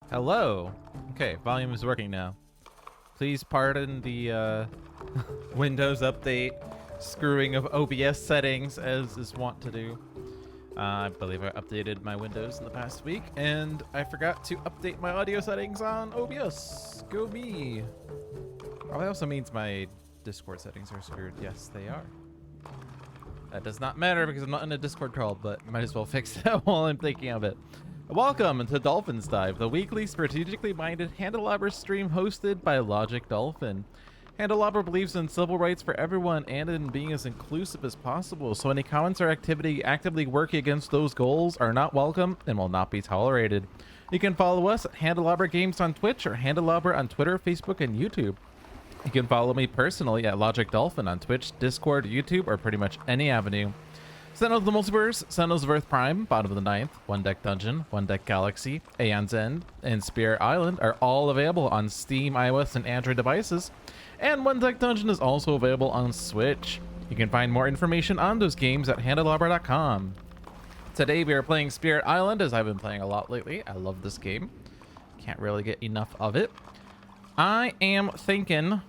Hello. Okay, volume is working now. Please pardon the Windows update screwing of OBS settings as is wont to do. I believe I updated my Windows in the past week, and I forgot to update my audio settings on OBS. Go me. Oh, that also means my Discord settings are screwed. Yes, they are. That does not matter because I'm not in a Discord call, but might as well fix that while I'm thinking of it. Welcome to Dolphin's Dive, the weekly strategically minded Handelabra stream hosted by Logic Dolphin. Handelabra believes in civil rights for everyone and in being as inclusive as possible, so any comments or activity actively working against those goals are not welcome and will not be tolerated. You can follow us at Handelabra Games on Twitch or Handelabra on Twitter, Facebook, and YouTube. You can follow me personally at Logic Dolphin on Twitch, Discord, YouTube, or pretty much any avenue. Sentinels of the Multiverse, Sentinels of Earth Prime, Bottom of the Ninth, One Deck Dungeon, One Deck Galaxy, Aeon's End, and Spirit Island are all available on Steam, iOS, and Android devices. And One Deck Dungeon is also available on Switch. You can find more information on those games at Handelabra.com. Today we are playing Spirit Island, as I've been playing a lot lately. I love this game. Can't really get enough of it. I am thinking,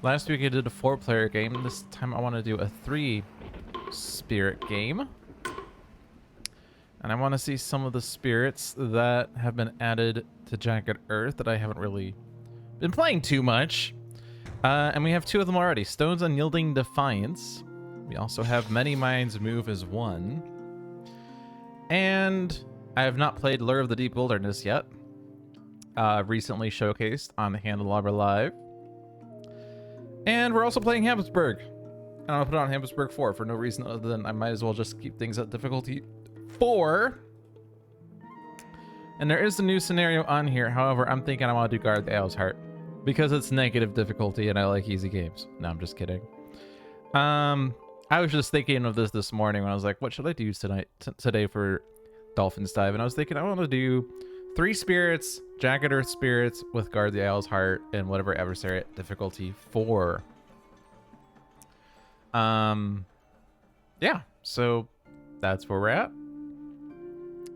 last week I did a 4-player game. This time I want to do a 3-spirit game. And I want to see some of the spirits that have been added to Jagged Earth that I haven't really been playing too much. And we have 2 of them already. Stone's Unyielding Defiance. We also have Many Minds Move as 1. And I have not played Lure of the Deep Wilderness yet. Recently showcased on the Handelabra Live. And we're also playing Habsburg. And I'm going to put it on Habsburg 4 for no reason other than I might as well just keep things at difficulty 4. And there is a new scenario on here. However, I'm thinking I want to do Guard the Owl's Heart because it's negative difficulty and I like easy games. No, I'm just kidding. I was just thinking of this morning when I was like, what should I do today for Dolphin's Dive? And I was thinking I want to do 3 spirits, Jagged Earth spirits with Guard the Owl's Heart and whatever adversary at difficulty 4. Yeah, so that's where we're at.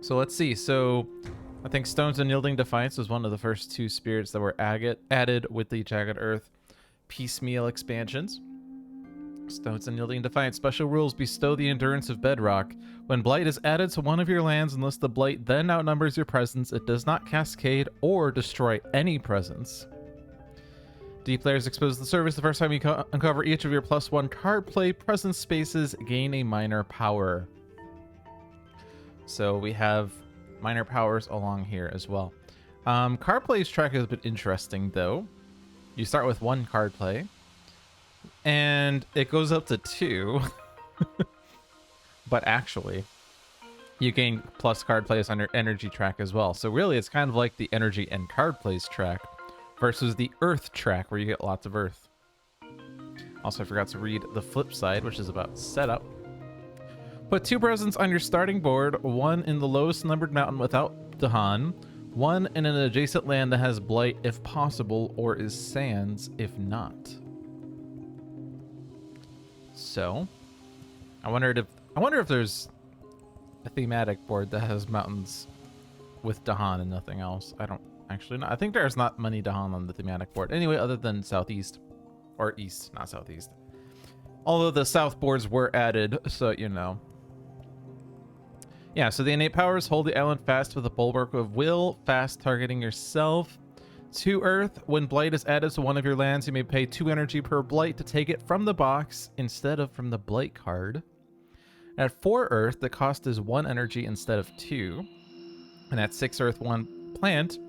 So let's see. So I think Stone's Unyielding Defiance was one of the first 2 spirits that were added with the Jagged Earth piecemeal expansions. Stone's Unyielding Defiance special rules bestow the endurance of bedrock. When blight is added to one of your lands, unless the blight then outnumbers your presence, it does not cascade or destroy any presence. D players exposed to the service the first time you uncover each of your +1 card play presence spaces, gain a minor power. So we have minor powers along here as well. Card play's track is a bit interesting though. You start with 1 card play, and it goes up to 2. But actually, you gain plus card plays on your energy track as well. So really, it's kind of like the energy and card plays track versus the earth track where you get lots of earth. Also, I forgot to read the flip side, which is about setup. Put 2 presents on your starting board, 1 in the lowest numbered mountain without Dahan, 1 in an adjacent land that has blight if possible, or is sands if not. So, I wonder if there's a thematic board that has mountains with Dahan and nothing else. I don't actually know. I think there's not many Dahan on the thematic board. Anyway, other than southeast. Or east, not southeast. Although the south boards were added, so you know. Yeah, so the innate powers: hold the island fast with a bulwark of will, fast targeting yourself. 2 earth. When blight is added to one of your lands, you may pay 2 energy per blight to take it from the box instead of from the blight card. At 4 earth, the cost is 1 energy instead of 2. And at 6 earth, 1 plant.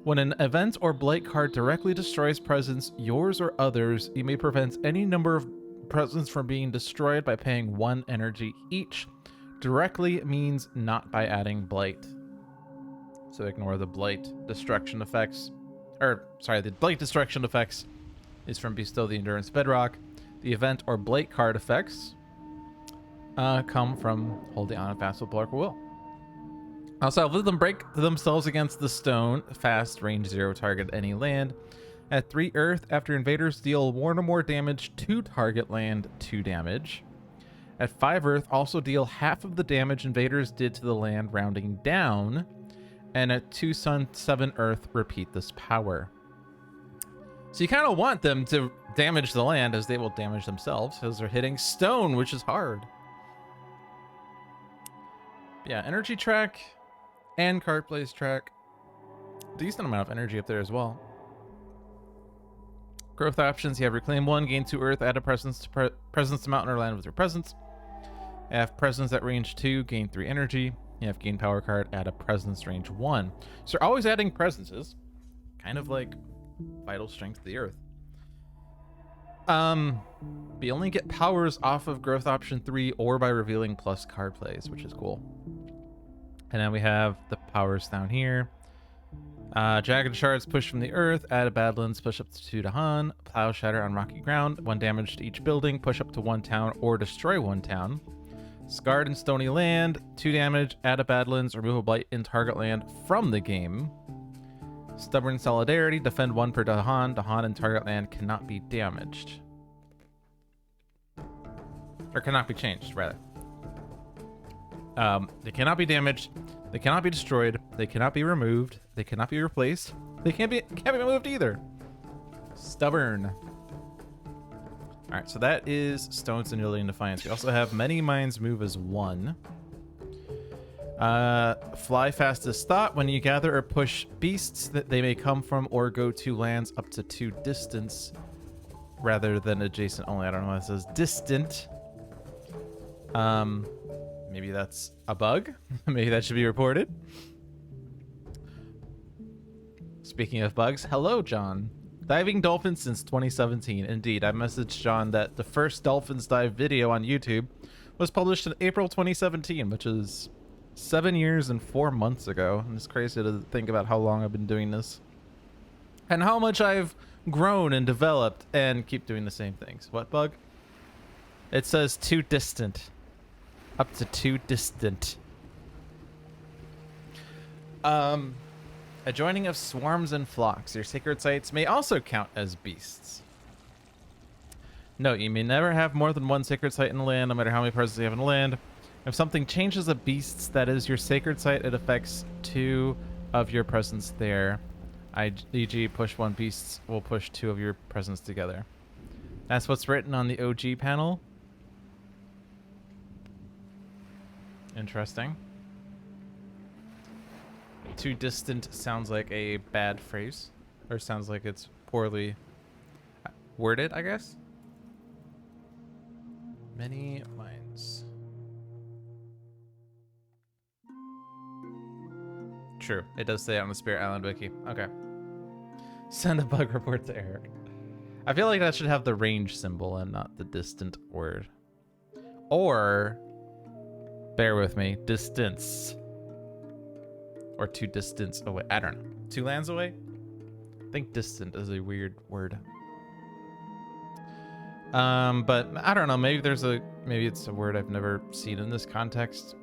When an event or blight card directly destroys presence, yours or others, you may prevent any number of presents from being destroyed by paying 1 energy each. Directly means not by adding blight. So ignore the blight destruction effects. The blight destruction effects is from Bestow the Endurance Bedrock. The event or blight card effects come from Hold the Island Fast with Bulwark of Will. Also, let them break themselves against the stone. Fast, range 0, target any land. At 3 earth, after invaders deal 1 or more damage to target land, 2 damage. At 5 earth, also deal half of the damage invaders did to the land, rounding down. And at 2 Sun, 7 Earth, repeat this power. So you kind of want them to damage the land as they will damage themselves because they're hitting stone, which is hard. Yeah, energy track and card plays track. Decent amount of energy up there as well. Growth options, you have Reclaim 1, gain 2 Earth, add a presence to mountain or land with your presence. You have Presence at range 2, gain 3 energy. You have Gain Power card, add a presence range 1. So you're always adding presences. Kind of like Vital Strength of the Earth. But you only get powers off of growth option 3 or by revealing plus card plays, which is cool. And then we have the powers down here. Jagged Shards, push from the earth, add a Badlands, push up to 2 to Han, Plow Shatter on rocky ground, 1 damage to each building, push up to 1 town or destroy 1 town. Scarred and Stony Land, 2 damage, add a Badlands, remove a blight in target land from the game. Stubborn Solidarity, defend 1 per Dahan. Dahan and target land cannot be damaged. Or cannot be changed, rather. They cannot be damaged. They cannot be destroyed. They cannot be removed. They cannot be replaced. They can't be moved either. Stubborn. Alright, so that is Stones and Yielding Defiance. We also have Many Minds move as 1. Fly fast as thought. When you gather or push beasts that they may come from or go to lands up to 2 distance rather than adjacent only. I don't know why it says distant. Maybe that's a bug. Maybe that should be reported. Speaking of bugs, hello, John. Diving dolphins since 2017. Indeed, I messaged John that the first Dolphins Dive video on YouTube was published in April 2017, which is 7 years and 4 months ago. And it's crazy to think about how long I've been doing this. And how much I've grown and developed and keep doing the same things. What bug? It says too distant. Up to 2 distant. A joining of swarms and flocks. Your sacred sites may also count as beasts. Note, you may never have more than 1 sacred site in the land, no matter how many presents you have in the land. If something changes a beast's that is your sacred site, it affects 2 of your presence there. E.g., push 1 beasts will push 2 of your presence together. That's what's written on the OG panel. Interesting. Too distant sounds like a bad phrase. Or sounds like it's poorly worded, I guess. Many minds. True. It does say it on the Spirit Island wiki. Okay. Send a bug report to Eric. I feel like that should have the range symbol and not the distant word. Or, bear with me, distance. Or 2 distance away. I don't know. 2 lands away? I think distant is a weird word. But I don't know. Maybe it's a word I've never seen in this context.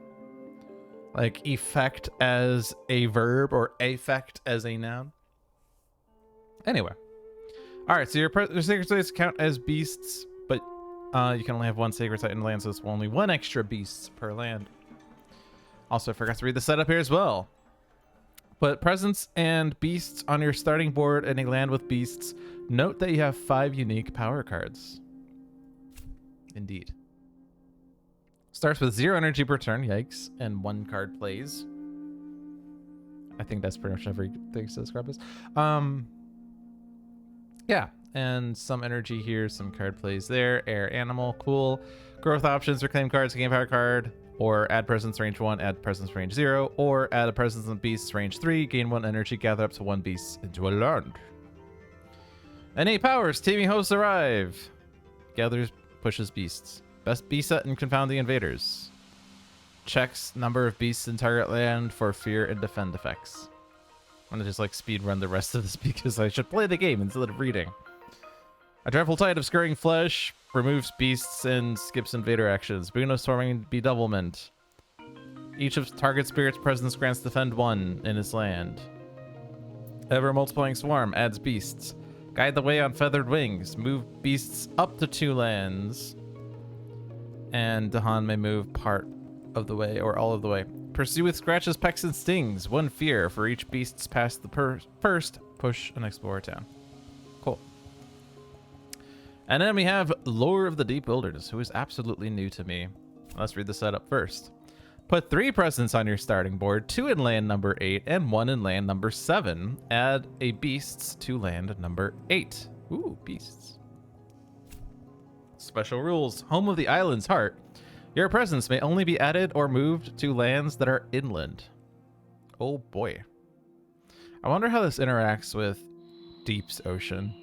Like effect as a verb or affect as a noun. Anyway. Alright, so your sacred sites count as beasts, but you can only have 1 sacred site in the land, so it's only 1 extra beasts per land. Also, I forgot to read the setup here as well. Put presence and beasts on your starting board and a land with beasts. Note that you have 5 unique power cards. Indeed. Starts with 0 energy per turn, yikes, and 1 card plays. I think that's pretty much everything to describe this. Yeah, and some energy here, some card plays there. Air animal, cool. Growth options, reclaim cards, gain power card. Or add presence range 1, add presence range 0, or add a presence on beasts range 3, gain 1 energy, gather up to 1 beast into a land. Innate powers, teaming hosts arrive. Gathers, pushes beasts. Best beast set and confound the invaders. Checks number of beasts in target land for fear and defend effects. I'm gonna just like speed run the rest of this because I should play the game instead of reading. A dreadful tide of scurrying flesh removes beasts and skips invader actions. Boon of storming bedevilment. Each of target spirit's presence grants defend 1 in his land. Ever multiplying swarm adds beasts. Guide the way on feathered wings. Move beasts up to 2 lands. And Dahan may move part of the way or all of the way. Pursue with scratches, pecks, and stings. 1 fear for each beast's past the first. Push an explorer town. Cool. And then we have Lore of the Deep Wilderness, who is absolutely new to me. Let's read the setup first. Put 3 presents on your starting board, 2 in land number 8 and 1 in land number 7. Add a beasts to land number 8. Ooh, beasts. Special rules. Home of the island's heart. Your presents may only be added or moved to lands that are inland. Oh boy. I wonder how this interacts with Deep's Ocean.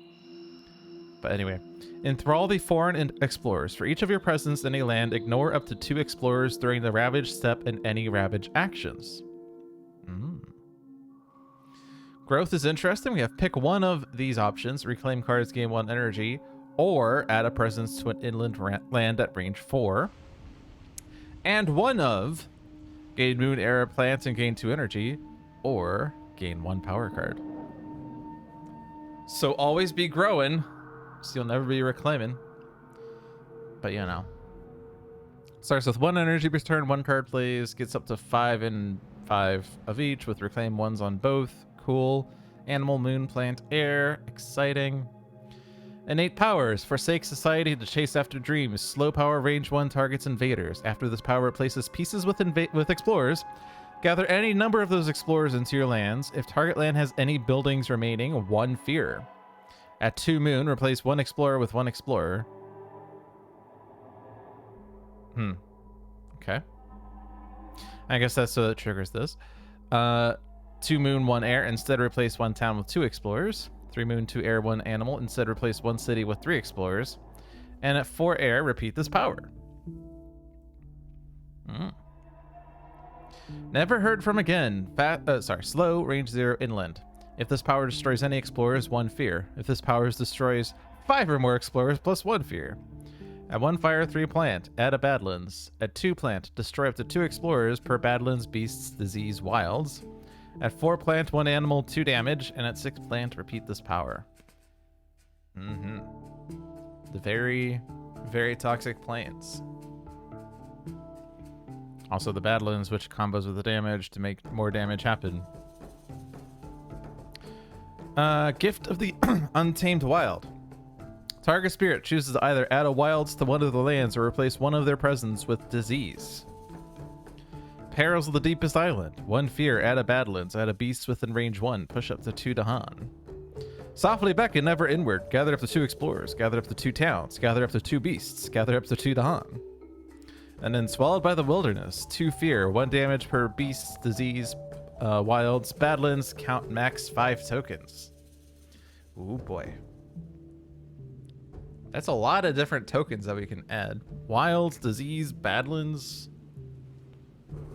But anyway. Enthrall the foreign explorers. For each of your presents in a land, ignore up to 2 explorers during the Ravage step and any Ravage actions. Growth is interesting. We have pick one of these options. Reclaim cards, gain 1 energy. Or add a presence to an inland land at range 4. And one of gain Moon Era plants and gain 2 energy. Or gain 1 power card. So always be growing. So you'll never be reclaiming. But you know. Starts with 1 energy per turn, 1 card plays, gets up to 5 and 5 of each with reclaim 1s on both. Cool. Animal, moon, plant, air. Exciting. Innate powers. Forsake society to chase after dreams. Slow power, range 1 targets invaders. After this power replaces pieces with explorers, gather any number of those explorers into your lands. If target land has any buildings remaining, 1 fear. At 2 moon, replace 1 explorer with 1 explorer. Okay. I guess that's so that triggers this. 2 moon, 1 air. Instead, replace 1 town with 2 explorers. 3 moon, 2 air, 1 animal. Instead, replace 1 city with 3 explorers. And at 4 air, repeat this power. Never heard from again. Slow, range 0, inland. If this power destroys any explorers, 1 fear. If this power destroys 5 or more explorers, plus 1 fear. At 1 fire, 3 plant. Add a Badlands. At 2 plant, destroy up to 2 explorers per Badlands, beasts, disease, wilds. At 4 plant, 1 animal, 2 damage. And at 6 plant, repeat this power. The very, very toxic plants. Also the Badlands, which combos with the damage to make more damage happen. Gift of the Untamed Wild. Target spirit chooses to either add a wilds to one of the lands or replace one of their presents with disease. Perils of the Deepest Island. 1 fear, add a Badlands, add a beast within range 1, push up to 2 Dahan. Softly beckon, never inward. Gather up to 2 explorers, gather up to 2 towns, gather up to 2 beasts, gather up to 2 Dahan. And then Swallowed by the Wilderness. 2 fear, 1 damage per beast, disease, wilds, Badlands, count max 5 tokens. Ooh boy. That's a lot of different tokens that we can add. Wilds, disease, Badlands.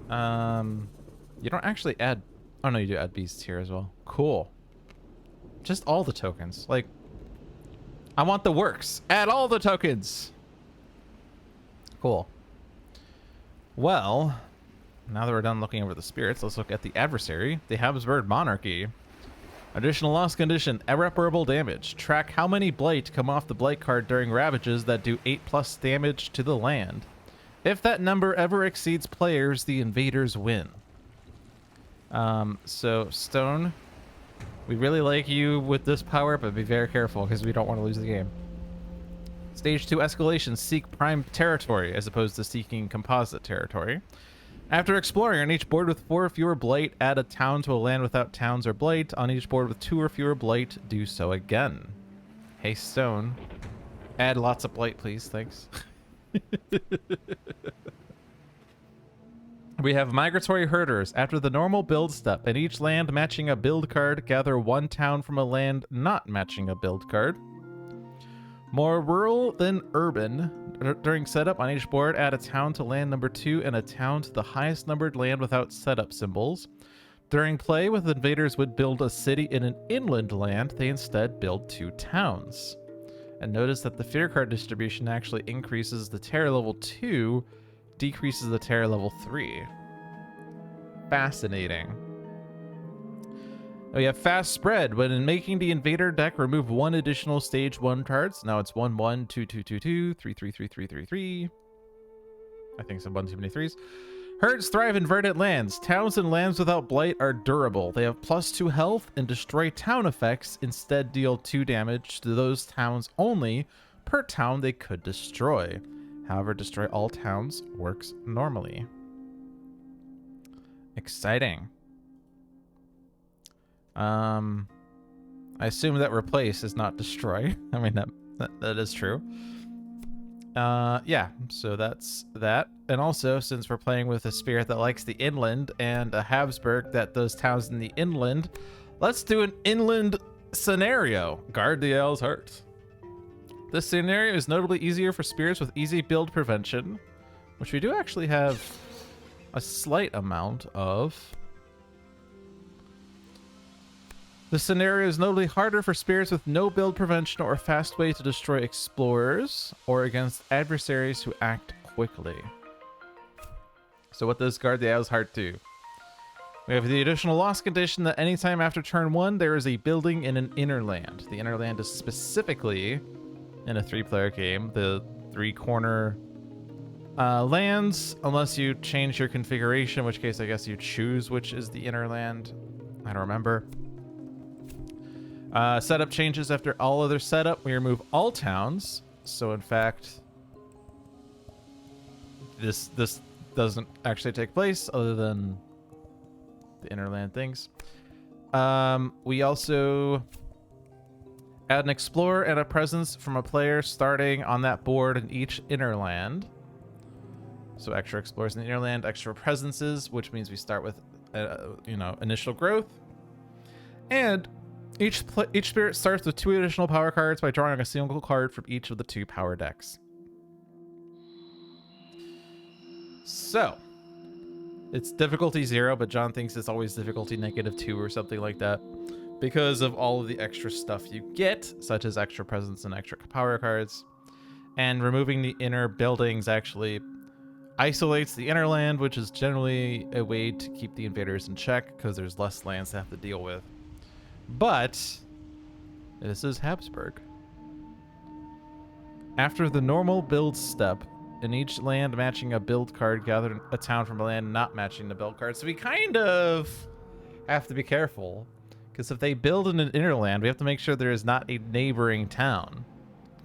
You don't actually add... Oh no, you do add beasts here as well. Cool. Just all the tokens. Like, I want the works. Add all the tokens. Cool. Well, now that we're done looking over the spirits, let's look at the adversary, the Habsburg Monarchy. Additional loss condition, irreparable damage. Track how many blight come off the blight card during ravages that do 8+ damage to the land. If that number ever exceeds players, the invaders win. So Stone, we really like you with this power, but be very careful because we don't want to lose the game. Stage 2 escalation, seek prime territory as opposed to seeking composite territory. After exploring on each board with 4 or fewer blight, add a town to a land without towns or blight. On each board with 2 or fewer blight, do so again. Hey Stone, add lots of blight please, thanks. We have Migratory Herders. After the normal build step, in each land matching a build card, gather 1 town from a land not matching a build card. More rural than urban. During setup on each board, add a town to land number 2 and a town to the highest numbered land without setup symbols. During play, with invaders would build a city in an inland land, they instead build 2 towns. And notice that the fear card distribution actually increases the terror level 2, decreases the terror level 3. Fascinating. We have Fast Spread. When in making the Invader deck, remove 1 additional stage 1 cards. Now it's 1/1, 2/2/2/2, 3/3/3/3/3/3. I think it's 1 too many 3s. Herds thrive in verdant lands. Towns and lands without blight are durable. They have +2 health and destroy town effects. Instead, deal 2 damage to those towns only per town they could destroy. However, destroy all towns works normally. Exciting. I assume that replace is not destroy. I mean, that is true. Yeah, so that's that. And also, since we're playing with a spirit that likes the inland and a Habsburg that does towns in the inland, let's do an inland scenario. Guard the Owl's Heart. This scenario is notably easier for spirits with easy build prevention, which we do actually have a slight amount of. The scenario is notably harder for spirits with no build prevention or a fast way to destroy explorers or against adversaries who act quickly. So what does Guard the Owl's Heart do? We have the additional loss condition that anytime after turn 1 there is a building in an inner land. The inner land is specifically, in a 3-player game, the 3-corner lands, unless you change your configuration, in which case I guess you choose which is the inner land. I don't remember. Setup changes after all other setup. We remove all towns. So in fact, this doesn't actually take place other than the inner land things. We also add an explorer and a presence from a player starting on that board in each inner land. So extra explorers in the inner land, extra presences, which means we start with initial growth. And each spirit starts with 2 additional power cards by drawing a single card from each of the 2 power decks. So, it's difficulty 0, but John thinks it's always difficulty -2 or something like that because of all of the extra stuff you get, such as extra presence and extra power cards. And removing the inner buildings actually isolates the inner land, which is generally a way to keep the invaders in check because there's less lands to have to deal with. But this is Habsburg. After the normal build step, in each land matching a build card, gather a town from a land not matching the build card. So we kind of have to be careful, because if they build in an inner land, we have to make sure there is not a neighboring town.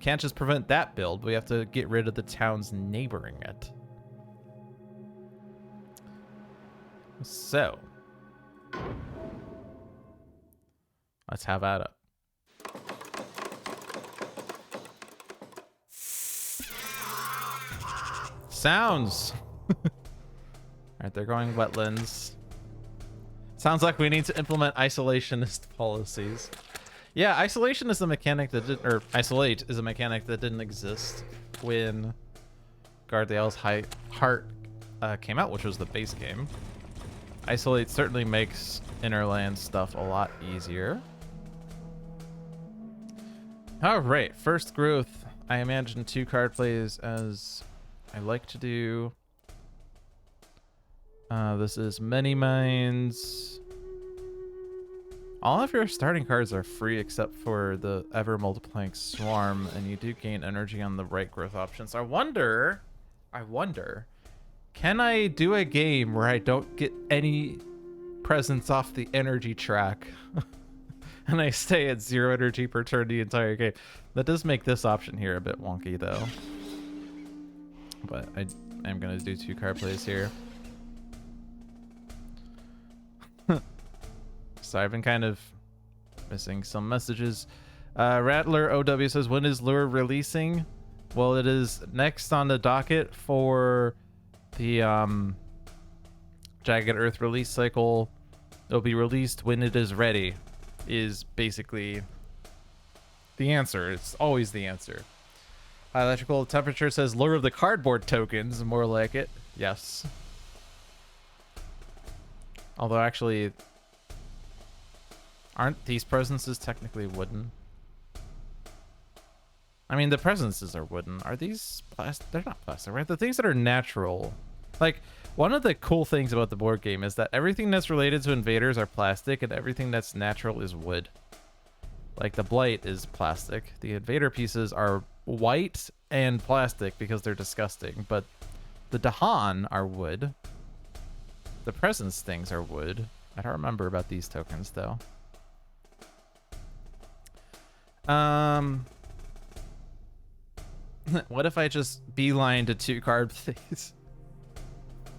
Can't just prevent that build. We have to get rid of the towns neighboring it. So let's have at it. Sounds. Alright, they're going wetlands. Sounds like we need to implement isolationist policies. Yeah, isolation is a mechanic that did, or isolate is a mechanic that didn't exist when Guard the Owl's Heart came out, which was the base game. Isolate certainly makes innerland stuff a lot easier. All right, first growth. I imagine 2 card plays as I like to do. This is Many Minds. All of your starting cards are free except for the ever multiplying Swarm, and you do gain energy on the right growth options. I wonder, can I do a game where I don't get any presence off the energy track and I stay at 0 energy per turn the entire game? That does make this option here a bit wonky though. But I'm gonna do 2 card plays here. So I've been kind of missing some messages. Rattler OW says, when is Lure releasing? Well, it is next on the docket for the Jagged Earth release cycle. It'll be released when it is ready, is basically the answer. It's always the answer. Electrical Temperature says, Lure of the Cardboard Tokens, more like it. Yes. Although actually, aren't these presences technically wooden? I mean, the presences are wooden. Are these plastic? They're not plastic, right? The things that are natural. Like, one of the cool things about the board game is that everything that's related to invaders are plastic and everything that's natural is wood. Like, the blight is plastic. The invader pieces are white and plastic because they're disgusting. But the Dahan are wood. The presence things are wood. I don't remember about these tokens though. What if I just beeline to 2 card plays?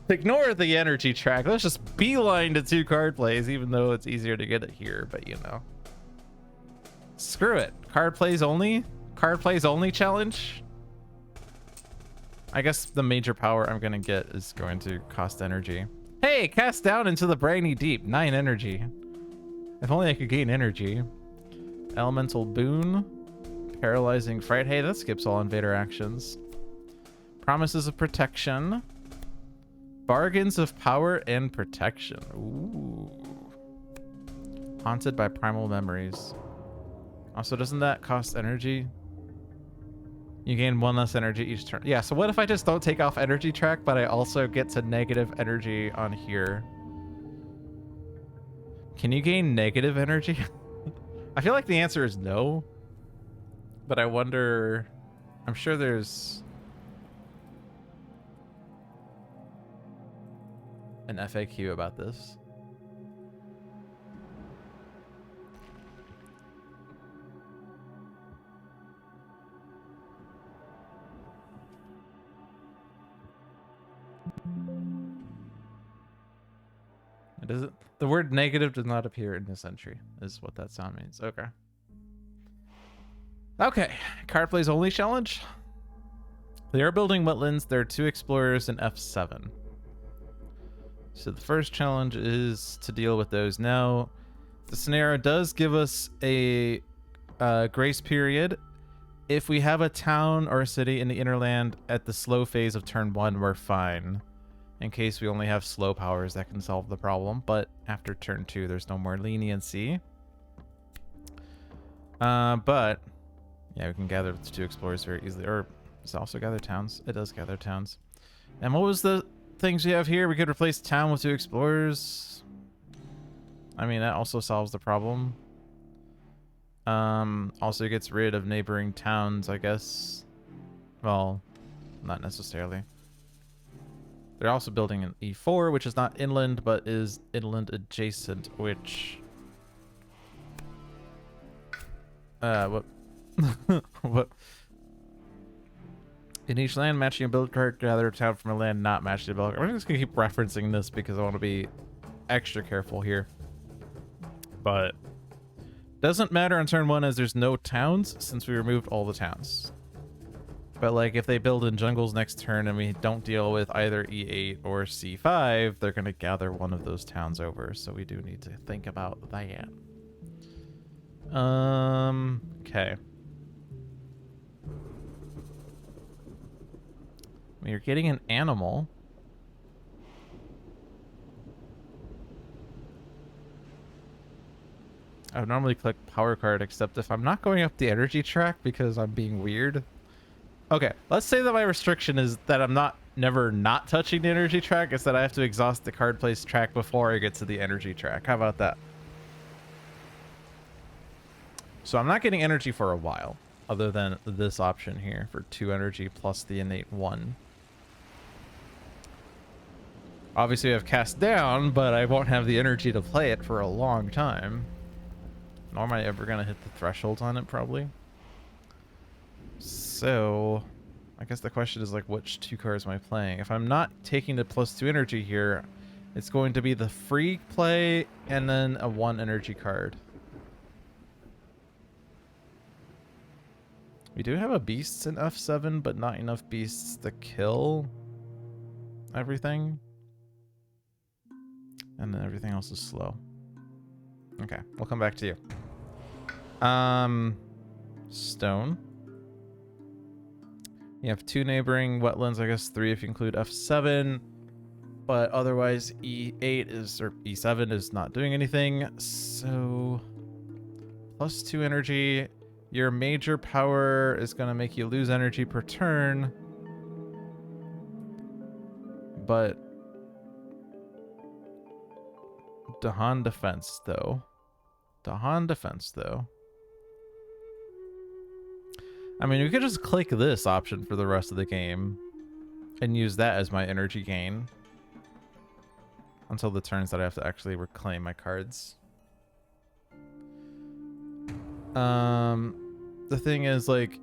Ignore the energy track. Let's just beeline to 2 card plays, even though it's easier to get it here, but you know. Screw it. Card plays only? Card plays only challenge? I guess the major power I'm gonna get is going to cost energy. Hey, cast down into the briny deep. 9 energy. If only I could gain energy. Elemental boon. Paralyzing fright. Hey, that skips all invader actions. Promises of protection. Bargains of power and protection. Ooh. Haunted by primal memories. Also, doesn't that cost energy? You gain 1 less energy each turn. Yeah, so what if I just don't take off energy track, but I also get to negative energy on here? Can you gain negative energy? I feel like the answer is no. But I wonder... I'm sure there's... an FAQ about this. It isn't. The word negative does not appear in this entry, is what that sound means. Okay. Okay. Card plays only challenge. They are building wetlands. There are 2 explorers in F7. So the first challenge is to deal with those. Now, the scenario does give us a grace period. If we have a town or a city in the innerland at the slow phase of turn 1, we're fine. In case we only have slow powers that can solve the problem. But after turn 2, there's no more leniency. But, yeah, we can gather the 2 explorers very easily. Or, does it also gather towns? It does gather towns. And what was the things we have here? We could replace town with 2 explorers. I mean, that also solves the problem. Also gets rid of neighboring towns, I guess. Well, not necessarily. They're also building an E4, which is not inland, but is inland adjacent, which... what? What? In each land, matching a build card, gather a town from a land not matched to a build card. I'm just gonna keep referencing this because I want to be extra careful here. But doesn't matter on turn 1 as there's no towns since we removed all the towns. But like if they build in jungles next turn and we don't deal with either E8 or C5, they're gonna gather one of those towns over. So we do need to think about that. Okay. We're getting an animal. I would normally click power card, except if I'm not going up the energy track because I'm being weird. Okay, let's say that my restriction is that I'm never not touching the energy track. It's that I have to exhaust the card place track before I get to the energy track. How about that? So I'm not getting energy for a while, other than this option here for 2 energy plus the innate 1. Obviously I have cast down, but I won't have the energy to play it for a long time. Nor am I ever going to hit the thresholds on it, probably. So, I guess the question is, like, which 2 cards am I playing? If I'm not taking the +2 energy here, it's going to be the free play and then a 1 energy card. We do have a beasts in F7, but not enough beasts to kill everything. And then everything else is slow. Okay, we'll come back to you. Stone. You have 2 neighboring wetlands, I guess 3 if you include F7. But otherwise E8 is, or E7 is not doing anything. So +2 energy. Your major power is going to make you lose energy per turn. But Dahan defense though. Dahan defense though. I mean, we could just click this option for the rest of the game and use that as my energy gain. until the turns that I have to actually reclaim my cards. The thing is, like,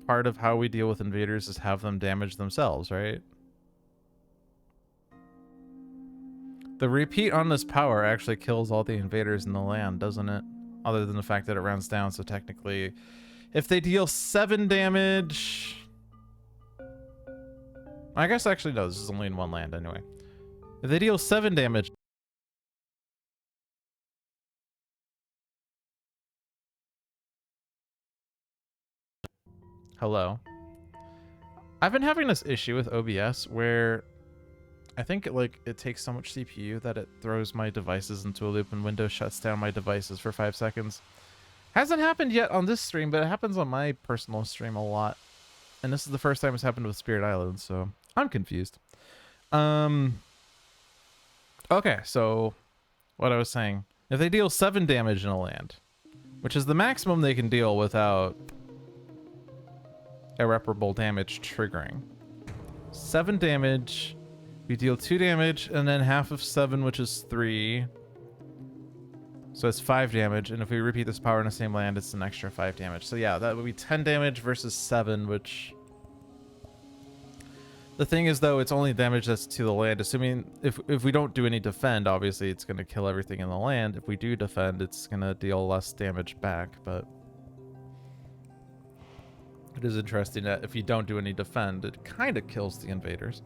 part of how we deal with invaders is have them damage themselves, right? The repeat on this power actually kills all the invaders in the land, doesn't it? Other than the fact that it rounds down, so technically, if they deal 7 damage... I guess actually no, this is only in one land anyway. If they deal 7 damage... Hello. I've been having this issue with OBS where I think it takes so much CPU that it throws my devices into a loop and Windows shuts down my devices for 5 seconds. Hasn't happened yet on this stream, but it happens on my personal stream a lot. And this is the first time it's happened with Spirit Island, so I'm confused. Okay, so what I was saying. If they deal 7 damage in a land, which is the maximum they can deal without irreparable damage triggering. 7 damage, we deal 2 damage, and then half of 7, which is 3. So it's 5 damage, and if we repeat this power in the same land, it's an extra 5 damage. So yeah, that would be 10 damage versus 7, which... The thing is, though, it's only damage that's to the land. Assuming if we don't do any defend, obviously it's going to kill everything in the land. If we do defend, it's going to deal less damage back, but... It is interesting that if you don't do any defend, it kind of kills the invaders.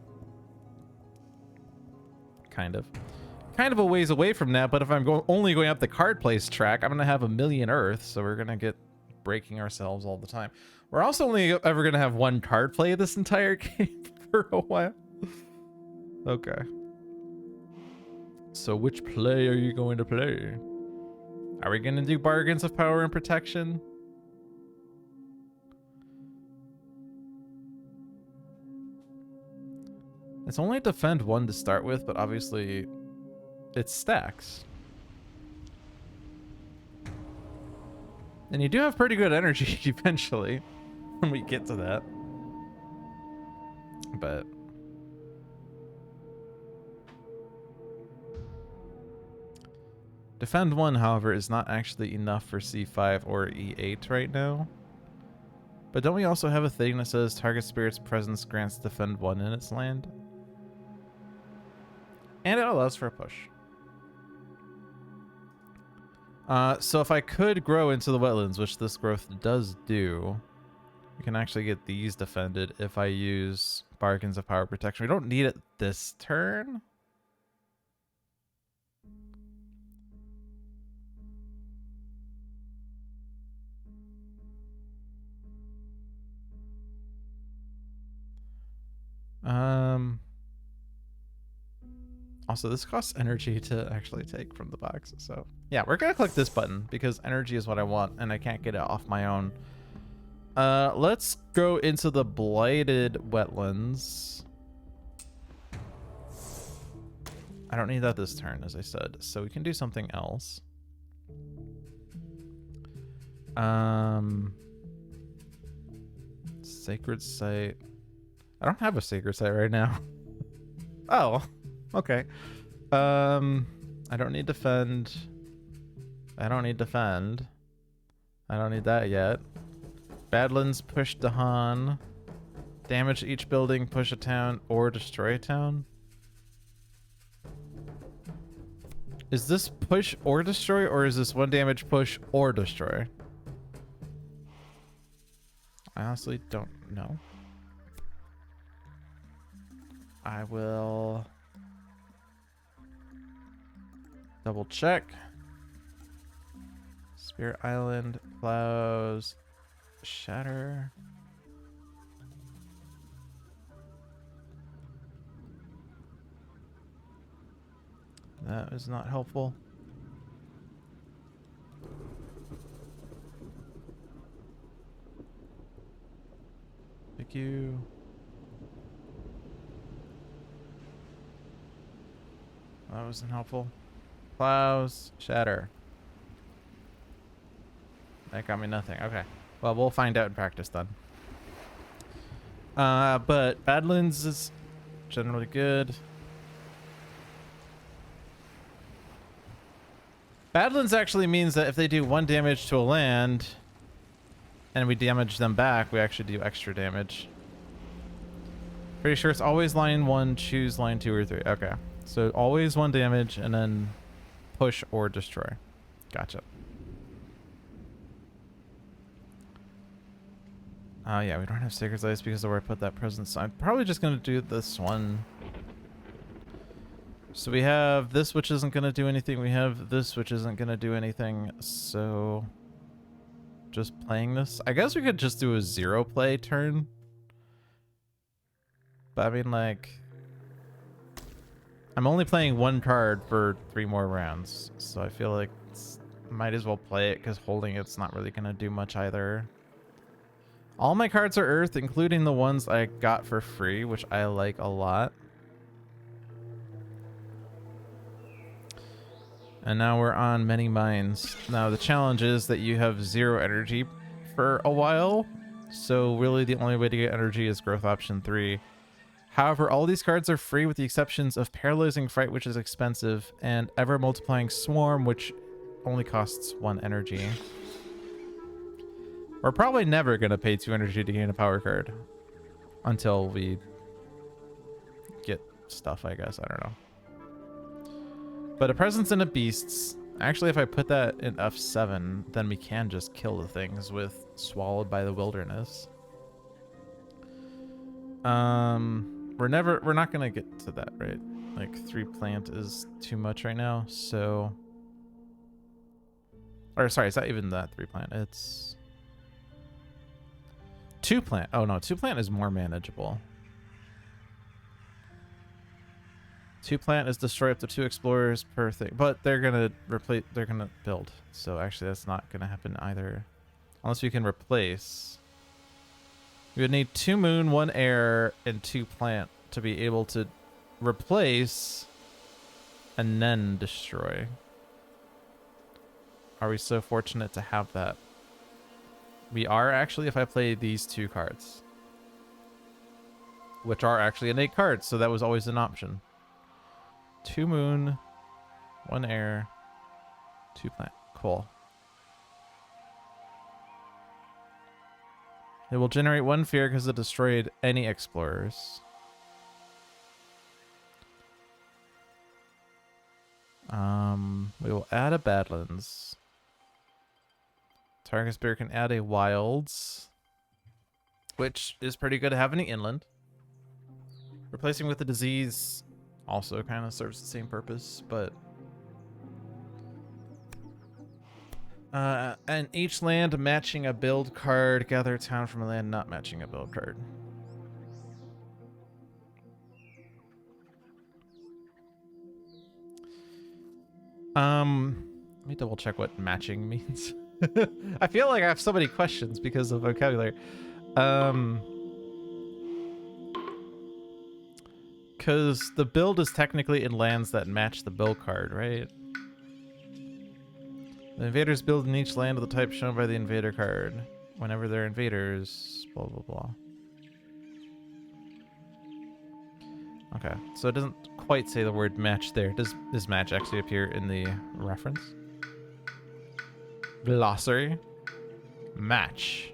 Kind of a ways away from that, but if I'm only going up the card place track, I'm going to have a million Earth, so we're going to get breaking ourselves all the time. We're also only ever going to have one card play this entire game for a while. Okay. So which play are you going to play? Are we going to do bargains of power and protection? It's only defend 1 to start with, but obviously it stacks. And you do have pretty good energy eventually when we get to that. But defend 1, however, is not actually enough for C5 or E8 right now. But don't we also have a thing that says target spirit's presence grants defend 1 in its land? And it allows for a push. So if I could grow into the wetlands, which this growth does do, we can actually get these defended if I use bargains of power protection. We don't need it this turn. Also, this costs energy to actually take from the box. So yeah, we're gonna click this button because energy is what I want and I can't get it off my own. Let's go into the blighted wetlands. I don't need that this turn, as I said, so we can do something else. Sacred site. I don't have a sacred site right now. Oh, okay. I don't need defend. I don't need defend. I don't need that yet. Badlands, push Dahan. Damage each building, push a town, or destroy a town. Is this push or destroy, or is this 1 damage push or destroy? I honestly don't know. I will double check. Spirit Island, plows, shatter. That is not helpful. Thank you. That wasn't helpful. Plows, shatter. That got me nothing. Okay. Well, we'll find out in practice then. But Badlands is generally good. Badlands actually means that if they do 1 damage to a land and we damage them back, we actually do extra damage. Pretty sure it's always line 1, choose line 2 or 3. Okay. So always 1 damage and then push or destroy. Gotcha. Yeah, we don't have Sacred Ice because of where I put that presence. I'm probably just going to do this one. So we have this, which isn't going to do anything. We have this, which isn't going to do anything. So just playing this. I guess we could just do a 0 play turn. But I mean, like, I'm only playing 1 card for 3 more rounds. So I feel like might as well play it because holding it's not really going to do much either. All my cards are Earth, including the ones I got for free, which I like a lot. And now we're on Many Minds. Now the challenge is that you have 0 energy for a while. So really the only way to get energy is growth option 3. However, all these cards are free with the exceptions of Paralyzing Fright, which is expensive, and Ever Multiplying Swarm, which only costs 1 energy. We're probably never going to pay 2 energy to gain a power card until we get stuff, I guess. I don't know. But a presence and a beasts. Actually, if I put that in F7, then we can just kill the things with Swallowed by the Wilderness. We're not going to get to that, right? Like 3 plant is too much right now. So, or sorry, it's not even that 3 plant. It's 2 plant. Oh no, 2 plant is more manageable. 2 plant is destroy up to 2 explorers per thing, but they're gonna replace. They're gonna build. So actually, that's not gonna happen either, unless we can replace. We would need 2 moon, 1 air, and 2 plant to be able to replace and then destroy. Are we so fortunate to have that? We are actually, if I play these 2 cards, which are actually innate cards, so that was always an option. 2 moon, 1 air, 2 plant. Cool. It will generate 1 fear because it destroyed any explorers. We will add a Badlands. Target Spirit can add a Wilds, which is pretty good to have in the inland. Replacing with the disease also kind of serves the same purpose, but and each land matching a build card. Gather a town from a land not matching a build card. Let me double check what matching means. I feel like I have so many questions because of vocabulary. Because the build is technically in lands that match the build card, right? The invaders build in each land of the type shown by the invader card. Whenever they're invaders, blah, blah, blah. Okay, so it doesn't quite say the word match there. Does this match actually appear in the reference? Glossary. Match.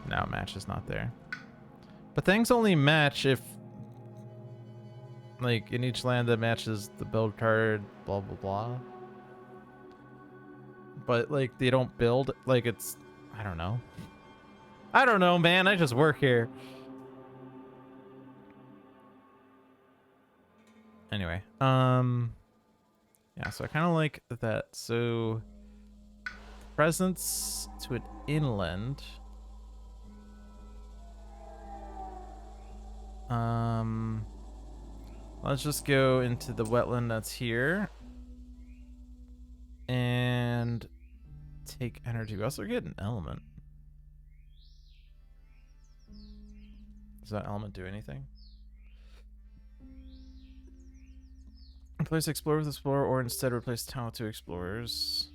No, match is not there. But things only match if, like, in each land that matches the build card, blah, blah, blah. But, like, they don't build, like, it's, I don't know. I don't know, man. I just work here. Anyway, yeah, so I kind of like that. So, presence to an inland. Let's just go into the wetland that's here and take energy. We also get an element. Does that element do anything? Replace explorer with explorer, or instead replace town with 2 explorers.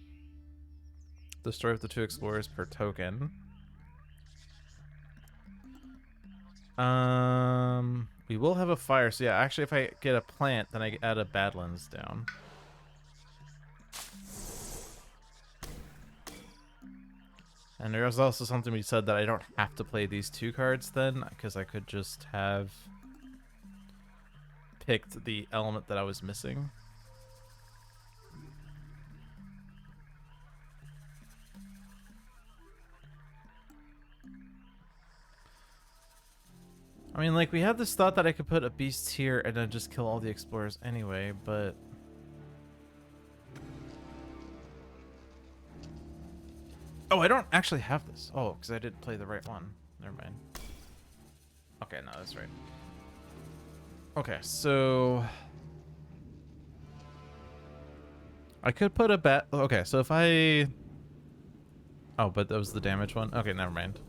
Destroy with the 2 explorers per token. We will have a fire. So yeah, actually, if I get a plant, then I add a Badlands down. And there's also something we said that I don't have to play these 2 cards then, because I could just have picked the element that I was missing. I mean, like, we had this thought that I could put a beast here and then just kill all the explorers anyway, but... Oh, I don't actually have this. Oh, because I didn't play the right one. Never mind. Okay, no, that's right. Okay, so... I could put a bat... Okay, so if I... Oh, but that was the damage one? Okay, never mind.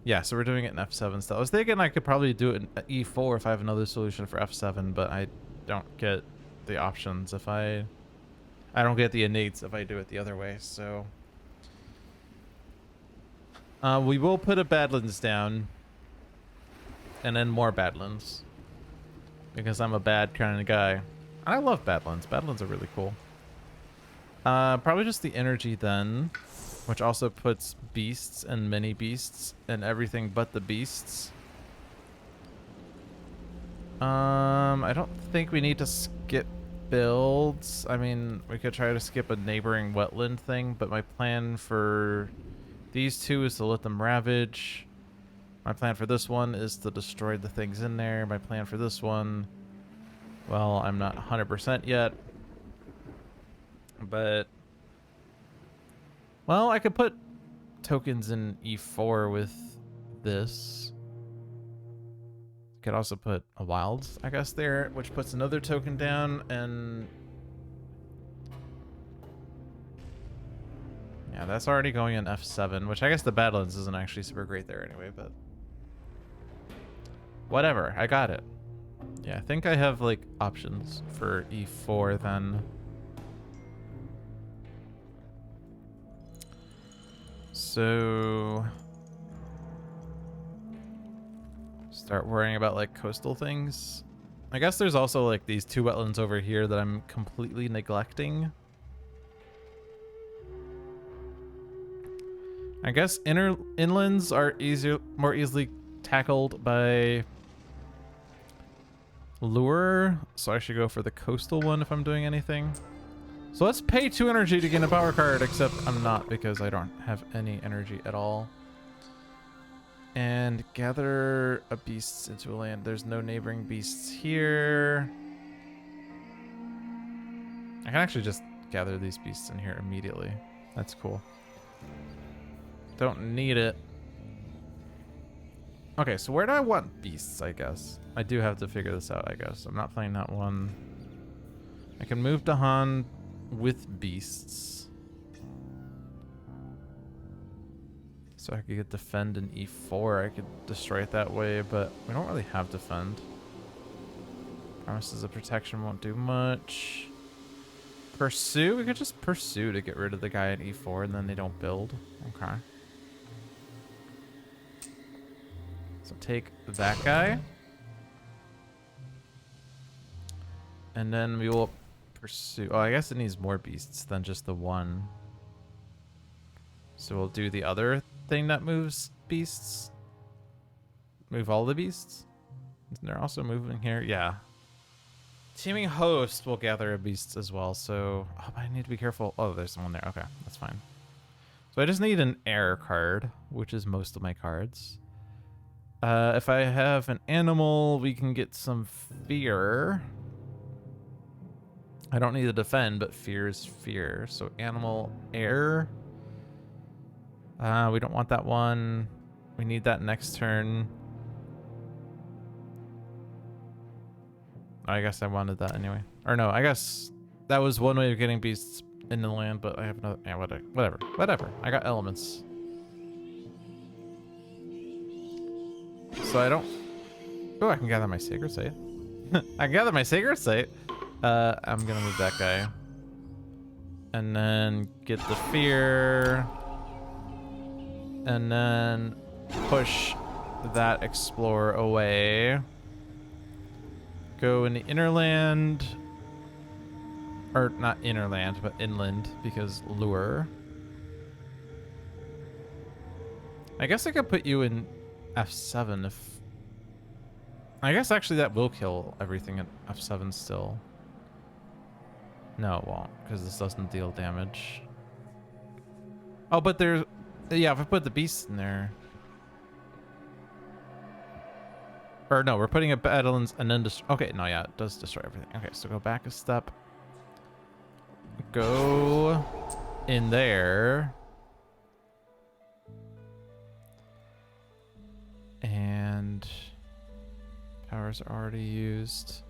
Yeah, so we're doing it in F7 still. I was thinking I could probably do it in E4 if I have another solution for F7, but I don't get the options if I don't get the innates if I do it the other way, so... we will put a Badlands down. And then more Badlands. Because I'm a bad kind of guy. I love Badlands. Badlands are really cool. Probably just the energy then. Which also puts beasts and mini beasts and everything but the beasts. I don't think we need to skip builds. I mean, we could try to skip a neighboring wetland thing, but my plan for these 2 is to let them ravage. My plan for this one is to destroy the things in there. My plan for this one, well, I'm not 100% yet. But... Well, I could put tokens in E4 with this. Could also put a wilds, I guess, there, which puts another token down, and... Yeah, that's already going in F7, which I guess the Badlands isn't actually super great there anyway, but... Whatever, I got it. Yeah, I think I have, like, options for E4 then. So... Start worrying about, like, coastal things. I guess there's also, like, these 2 wetlands over here that I'm completely neglecting. I guess inlands are more easily tackled by lure, so I should go for the coastal one if I'm doing anything. So let's pay 2 energy to get a power card, except I'm not because I don't have any energy at all. And gather a beast into a land. There's no neighboring beasts here. I can actually just gather these beasts in here immediately. That's cool. Don't need it. Okay, so where do I want beasts, I guess? I do have to figure this out, I guess. I'm not playing that one. I can move to Han with beasts. So I could get defend in E4. I could destroy it that way, but we don't really have defend. Promises of protection won't do much. Pursue? We could just pursue to get rid of the guy in E4 and then they don't build. Okay. So take that guy. And then we will pursue. Oh, I guess it needs more beasts than just the one. So we'll do the other thing that moves beasts. Move all the beasts. Isn't there also moving here? Yeah. Teaming host will gather beasts as well. So, oh, but I need to be careful. Oh, there's someone there. Okay, that's fine. So I just need an air card, which is most of my cards. If I have an animal, we can get some fear. I don't need to defend, but fear is fear. So animal, air. We don't want that one. We need that next turn. I guess I wanted that anyway. Or no, I guess that was one way of getting beasts in the land, but I have another. Yeah, whatever. I got elements. So I don't. Oh, I can gather my sacred site. I can gather my sacred site. I'm gonna move that guy. And then get the fear. And then push that explorer away. go in the innerland. Or not innerland, but inland, because lure. I guess I could put you in F7 if... I guess actually that will kill everything at F7 still. No, it won't, because this doesn't deal damage. Oh, but there's... Yeah, if I put the beast in there... Or no, we're putting a battalions and then... Okay, no, yeah, it does destroy everything. Okay, so go back a step. Go in there. And... Powers are already used.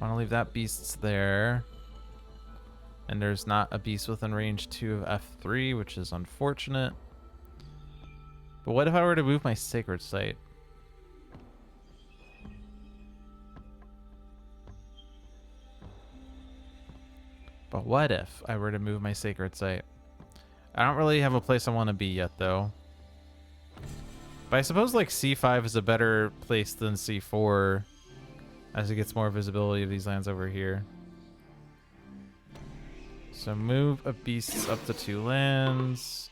Want to leave that beast's there. And there's not a beast within range 2 of F3, which is unfortunate. But what if I were to move my sacred site? But what if I were to move my sacred site? I don't really have a place I want to be yet, though. But I suppose like C5 is a better place than C4 as it gets more visibility of these lands over here. So move a beast up to 2 lands.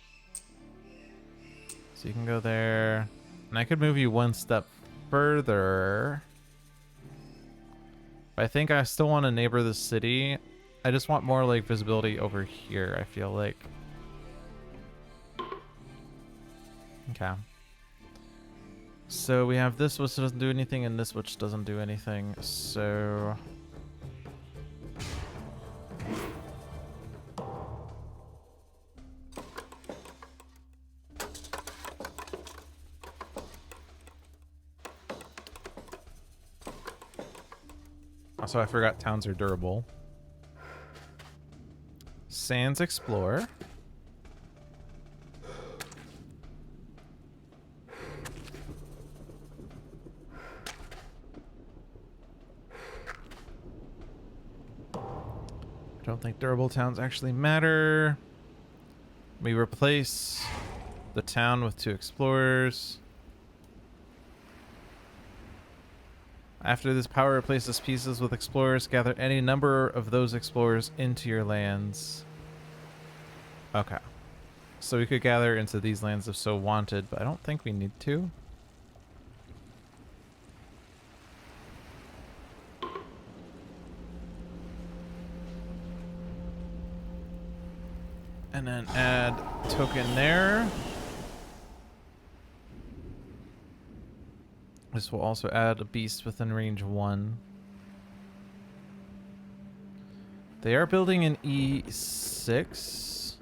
So you can go there. And I could move you 1 step further. But I think I still want to neighbor the city. I just want more like visibility over here, I feel like. Okay. So we have this which doesn't do anything and this which doesn't do anything. So... Also, I forgot towns are durable. Sands Explorer. Don't think durable towns actually matter. We replace the town with 2 explorers. After this power replaces pieces with explorers, gather any number of those explorers into your lands. Okay. So we could gather into these lands if so wanted, but I don't think we need to. And then add token there. This will also add a beast within range 1. They are building an E6.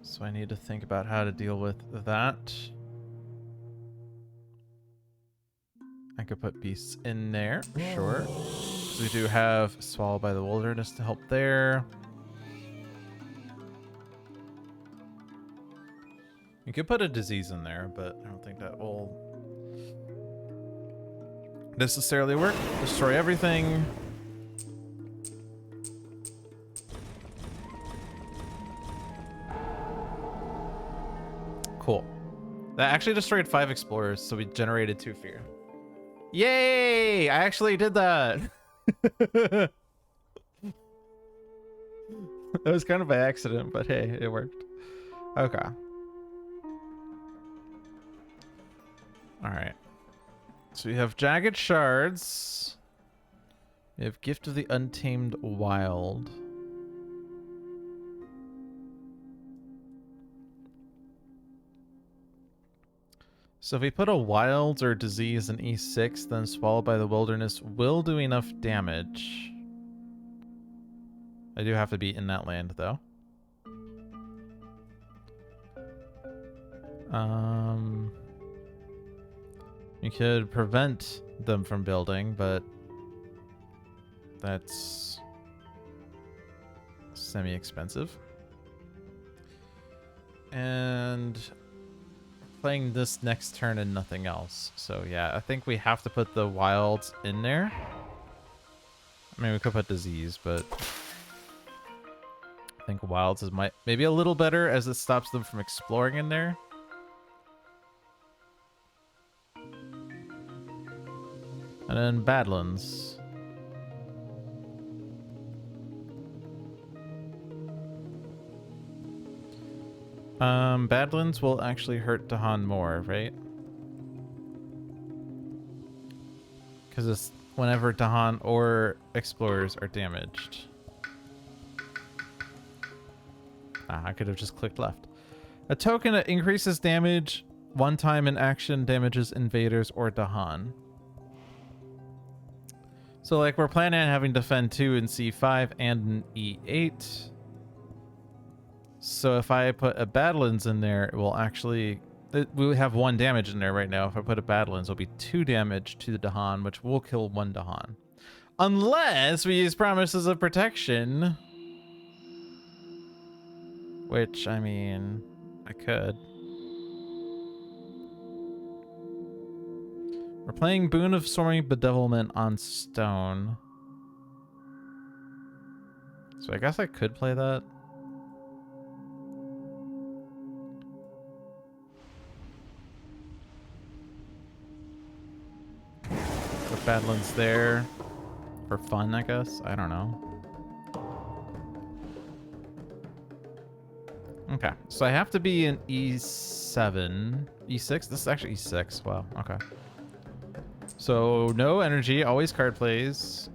So I need to think about how to deal with that. I could put beasts in there, sure. So we do have Swallowed by the Wilderness to help there. You could put a disease in there, but I don't think that will necessarily work. Destroy everything. Cool. That actually destroyed 5 explorers, so we generated 2 fear. Yay! I actually did that. That was kind of by accident, but hey, it worked. Okay. Alright. So we have Jagged Shards. We have Gift of the Untamed Wild. So if we put a Wilds or Disease in E6, then Swallowed by the Wilderness will do enough damage. I do have to be in that land, though. You could prevent them from building, but that's semi-expensive. And playing this next turn and nothing else. So yeah, I think we have to put the wilds in there. I mean, we could put disease, but think Wilds is maybe a little better as it stops them from exploring in there. And then Badlands. Badlands will actually hurt Dahan more, right? Because it's whenever Dahan or Explorers are damaged. Ah, I could have just clicked left. A token that increases damage one time in action damages invaders or Dahan. So, like, we're planning on having defend 2 in C5 and in E8. So if I put a Badlands in there, it will actually... we have 1 damage in there right now. If I put a Badlands, it'll be 2 damage to the Dahan, which will kill 1 Dahan. Unless we use Promises of Protection. Which, I mean, I could. We're playing Boon of Soaring Bedevilment on Stone. So I guess I could play that. Put Badlands there. For fun, I guess. I don't know. Okay, so I have to be in E7. E6? This is actually E6. Wow, okay. So, no energy. Always card plays.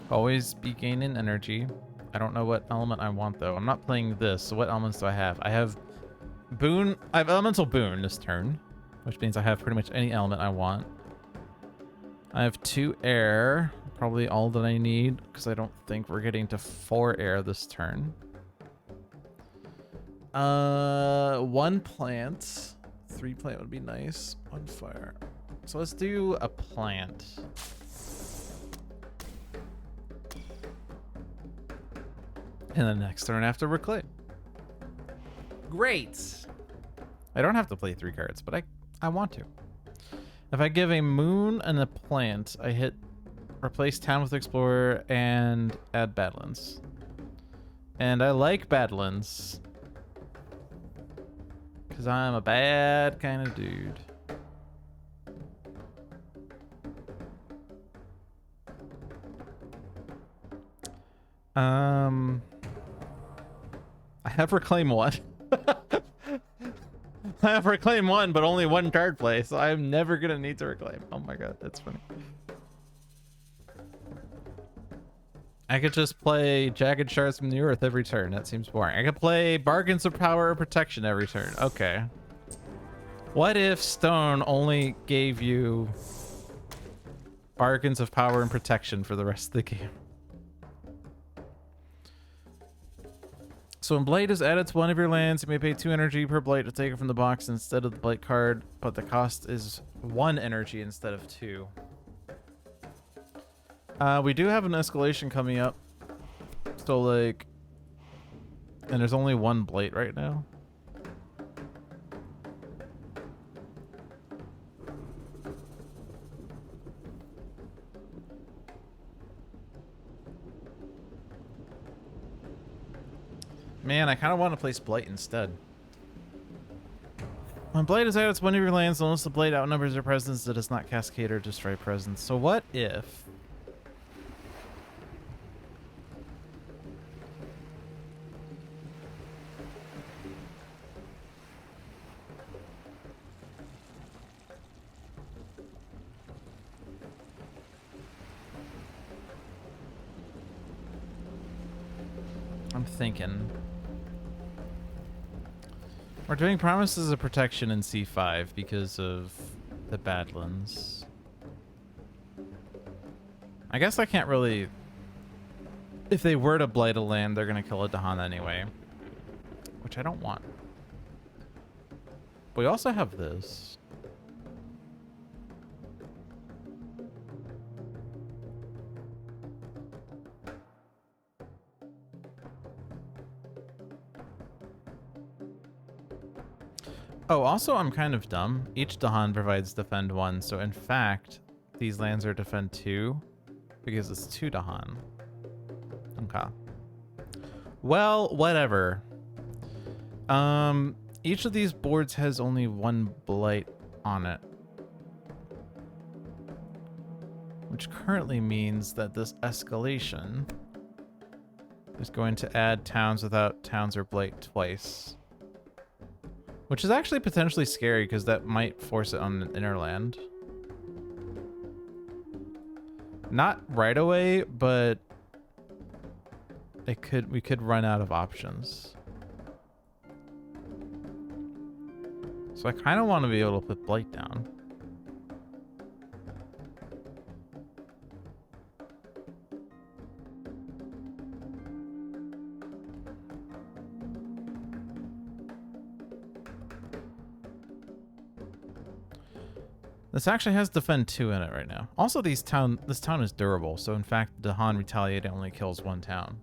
Always be gaining energy. I don't know what element I want, though. I'm not playing this, so what elements do I have? I have Boon. I have Elemental Boon this turn, which means I have pretty much any element I want. I have 2 air. Probably all that I need, because I don't think we're getting to 4 air this turn. 1 plant. 3 plant would be nice. 1 fire. So let's do a plant. And the next turn after reclaim. Great. I don't have to play 3 cards, but I want to. If I give a moon and a plant, I hit replace town with explorer and add Badlands. And I like Badlands. Because I'm a bad kind of dude. I have Reclaim 1. I have Reclaim 1, but only 1 card play, so I'm never going to need to Reclaim. Oh my god, that's funny. I could just play Jagged Shards from the Earth every turn. That seems boring. I could play Bargains of Power or Protection every turn. Okay. What if Stone only gave you Bargains of Power and Protection for the rest of the game? So when Blight is added to one of your lands, you may pay 2 energy per Blight to take it from the box instead of the Blight card, but the cost is 1 energy instead of 2. We do have an escalation coming up. So, like... And there's only 1 Blight right now. Man, I kind of want to place Blight instead. When Blight is added to one of your lands, unless the Blight outnumbers your presence, it does not cascade or destroy presence. So what if... I'm thinking... We're doing Promises of Protection in C5 because of the Badlands. I guess I can't really... If they were to Blight a land, they're going to kill a Dahan anyway. Which I don't want. But we also have this. Oh, also, I'm kind of dumb. Each Dahan provides defend 1, so in fact, these lands are defend 2 because it's 2 Dahan. Okay. Well, whatever. Each of these boards has only one blight on it. Which currently means that this escalation is going to add towns without towns or blight twice. Which is actually potentially scary because that might force it on an innerland. Not right away, but we could run out of options. So I kind of want to be able to put blight down. This actually has defend 2 in it right now. Also, this town is durable, so in fact, Dahan Retaliate only kills 1 town.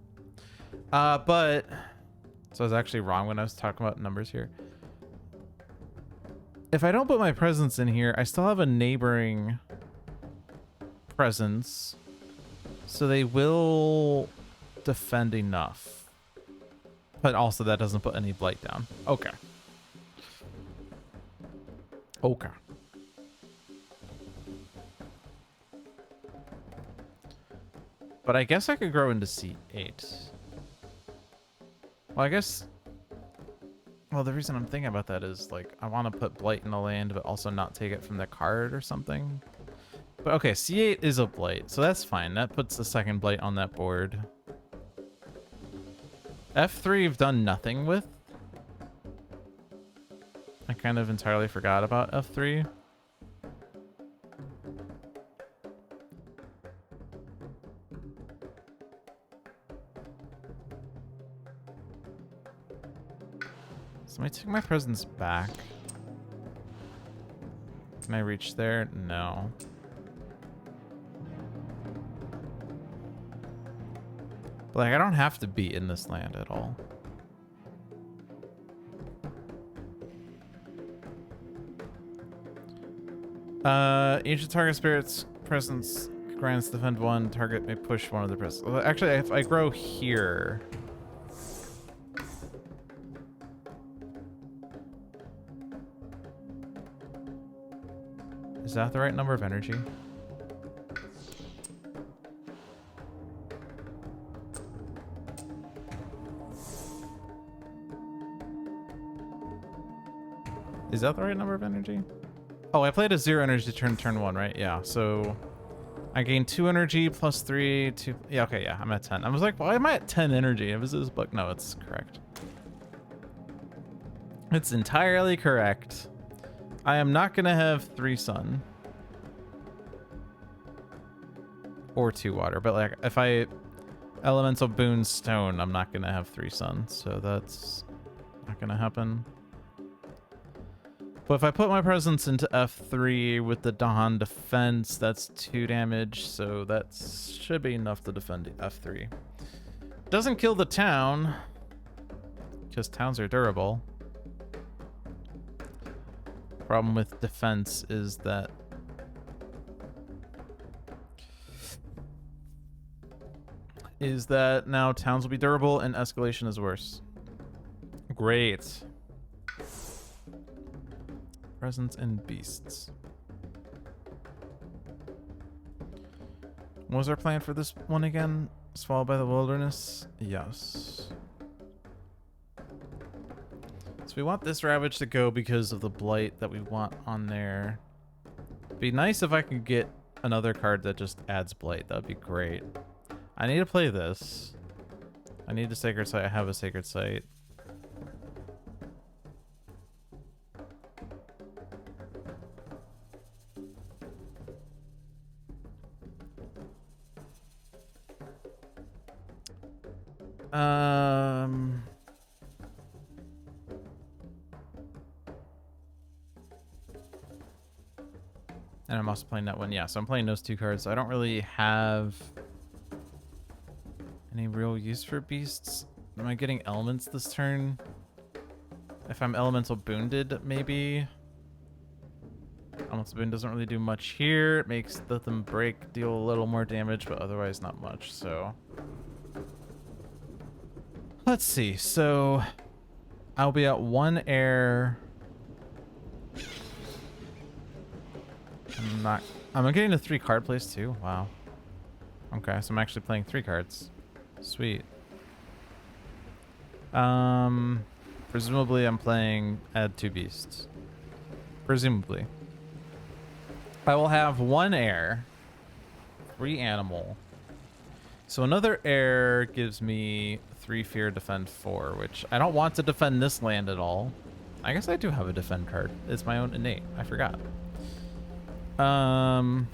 But so I was actually wrong when I was talking about numbers here. If I don't put my presence in here, I still have a neighboring presence, so they will defend enough. But also, that doesn't put any blight down. Okay. Okay. But I guess I could grow into C8. Well, I guess... Well, the reason I'm thinking about that is, like, I want to put blight in the land, but also not take it from the card or something. But okay, C8 is a blight, so that's fine. That puts the second blight on that board. F3 I've done nothing with. I kind of entirely forgot about F3. So I take my presence back. Can I reach there? No. But like, I don't have to be in this land at all. Ancient target spirits presence grants defend 1. Target may push 1 of the presence. Well, actually, if I grow here. Is that the right number of energy? Is that the right number of energy? Oh, I played a 0 energy turn 1, right? Yeah, so I gained 2 energy plus 3, 2. Yeah, okay, yeah, I'm at 10. I was like, why am I at 10 energy? It was this book. No, it's correct. It's entirely correct. I am not going to have 3 sun. Or 2 water. But like, if I elemental boon stone, I'm not going to have 3 sun. So that's not going to happen. But if I put my presence into F3 with the Dahan defense, that's 2 damage. So that should be enough to defend F3. Doesn't kill the town. Because towns are durable. Problem with defense is that now towns will be durable and escalation is worse. Great. Presence and beasts. What was our plan for this one again? Swallowed by the wilderness? Yes. So we want this Ravage to go because of the blight that we want on there. Be nice if I could get another card that just adds blight. That would be great. I need to play this. I need a Sacred Site. I have a Sacred Site. And I'm also playing that one. Yeah, so I'm playing those 2 cards. So I don't really have any real use for beasts. Am I getting elements this turn? If I'm elemental boonded, maybe. Elemental boon doesn't really do much here. It makes them break, deal a little more damage, but otherwise not much. So Let's see. So I'll be at 1 air. I'm getting to 3 card plays too. Wow. Okay, so I'm actually playing 3 cards. Sweet. Presumably I'm playing add 2 beasts. Presumably. I will have 1 air, 3 animal. So another air gives me 3 fear, defend 4, which I don't want to defend this land at all. I guess I do have a defend card. It's my own innate. I forgot. But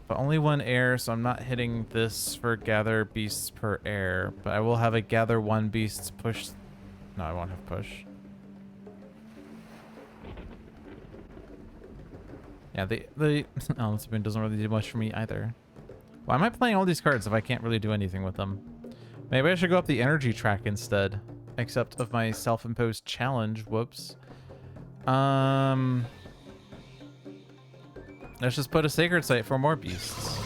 only 1 air, so I'm not hitting this for gather beasts per air. But I will have a gather 1 beasts push. No, I won't have push. Yeah, the Balance Boon doesn't really do much for me either. Why am I playing all these cards if I can't really do anything with them? Maybe I should go up the energy track instead. Except of my self-imposed challenge. Whoops. Let's just put a sacred site for more beasts.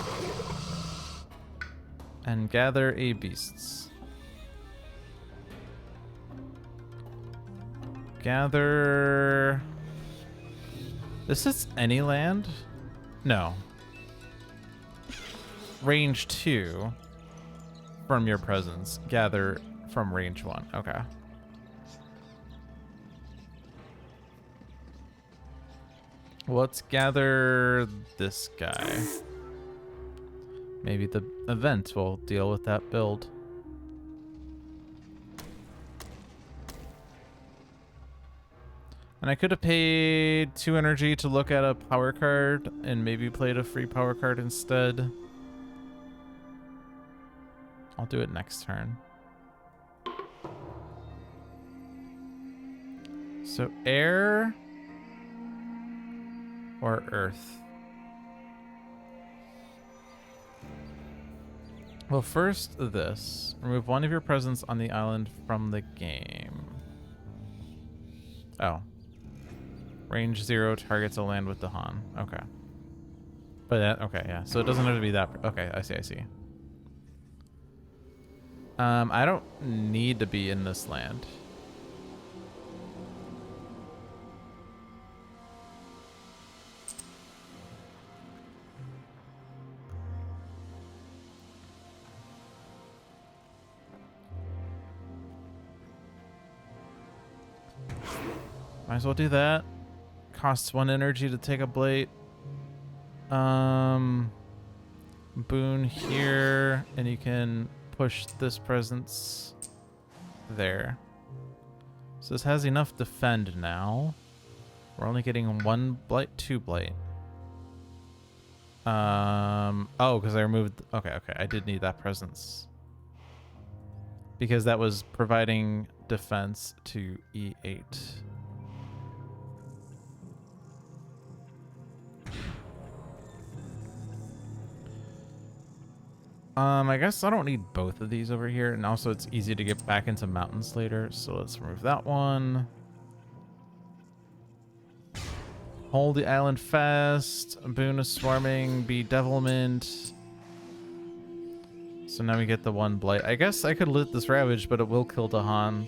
And gather a beasts. Gather... This is any land? No. Range 2 from your presence. Gather from range 1. Okay. Let's gather this guy. Maybe the event will deal with that build. And I could have paid 2 energy to look at a power card and maybe played a free power card instead. I'll do it next turn. So air or earth? Well, first this. Remove 1 of your presence on the island from the game. Oh. Range 0 targets a land with the Han. Okay. But that, okay, yeah. So it doesn't have to be that. Okay, I see, I see. I don't need to be in this land. Might as well do that. Costs 1 energy to take a blade. Boon here, and you can push this presence there. So this has enough defend now. We're only getting 1 blight, 2 blight. Oh, because I removed. Okay, I did need that presence because that was providing defense to E8. I guess I don't need both of these over here, and also it's easy to get back into mountains later, so let's remove that one. Hold the island fast. Boon is swarming. Bedevilment. So now we get the 1 blight. I guess I could lit this ravage, but it will kill Dahan.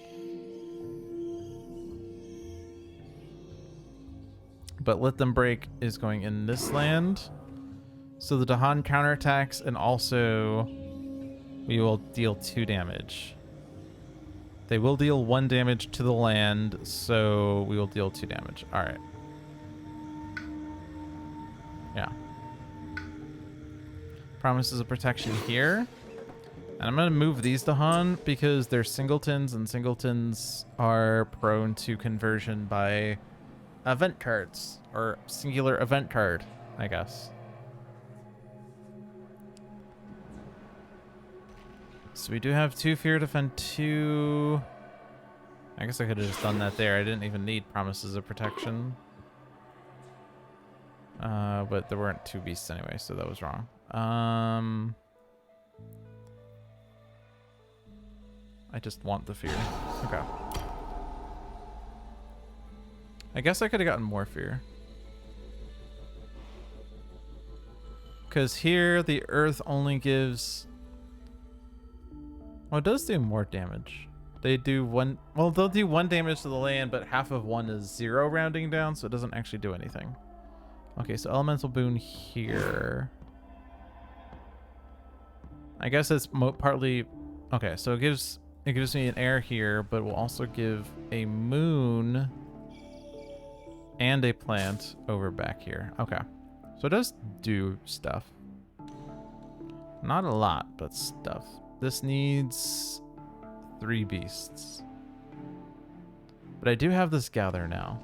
But Let Them Break is going in this land. So the Dahan counterattacks, and also we will deal 2 damage. They will deal 1 damage to the land, so we will deal 2 damage. All right. Yeah. Promises of protection here. And I'm going to move these Dahan because they're singletons, and singletons are prone to conversion by event cards, or singular event card, I guess. So we do have 2 fear, defend 2. I guess I could have just done that there. I didn't even need promises of protection. But there weren't 2 beasts anyway, so that was wrong. I just want the fear. Okay. I guess I could have gotten more fear. Because here the earth only gives... Oh, it does do more damage. They do one, well, they'll do 1 damage to the land, but half of 1 is 0 rounding down, so it doesn't actually do anything. Okay, so elemental boon here. I guess it's partly, okay, so it gives me an air here, but it will also give a moon and a plant over back here. Okay, so it does do stuff. Not a lot, but stuff. This needs 3 beasts. But I do have this gather now.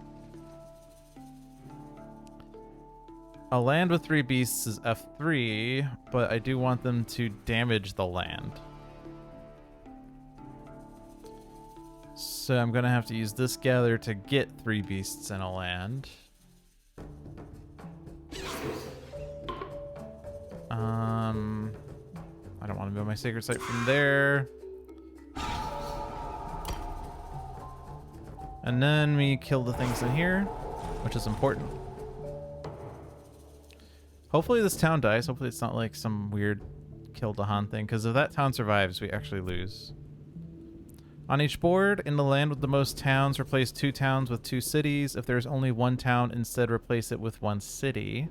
A land with 3 beasts is F3, but I do want them to damage the land. So I'm gonna have to use this gather to get 3 beasts in a land. I don't want to move my sacred site from there. And then we kill the things in here, which is important. Hopefully this town dies. Hopefully it's not like some weird kill Dahan thing, because if that town survives, we actually lose. On each board, in the land with the most towns, replace 2 towns with 2 cities. If there's only 1 town, instead replace it with 1 city.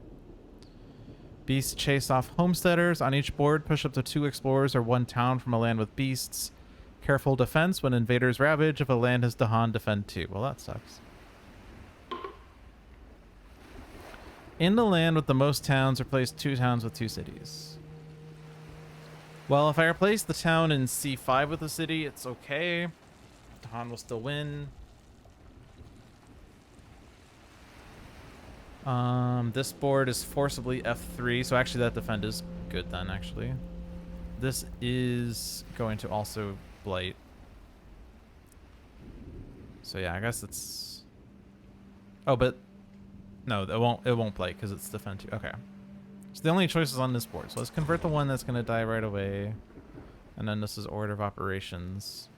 Beasts chase off homesteaders. On each board, push up to 2 explorers or 1 town from a land with beasts. Careful defense when invaders ravage. If a land has Dahan, defend 2. Well, that sucks. In the land with the most towns, replace 2 towns with 2 cities. Well, if I replace the town in C5 with a city, it's okay. Dahan will still win. This board is forcibly F3, so actually that defend is good then, actually. This is going to also blight. So yeah, I guess it's... Oh, but... No, it won't blight because it's defend 2. Okay. So the only choices on this board. So let's convert the one that's going to die right away. And then this is order of operations.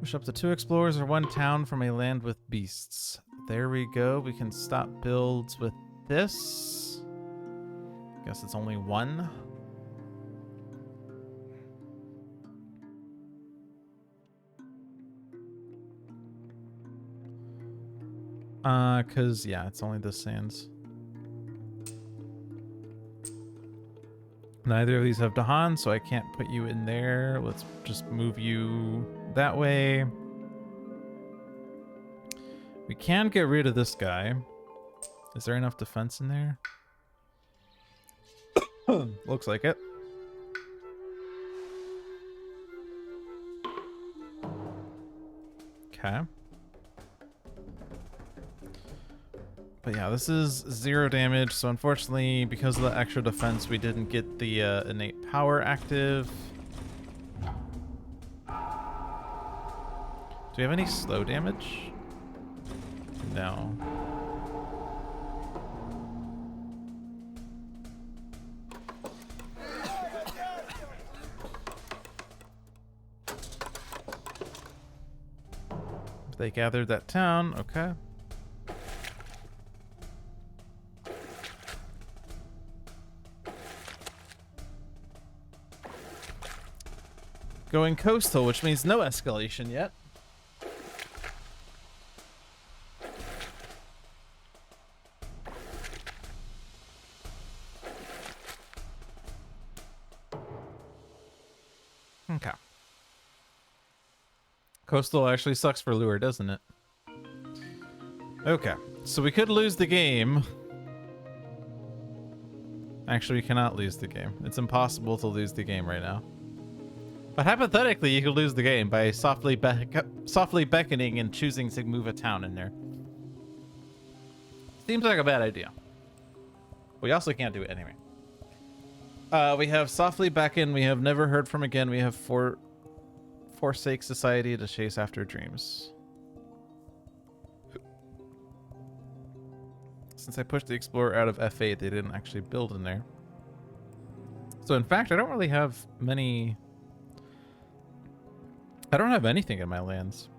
Push up to 2 explorers or 1 town from a land with beasts. There we go. We can stop builds with this. Guess it's only 1. Cause yeah, it's only the sands. Neither of these have Dahan, so I can't put you in there. Let's just move you that way. We can get rid of this guy. Is there enough defense in there? Looks like it. Okay. But yeah, this is 0 damage, so unfortunately, because of the extra defense, we didn't get the innate power active. Do we have any slow damage? No. They gathered that town, okay. Going coastal, which means no escalation yet. Okay. Coastal actually sucks for lure, doesn't it? Okay, so we could lose the game. Actually, we cannot lose the game. It's impossible to lose the game right now. But hypothetically, you could lose the game by softly beckoning and choosing to move a town in there. Seems like a bad idea. We also can't do it anyway. We have softly beckon. We have never heard from again. We have forsake society to chase after dreams. Since I pushed the explorer out of F8, they didn't actually build in there. So in fact, I don't really have many... I don't have anything in my lands.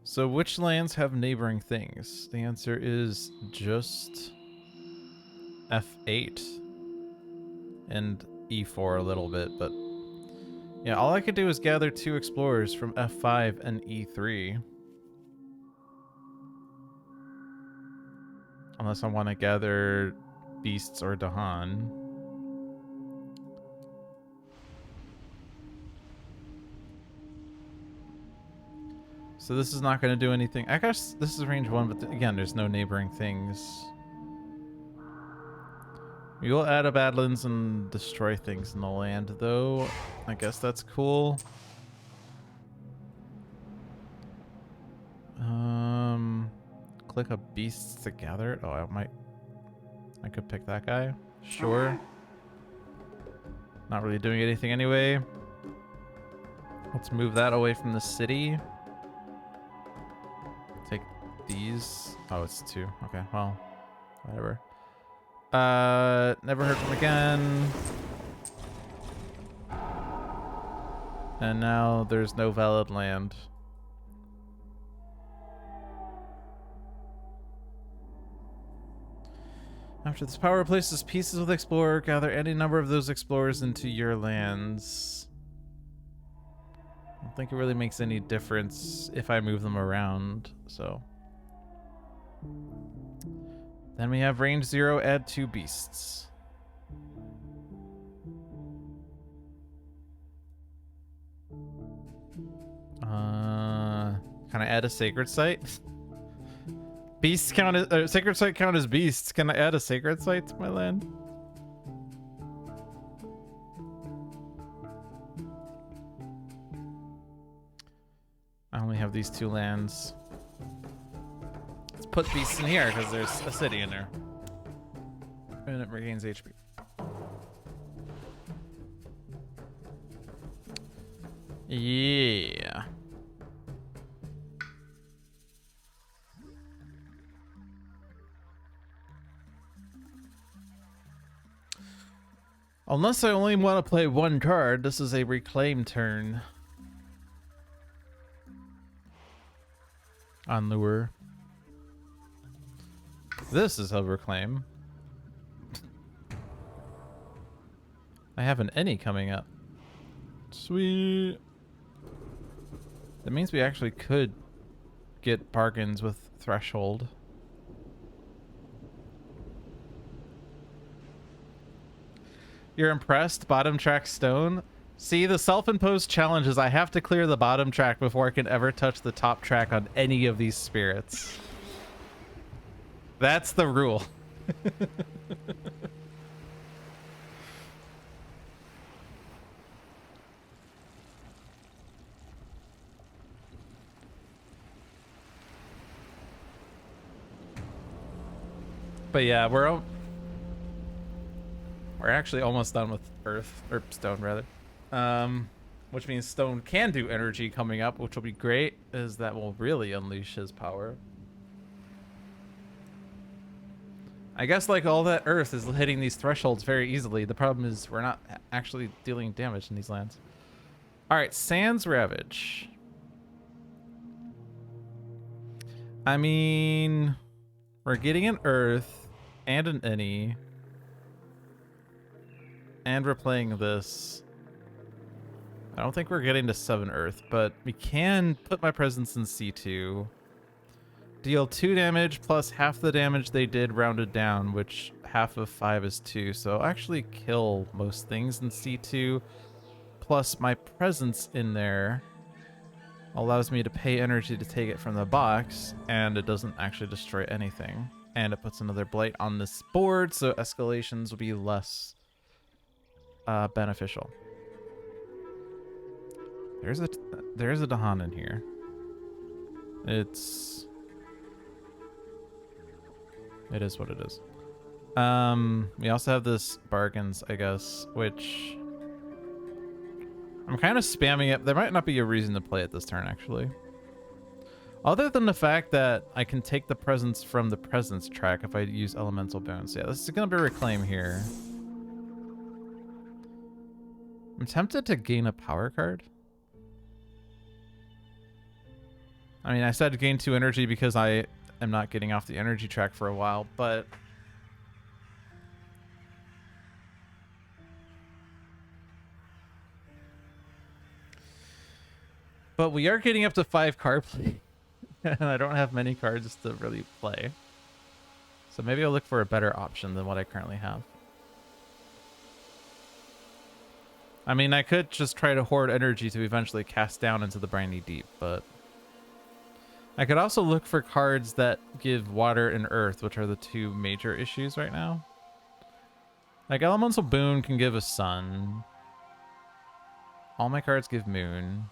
So which lands have neighboring things? The answer is just F8 and E4 a little bit, but yeah, all I could do is gather 2 explorers from F5 and E3. Unless I want to gather beasts or Dahan. So this is not going to do anything. I guess this is range 1, but again, there's no neighboring things. We will add a Badlands and destroy things in the land, though. I guess that's cool. Click a beasts to gather it. Oh, I could pick that guy. Sure. Not really doing anything anyway. Let's move that away from the city. Take these. Oh, it's 2. Okay, well, whatever. Never heard from again. And now there's no valid land. After this power replaces pieces with Explorer, gather any number of those explorers into your lands. I don't think it really makes any difference if I move them around, so. Then we have range 0, add 2 beasts. Can I add a sacred site? Beasts count as sacred site count as beasts. Can I add a sacred site to my land? I only have these 2 lands. Let's put beasts in here because there's a city in there. And it regains HP. Yeah. Unless I only want to play 1 card, this is a reclaim turn. On lure. This is a reclaim. I have an any coming up. Sweet. That means we actually could get bargains with Threshold. You're impressed? Bottom track stone? See, the self-imposed challenge is I have to clear the bottom track before I can ever touch the top track on any of these spirits. That's the rule. But yeah, we're actually almost done with earth, or stone rather. Which means stone can do energy coming up, which will be great, as that will really unleash his power. I guess like all that earth is hitting these thresholds very easily. The problem is we're not actually dealing damage in these lands. All right, Sands Ravage. I mean, we're getting an earth and an any. And we're playing this. I don't think we're getting to 7 earth, but we can put my presence in C2. Deal 2 damage plus half the damage they did rounded down, which half of 5 is 2. So I'll actually kill most things in C2. Plus my presence in there allows me to pay energy to take it from the box, and it doesn't actually destroy anything. And it puts another blight on this board, so escalations will be less beneficial. There's a Dahan in here. It is what it is. We also have this bargains, I guess, which I'm kind of spamming it. There might not be a reason to play it this turn, actually. Other than the fact that I can take the presence from the presence track if I use elemental bones. Yeah, this is going to be a reclaim here. I'm tempted to gain a power card. I mean, I said gain 2 energy because I am not getting off the energy track for a while, but... But we are getting up to 5 card play. And I don't have many cards to really play. So maybe I'll look for a better option than what I currently have. I mean, I could just try to hoard energy to eventually cast down into the briny deep, but... I could also look for cards that give water and earth, which are the 2 major issues right now. Like, Elemental Boon can give a sun. All my cards give moon.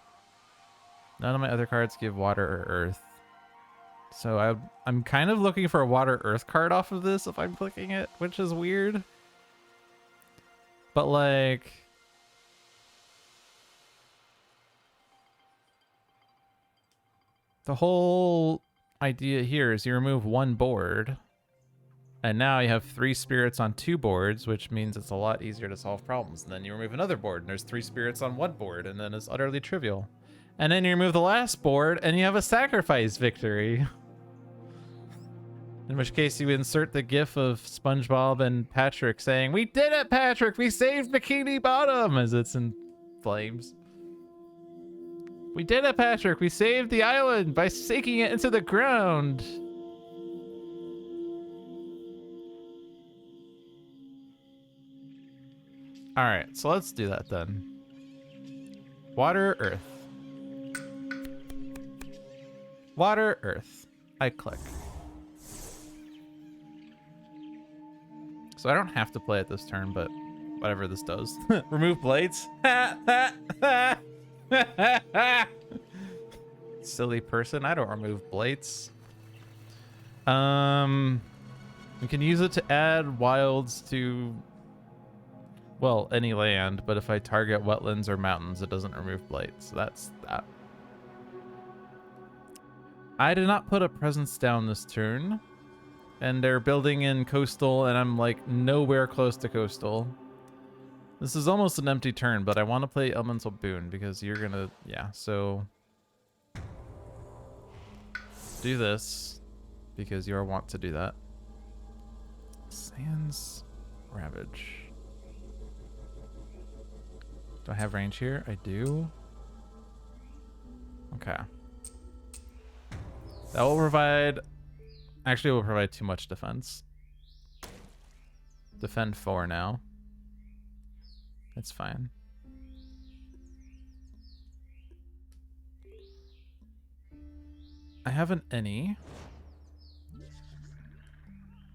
None of my other cards give water or earth. So I'm kind of looking for a water earth card off of this if I'm clicking it, which is weird. But like... the whole idea here is you remove 1 board. And now you have 3 spirits on 2 boards, which means it's a lot easier to solve problems. And then you remove another board and there's 3 spirits on 1 board, and then it's utterly trivial. And then you remove the last board and you have a sacrifice victory. In which case you insert the gif of SpongeBob and Patrick saying, "We did it, Patrick! We saved Bikini Bottom!" as it's in flames. "We did it, Patrick! We saved the island by sinking it into the ground!" Alright, so let's do that then. Water, earth. Water, earth. I click. So I don't have to play it this turn, but whatever this does. Remove blades? Silly person, I don't remove blades. We can use it to add wilds to, well, any land, but if I target wetlands or mountains, it doesn't remove blades. So that's that. I did not put a presence down this turn. And they're building in coastal, and I'm like nowhere close to coastal. This is almost an empty turn, but I want to play Elemental Boon because you're gonna, yeah, so do this because you want to do that. Sands Ravage. Do I have range here? I do. Okay. That will provide... Actually, it will provide too much defense. Defend 4 now. It's fine. I have an any.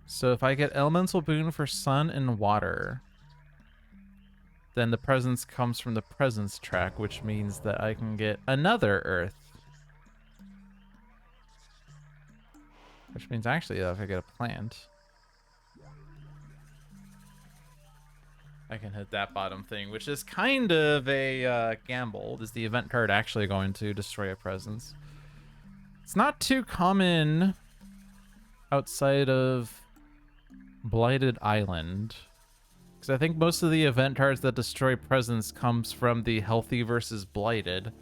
So if I get Elemental Boon for sun and water, then the presence comes from the presence track, which means that I can get another earth. Which means actually if I get a plant, I can hit that bottom thing, which is kind of a gamble. Is the event card actually going to destroy a presence? It's not too common outside of Blighted Island, because I think most of the event cards that destroy presence comes from the Healthy versus Blighted.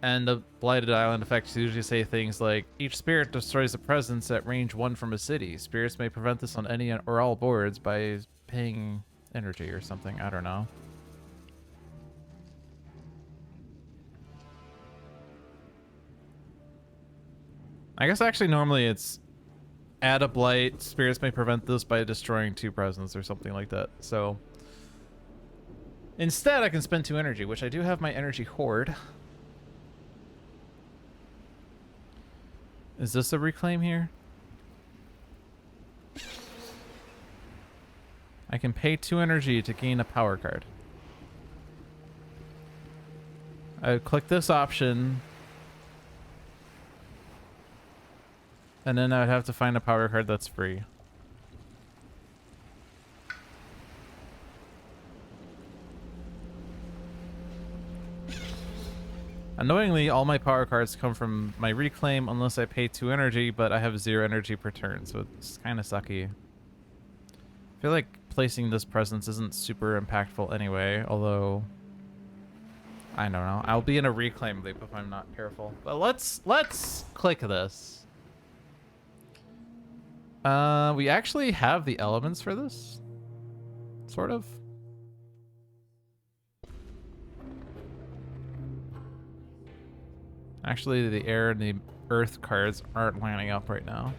And the Blighted Island effects usually say things like, each spirit destroys a presence at range 1 from a city. Spirits may prevent this on any or all boards by paying energy or something. I don't know. I guess actually normally it's add a blight. Spirits may prevent this by destroying 2 presence or something like that. So instead I can spend 2 energy, which I do have my energy hoard. Is this a reclaim here? I can pay 2 energy to gain a power card. I would click this option. And then I would have to find a power card that's free. Annoyingly, all my power cards come from my reclaim unless I pay 2 energy, but I have 0 energy per turn, so it's kind of sucky. I feel like placing this presence isn't super impactful anyway, although I don't know. I'll be in a reclaim loop if I'm not careful. But let's click this. We actually have the elements for this. Sort of. Actually, the air and the earth cards aren't lining up right now.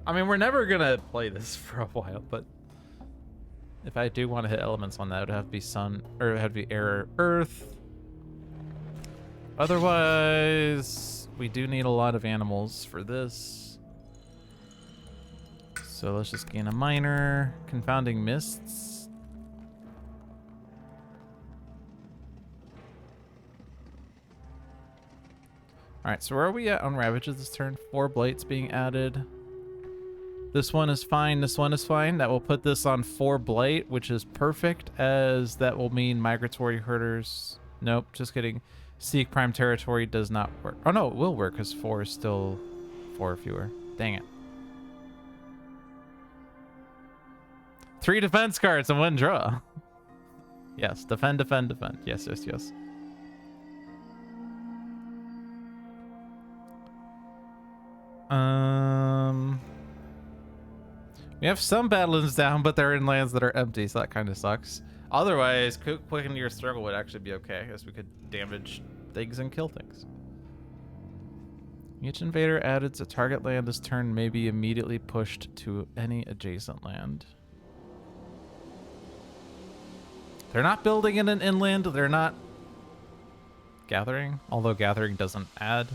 I mean, we're never gonna play this for a while, but if I do want to hit elements on that, it would have to be sun, or it would have to be air or earth. Otherwise, we do need a lot of animals for this. So let's just gain a minor. Confounding mists. Alright, so where are we at on Ravages this turn? 4 blights being added. This one is fine, this one is fine. That will put this on 4 blight, which is perfect, as that will mean migratory herders. Nope, just kidding. Seek prime territory does not work. Oh no, it will work, because 4 is still 4 fewer. Dang it. 3 defense cards and 1 draw. Yes, defend, defend, defend. Yes, yes, yes. We have some Badlands down, but they're in lands that are empty, so that kind of sucks. Otherwise, Quick into Your Struggle would actually be okay, as we could damage things and kill things. Each invader added to target land this turn may be immediately pushed to any adjacent land. They're not building in an inland, they're not gathering, although gathering doesn't add.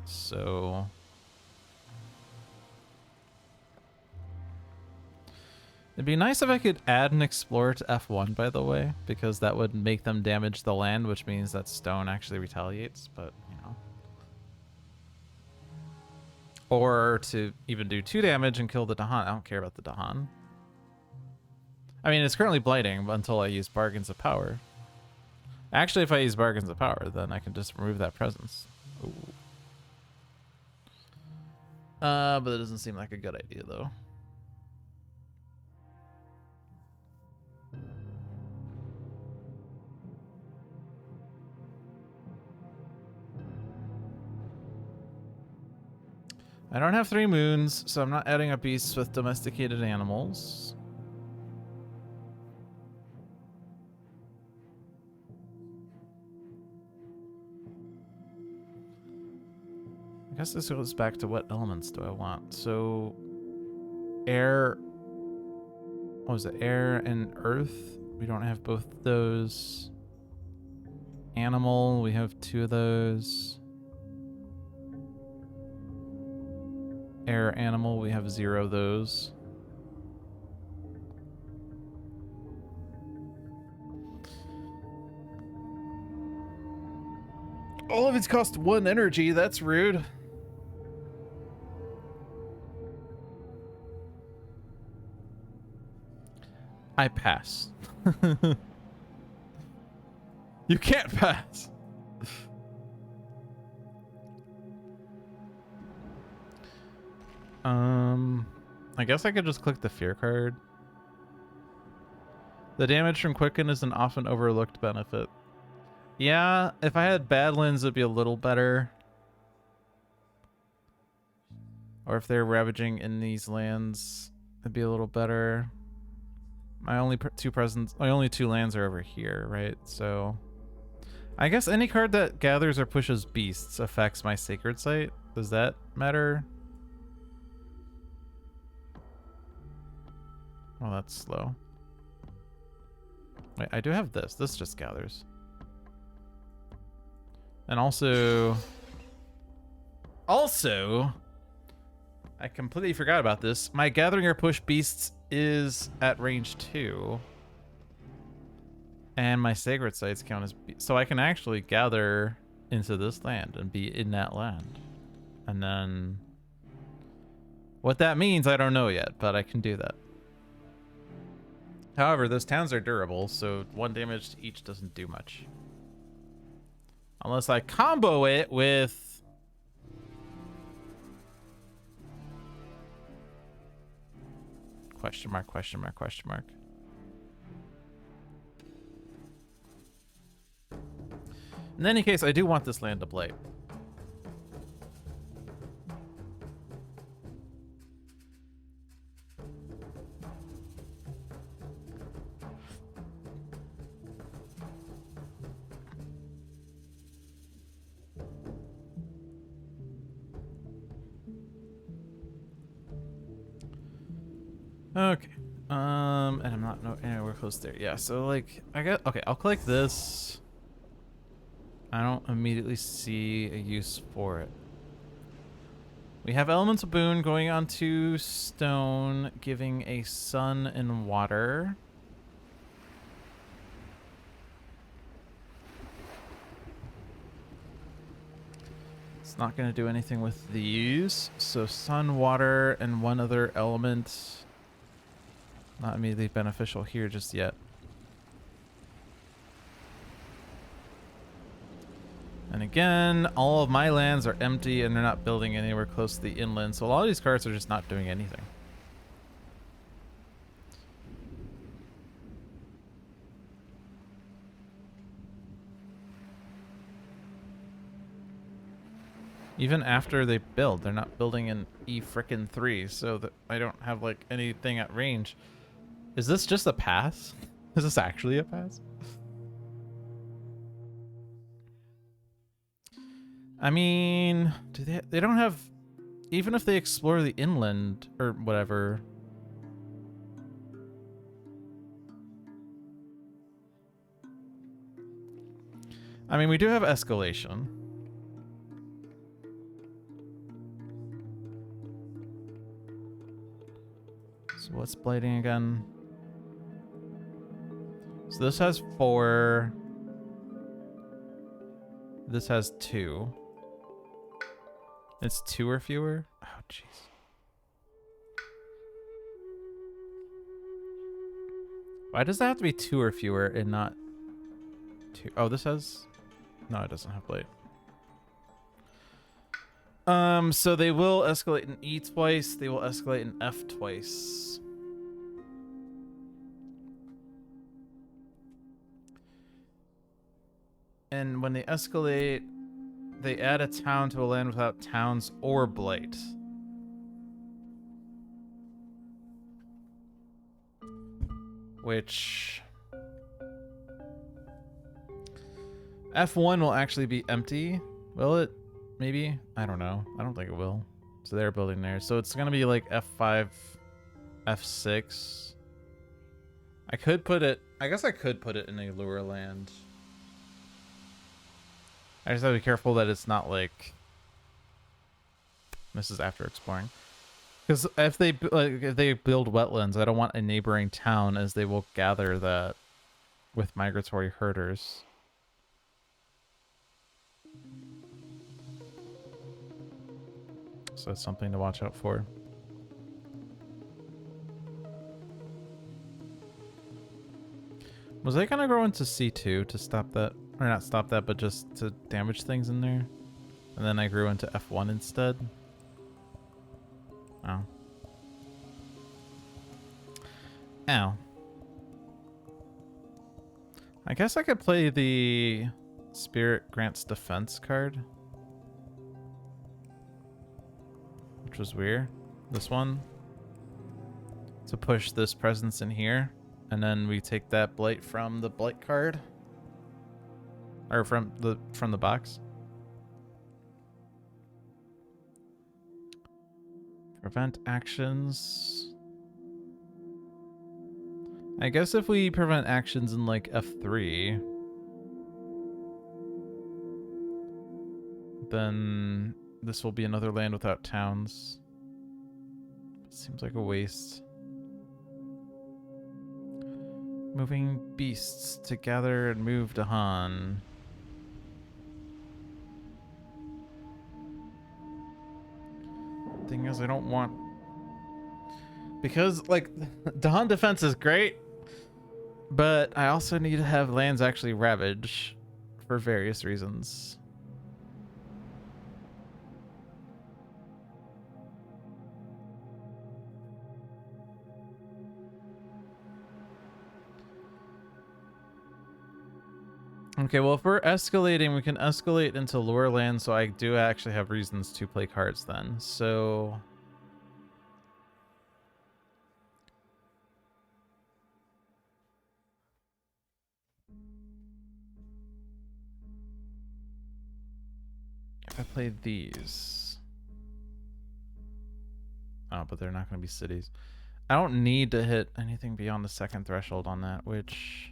So it'd be nice if I could add an Explorer to F1, by the way, because that would make them damage the land, which means that stone actually retaliates, but, you know. Or to even do 2 damage and kill the Dahan. I don't care about the Dahan. I mean, it's currently blighting until I use Bargains of Power. Actually, if I use Bargains of Power, then I can just remove that presence. Ooh. But it doesn't seem like a good idea, though. I don't have 3 moons, so I'm not adding up beasts with domesticated animals. I guess this goes back to what elements do I want. So, air, what was it? Air and earth. We don't have both of those. Animal, we have 2 of those. Air, animal, we have 0 of those. All of it's cost 1 energy, that's rude. I pass. You can't pass. I guess I could just click the fear card. The damage from Quicken is an often overlooked benefit. Yeah, if I had Badlands, it'd be a little better. Or if they're ravaging in these lands, it'd be a little better. My only 2 lands are over here, right? So I guess any card that gathers or pushes beasts affects my Sacred Site. Does that matter? Well, that's slow. Wait, I do have this. This just gathers. And also, I completely forgot about this. My gathering or push beasts is at range 2. And my Sacred Sites count as so I can actually gather into this land and be in that land. And then what that means, I don't know yet, but I can do that. However, those towns are durable, so 1 damage to each doesn't do much. Unless I combo it with... question mark, question mark, question mark. In any case, I do want this land to play. Okay. And I'm not anywhere close there. Yeah, so like okay, I'll click this. I don't immediately see a use for it. We have Elemental Boon going onto stone, giving a sun and water. It's not going to do anything with these. So sun, water, and one other element. Not immediately beneficial here just yet. And again, all of my lands are empty and they're not building anywhere close to the inland. So a lot of these cards are just not doing anything. Even after they build, they're not building in E-frickin-3, so that I don't have like anything at range. Is this just a pass? Is this actually a pass? I mean, do they don't have, even if they explore the inland or whatever. I mean, we do have escalation. So what's blading again? So this has 4. This has 2. It's 2 or fewer? Oh, jeez. Why does that have to be 2 or fewer and not 2? Oh, this has... No, it doesn't have blade. So they will escalate in E twice. They will escalate in F twice. And when they escalate, they add a town to a land without towns or blight. Which... F1 will actually be empty. Will it? Maybe? I don't know. I don't think it will. So they're building there. So it's going to be like F5, F6. I could put it... I guess I could put it in a lure land. I just have to be careful that it's not like... This is after exploring. Because if they build wetlands, I don't want a neighboring town, as they will gather that with migratory herders. So that's something to watch out for. Was I gonna grow into C2 to stop that? Or not stop that, but just to damage things in there? And then I grew into F1 instead? Oh. Ow. I guess I could play the Spirit Grants Defense card. Which was weird. This one. To push this presence in here. And then we take that blight from the blight card. Or from the box. Prevent actions. I guess if we prevent actions in like F3, then this will be another land without towns. Seems like a waste. Moving beasts to gather and move to Han. Thing is, I don't want... Because, like, Dahan defense is great, but I also need to have lands actually ravage for various reasons. Okay, well, if we're escalating, we can escalate into lower land, so I do actually have reasons to play cards then. So... if I play these... oh, but they're not going to be cities. I don't need to hit anything beyond the second threshold on that, which...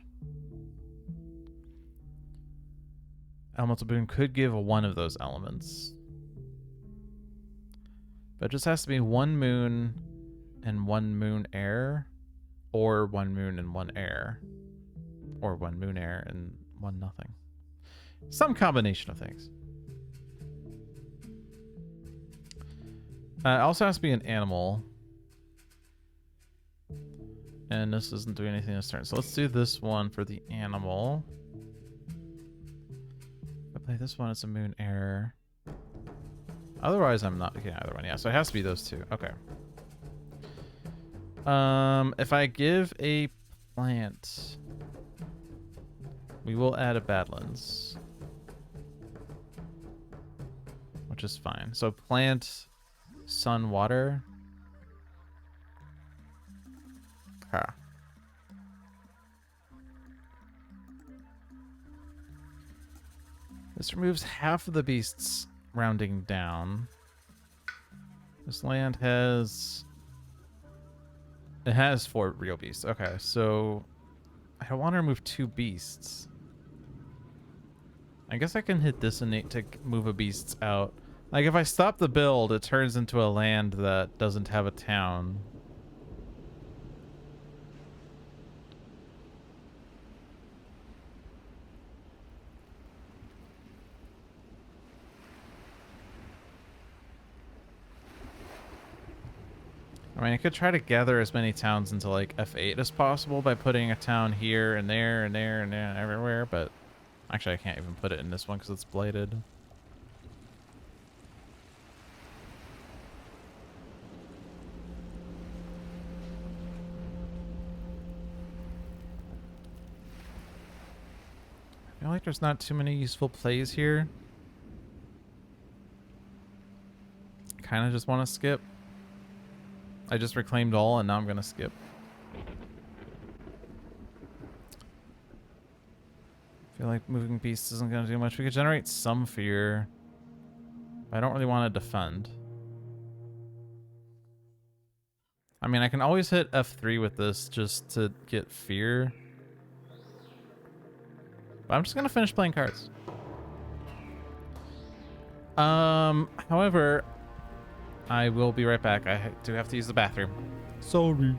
Elemental Boon could give one of those elements. But it just has to be 1 moon and 1 moon air, or 1 moon and 1 air, or 1 moon air and 1 nothing. Some combination of things. It also has to be an animal. And this doesn't do anything this turn. So let's do this one for the animal. If I play this one, it's a moon air. Otherwise, I'm not getting either one. Yeah, so it has to be those two. Okay. If I give a plant, we will add a Badlands, which is fine. So plant, sun, water. Huh. This removes half of the beasts, rounding down. This land has... it has 4 real beasts. Okay, so I don't want to remove 2 beasts. I guess I can hit this innate to move a beasts out. Like, if I stop the build, it turns into a land that doesn't have a town. I mean, I could try to gather as many towns into, like, F8 as possible by putting a town here and there and there and there and everywhere, but actually I can't even put it in this one because it's blighted. I feel like there's not too many useful plays here. I kind of just want to skip. I just reclaimed all, and now I'm going to skip. I feel like moving beasts isn't going to do much. We could generate some fear. But I don't really want to defend. I mean, I can always hit F3 with this just to get fear. But I'm just going to finish playing cards. However, I will be right back. I do have to use the bathroom. Sorry.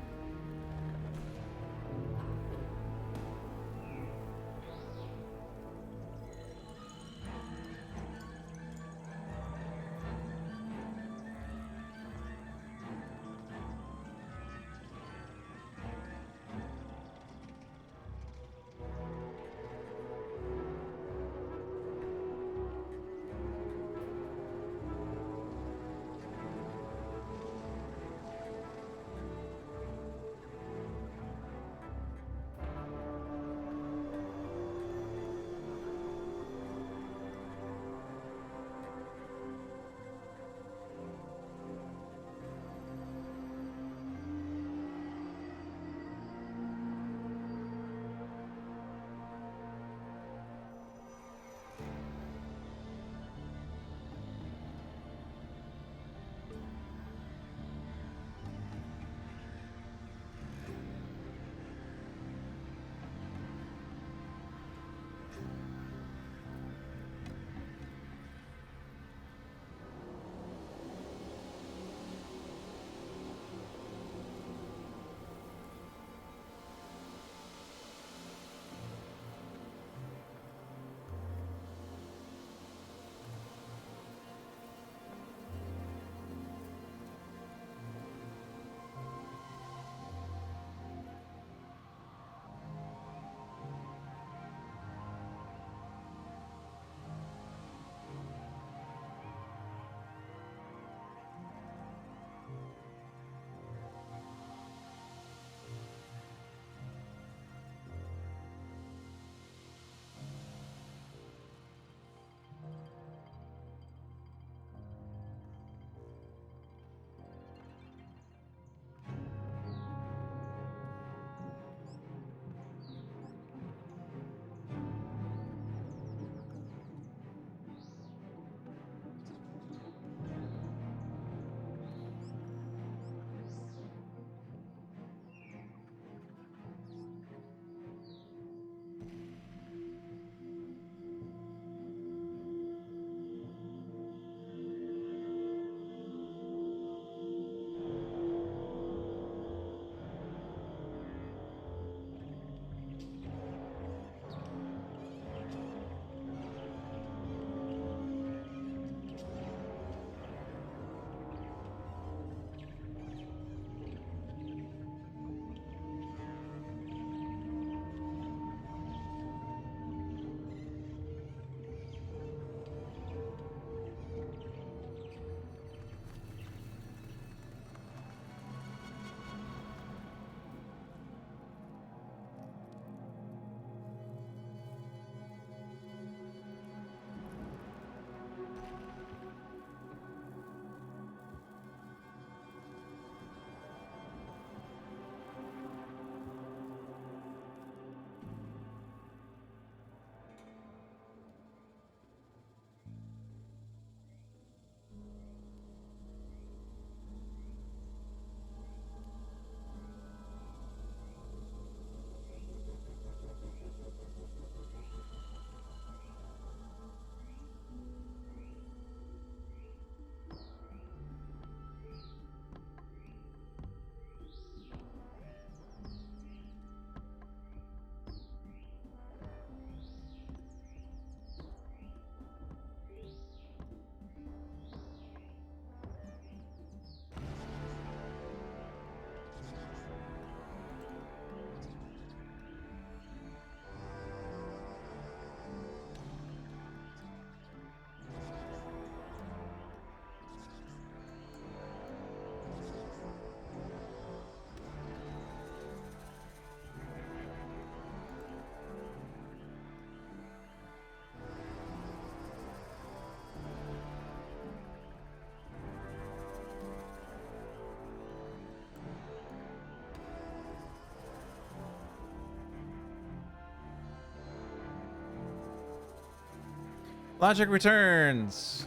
Logic returns.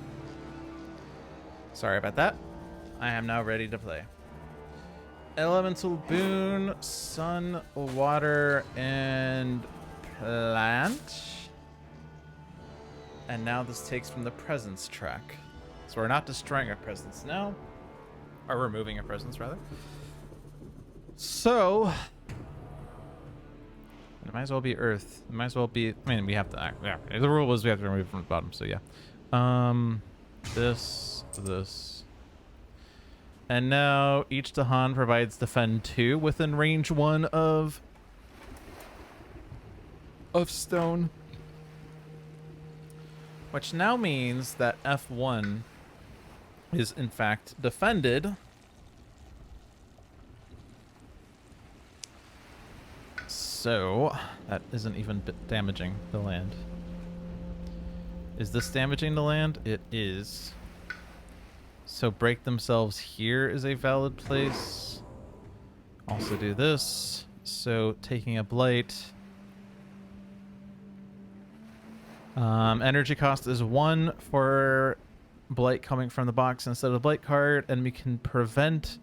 Sorry about that. I am now ready to play. Elemental boon, sun, water, and plant. And now this takes from the presence track. So we're not destroying a presence now. Or removing a presence, rather. So it might as well be earth. It might as well be, I mean, we have to act, yeah. The rule was we have to remove it from the bottom, so yeah. This. And now each Dahan provides defend 2 within range 1 of stone. Which now means that F1 is in fact defended. So that isn't even damaging the land. Is this damaging the land? It is. So break themselves here is a valid place. Also do this. So taking a blight. Energy cost is 1 for blight coming from the box instead of the blight card, and we can prevent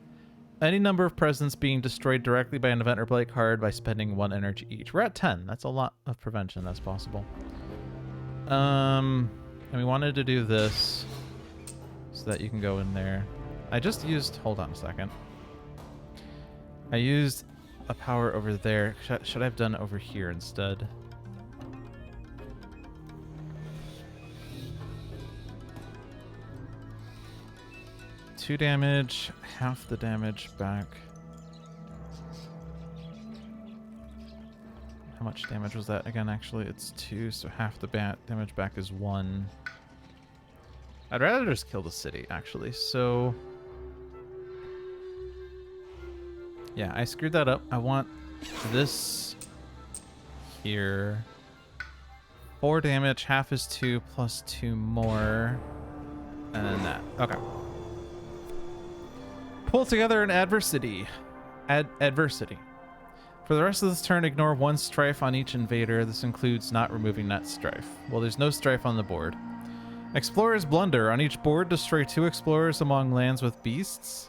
any number of presents being destroyed directly by an event or blight card by spending 1 energy each. We're at 10. That's a lot of prevention that's possible. And we wanted to do this so that you can go in there. I just used, hold on a second. I used a power over there. Should I have done over here instead? Two damage, half the damage back. How much damage was that again? Actually, it's 2, so half the damage back is 1. I'd rather just kill the city, actually. So yeah, I screwed that up. I want this here. 4 damage, half is 2 plus 2 more, and then that. Okay. Pull together an adversity. Adversity. For the rest of this turn, ignore 1 strife on each invader. This includes not removing that strife. Well, there's no strife on the board. Explorer's Blunder. On each board, destroy 2 explorers among lands with beasts.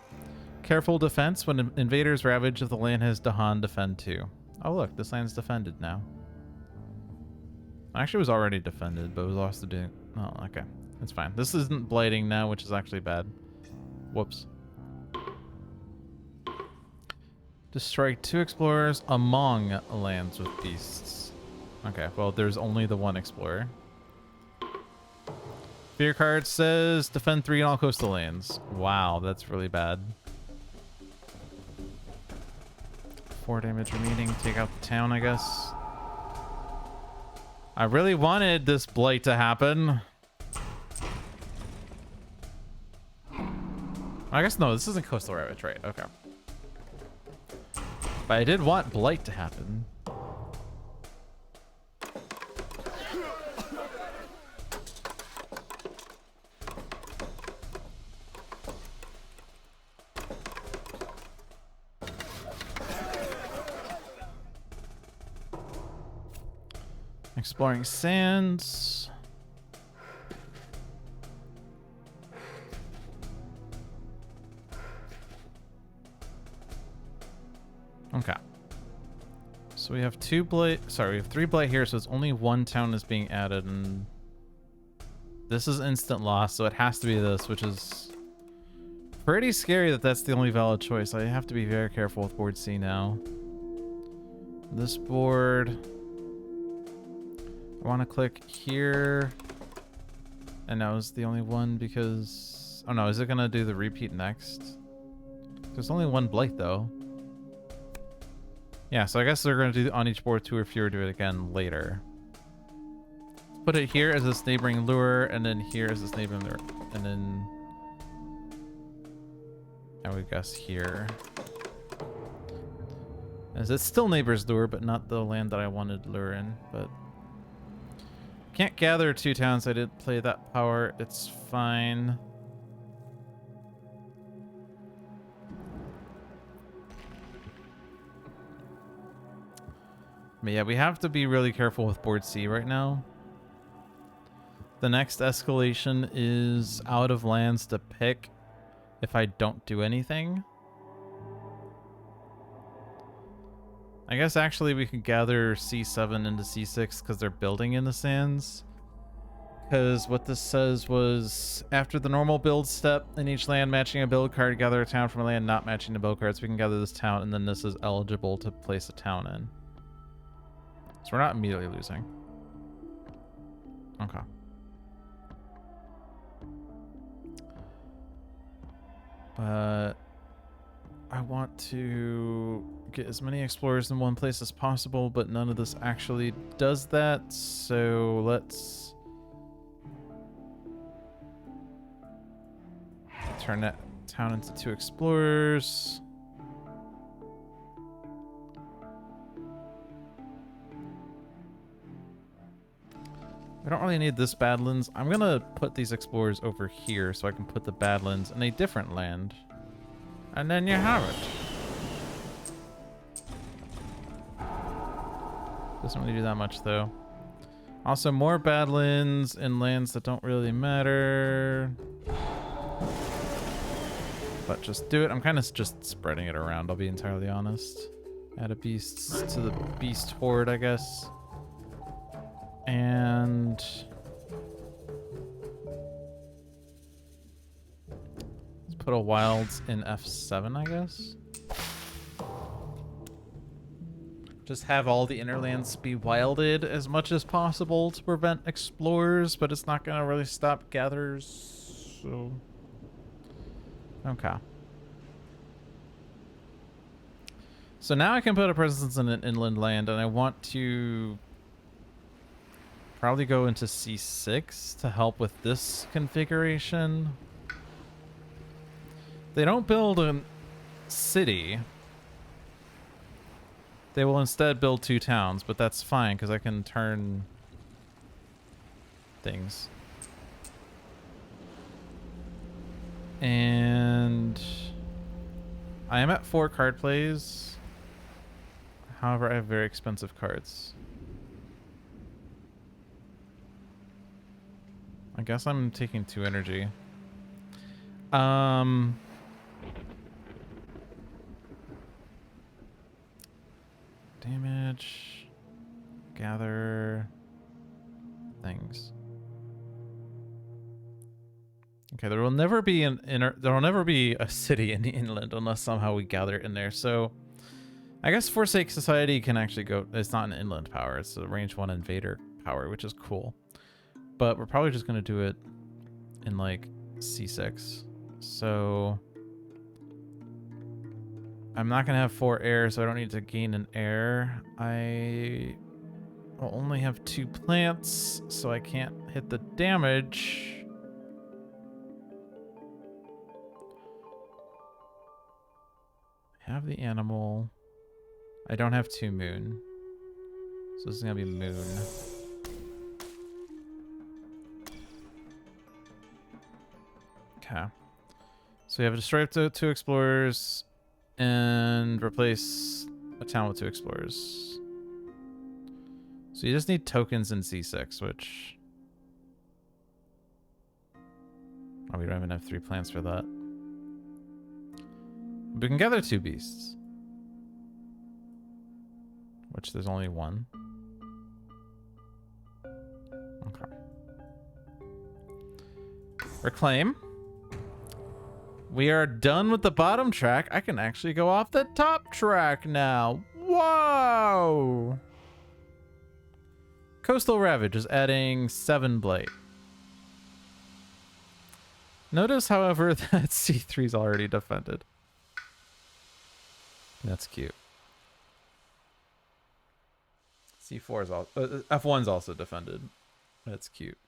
Careful defense. When invaders ravage, if the land has Dahan, defend 2. Oh, look. This land's defended now. Actually, it was already defended, but it was also doing... Oh, okay. That's fine. This isn't blighting now, which is actually bad. Whoops. Destroy 2 explorers among lands with beasts. Okay, well, there's only the 1 explorer. Fear card says defend 3 in all coastal lands. Wow, that's really bad. 4 damage remaining. Take out the town, I guess. I really wanted this blight to happen. I guess no, this isn't coastal ravage, right? Okay. But I did want blight to happen. Exploring sands. Okay. So we have 2 blight. Sorry, we have 3 blight here, so it's only 1 town is being added, and this is instant loss, so it has to be this, which is pretty scary that that's the only valid choice. I have to be very careful with board C now. This board, I want to click here, and that was the only one because, oh no, is it gonna do the repeat next? There's only 1 blight though. Yeah, so I guess they're going to do on each board 2 or fewer, do it again later. Put it here as this neighboring lure, and then here as this neighboring lure, and then I would guess here. As it's still neighbor's lure, but not the land that I wanted lure in. But can't gather 2 towns. I didn't play that power. It's fine. But yeah, we have to be really careful with board C right now. The next escalation is out of lands to pick if I don't do anything. I guess actually we could gather C7 into C6 because they're building in the sands. Because what this says was, after the normal build step, in each land matching a build card, gather a town from a land not matching the build cards. We can gather this town, and then this is eligible to place a town in. So we're not immediately losing. Okay. But I want to get as many explorers in one place as possible, but none of this actually does that. So let's turn that town into 2 explorers. I don't really need this Badlands. I'm gonna put these explorers over here so I can put the Badlands in a different land. And then you have it. Doesn't really do that much though. Also, more Badlands in lands that don't really matter. But just do it. I'm kind of just spreading it around, I'll be entirely honest. Add a beast to the beast horde, I guess. And let's put a wilds in F7, I guess. Just have all the inner lands be wilded as much as possible to prevent explorers, but it's not gonna really stop gatherers, so okay. So now I can put a presence in an inland land, and I want to probably go into C6 to help with this configuration. They don't build a city. They will instead build 2 towns, but that's fine because I can turn things. And I am at 4 card plays. However, I have very expensive cards. I guess I'm taking 2 energy. Damage. Gather things. Okay, there will never be there will never be a city in the inland unless somehow we gather it in there. So I guess Forsake Society can actually go, it's not an inland power, it's a range 1 invader power, which is cool. But we're probably just going to do it in like C6. So I'm not going to have 4 air, so I don't need to gain an air. I will only have 2 plants, so I can't hit the damage. I have the animal. I don't have 2 moon. So this is going to be moon. Okay. So we have a destroy up to 2 explorers and replace a town with 2 explorers. So you just need tokens in C6, which... oh, we don't even have 3 plants for that. We can gather 2 beasts. Which there's only 1. Okay. Reclaim. We are done with the bottom track. I can actually go off the top track now. Whoa! Coastal Ravage is adding 7 blight. Notice, however, that C3 is already defended. That's cute. C4 is also F1's also defended. That's cute.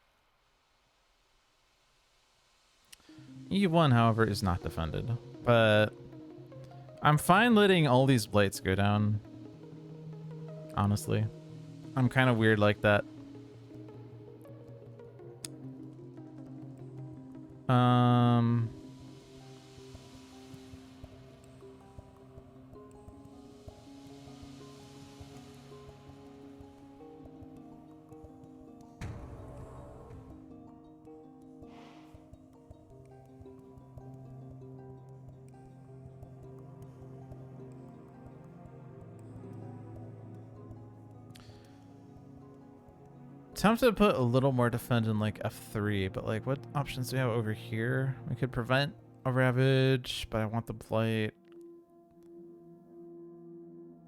E1, however, is not defended, but I'm fine letting all these blights go down. Honestly, I'm kind of weird like that. Tempted to put a little more defend in like F3, but like what options do we have over here? We could prevent a ravage, but I want the blight.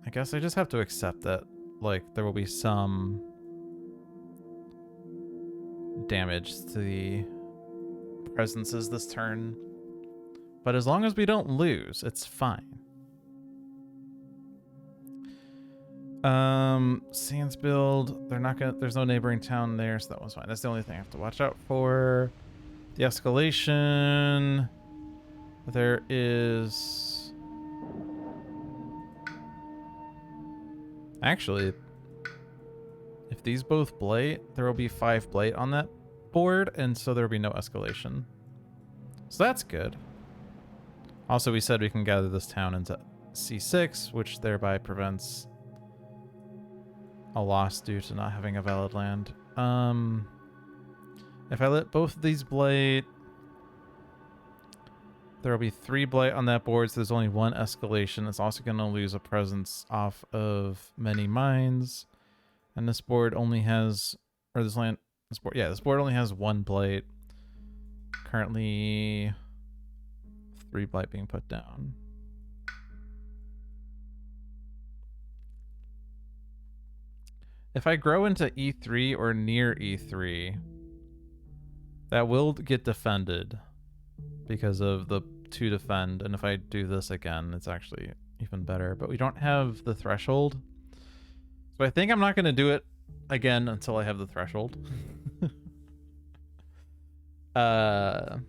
I guess I just have to accept that like there will be some damage to the presences this turn. But as long as we don't lose, it's fine. Sands build. They're not gonna. There's no neighboring town there, so that one's fine. That's the only thing I have to watch out for. The escalation. There is. Actually, if these both blight, there will be 5 blight on that board, and so there will be no escalation. So that's good. Also, we said we can gather this town into C6, which thereby prevents a loss due to not having a valid land. If I let both of these blight, there will be 3 blight on that board, so there's only 1 escalation. It's also going to lose a presence off of many mines. And this board only has, or this land, this board, yeah, this board only has 1 blight. Currently 3 blight being put down. If I grow into E3 or near E3, that will get defended because of the 2 defend. And if I do this again, it's actually even better. But we don't have the threshold. So I think I'm not going to do it again until I have the threshold. I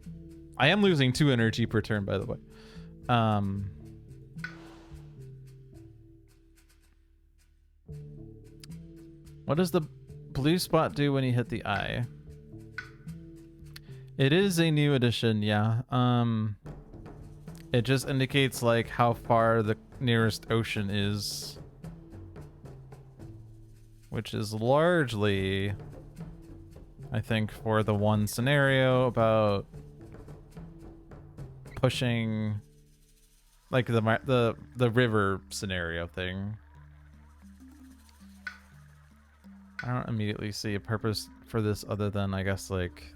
am losing 2 energy per turn, by the way. What does the blue spot do when you hit the eye? It is a new addition, yeah. It just indicates like how far the nearest ocean is, which is largely, I think, for the one scenario about pushing, like the river scenario thing. I don't immediately see a purpose for this other than, I guess, like,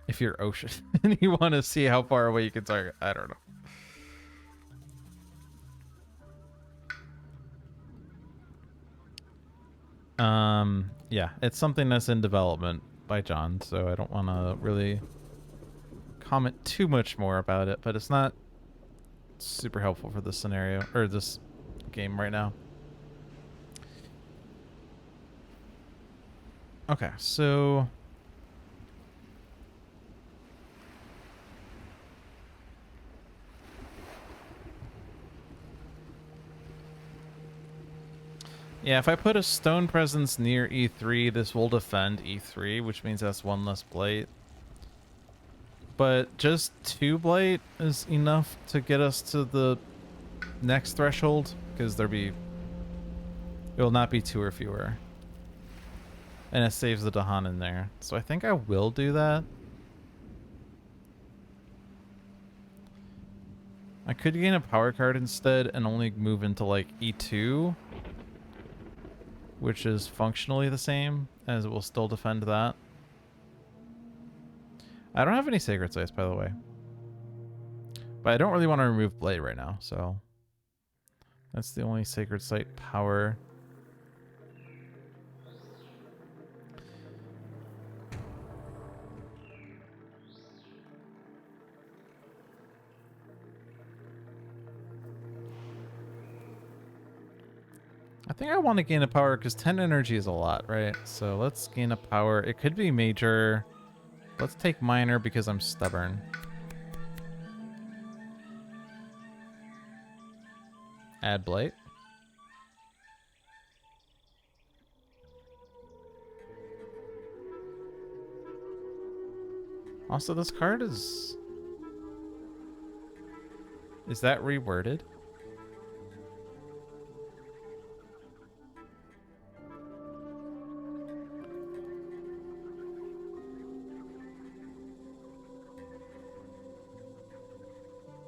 if you're ocean and you want to see how far away you can target. I don't know. Yeah, it's something that's in development by John, so I don't want to really comment too much more about it, but it's not super helpful for this scenario, or this game right now. Okay, so yeah, if I put a stone presence near E3, this will defend E3, which means that's 1 less blight. But just 2 blight is enough to get us to the next threshold, because it will not be 2 or fewer. And it saves the Dahan in there. So I think I will do that. I could gain a power card instead and only move into like E2, which is functionally the same, as it will still defend that. I don't have any sacred sites, by the way. But I don't really want to remove Blade right now, so that's the only sacred site power. I think I want to gain a power because 10 energy is a lot, right? So let's gain a power. It could be major. Let's take minor because I'm stubborn. Add blight. Also, this card is that reworded?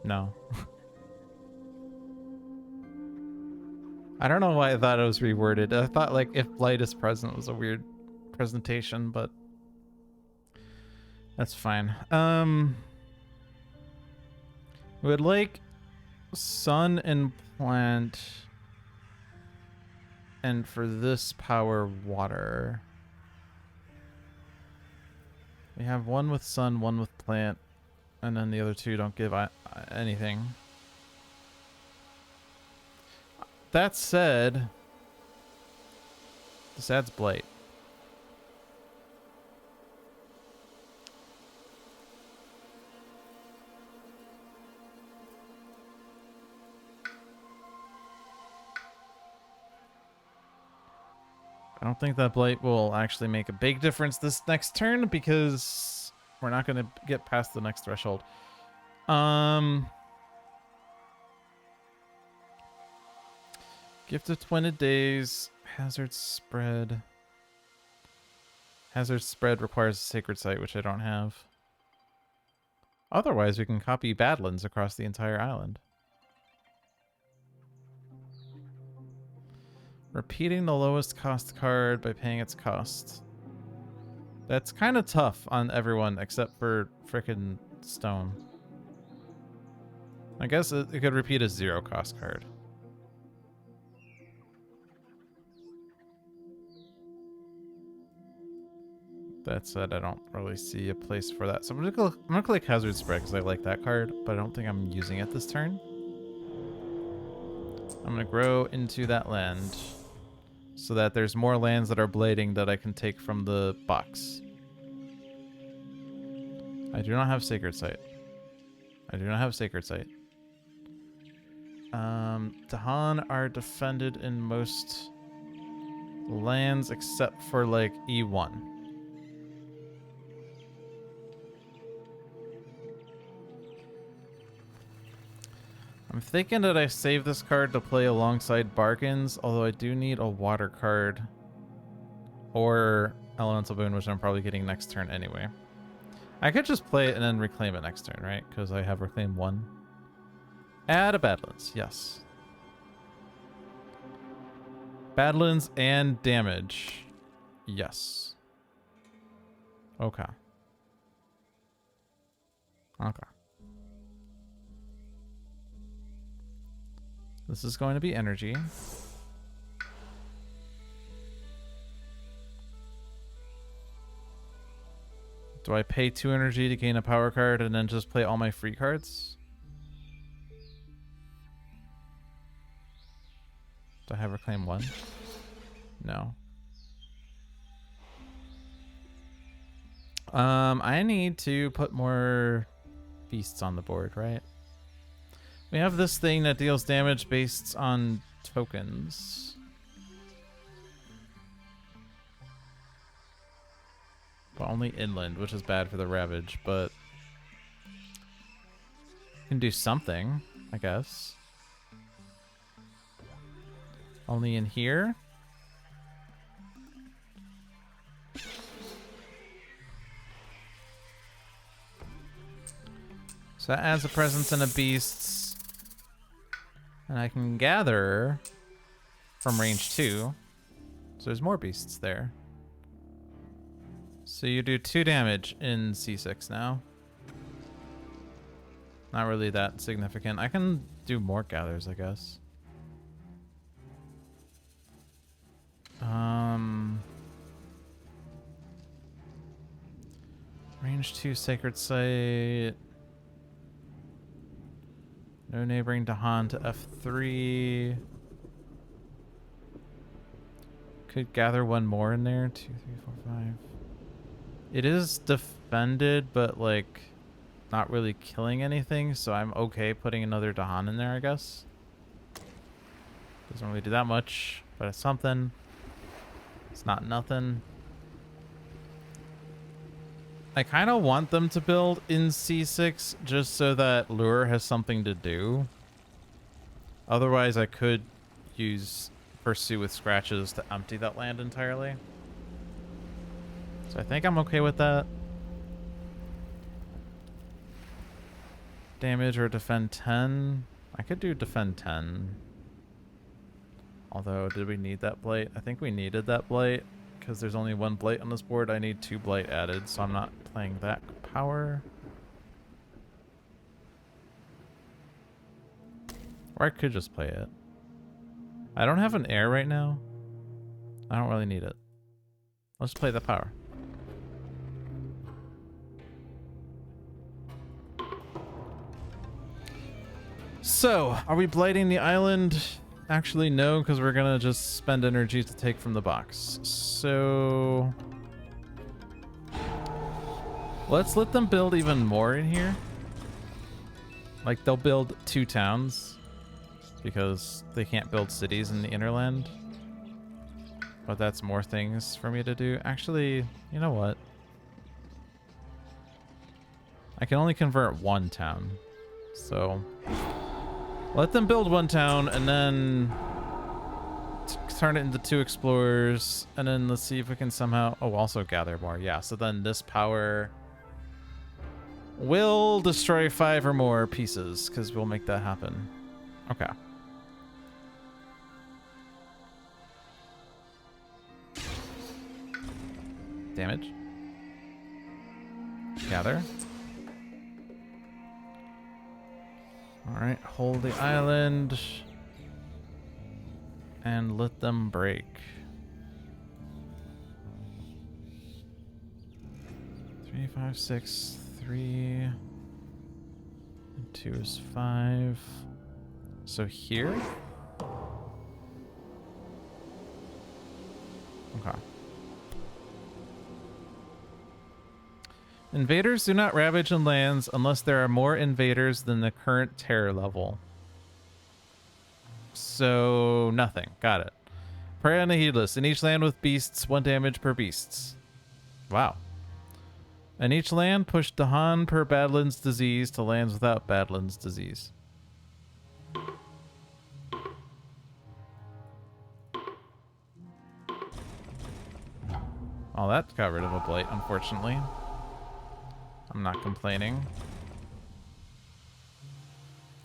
No. I don't know why I thought it was reworded. I thought like if blight is present was a weird presentation, but that's fine. We would like sun and plant, and for this power, water. We have one with sun, one with plant, and then the other two don't give anything. That said, this adds blight. I don't think that blight will actually make a big difference this next turn because we're not going to get past the next threshold. Gift of Twined Days, Hazard Spread. Hazard Spread requires a Sacred Site, which I don't have. Otherwise, we can copy Badlands across the entire island. Repeating the lowest cost card by paying its cost. That's kind of tough on everyone except for frickin' Stone. I guess it could repeat a 0 cost card. That said, I don't really see a place for that. So I'm gonna click Hazard Spread because I like that card, but I don't think I'm using it this turn. I'm gonna grow into that land so that there's more lands that are blading that I can take from the box. I do not have Sacred Site. I do not have Sacred Site. Dahan are defended in most lands except for like E1. I'm thinking that I save this card to play alongside Bargains, although I do need a water card or Elemental Boon, which I'm probably getting next turn anyway. I could just play it and then reclaim it next turn, right? Because I have reclaim 1. Add a Badlands, yes. Badlands and damage, yes. Okay. Okay. This is going to be energy. Do I pay 2 energy to gain a power card and then just play all my free cards? Do I have reclaim 1? No. I need to put more beasts on the board, right? We have this thing that deals damage based on tokens. But only inland, which is bad for the Ravage, but can do something, I guess. Only in here? So that adds a presence and a beasts. And I can gather from range 2. So there's more beasts there. So you do 2 damage in C6 now. Not really that significant. I can do more gathers, I guess. Range 2 Sacred Site. No neighboring Dahan to F3. Could gather one more in there. 2, 3, 4, 5. It is defended, but like not really killing anything, so I'm okay putting another Dahan in there, I guess. Doesn't really do that much, but it's something. It's not nothing. I kind of want them to build in C6 just so that Lure has something to do. Otherwise, I could use Pursue with Scratches to empty that land entirely. So I think I'm okay with that. Damage or defend 10. I could do defend 10. Although, did we need that blight? I think we needed that blight because there's only one blight on this board. I need 2 blight added, so I'm not playing that power. Or I could just play it. I don't have an heir right now. I don't really need it. Let's play the power. So, are we blighting the island? Actually, no, because we're gonna just spend energy to take from the box. So, let's let them build even more in here. Like, they'll build 2 towns because they can't build cities in the Innerland. But that's more things for me to do. Actually, you know what? I can only convert 1 town. So, let them build 1 town and then turn it into 2 explorers. And then let's see if we can somehow... Oh, also gather more. Yeah, so then this power will destroy 5 or more pieces because we'll make that happen. Okay. Damage. Gather. Alright, hold the island. And let them break. 3, 5, 6, 3. And 2 is 5. So here? Okay. Invaders do not ravage in lands unless there are more invaders than the current terror level. So, nothing. Got it. Prey on the heedless. In each land with beasts, 1 damage per beasts. Wow. In each land, push Dahan per Badlands disease to lands without Badlands disease. Oh, that got rid of a blight, unfortunately. I'm not complaining.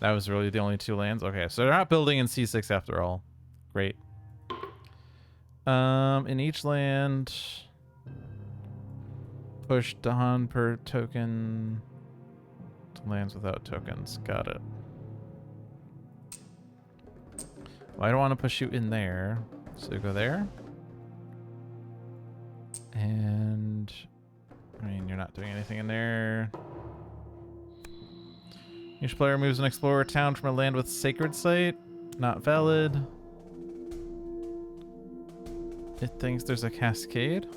That was really the only 2 lands? Okay, so they're not building in C6 after all. Great. In each land, push Dahan per token to lands without tokens. Got it. Well, I don't want to push you in there, so go there. And... I mean, you're not doing anything in there. Each player moves an explorer town from a land with sacred site. Not valid. It thinks there's a cascade.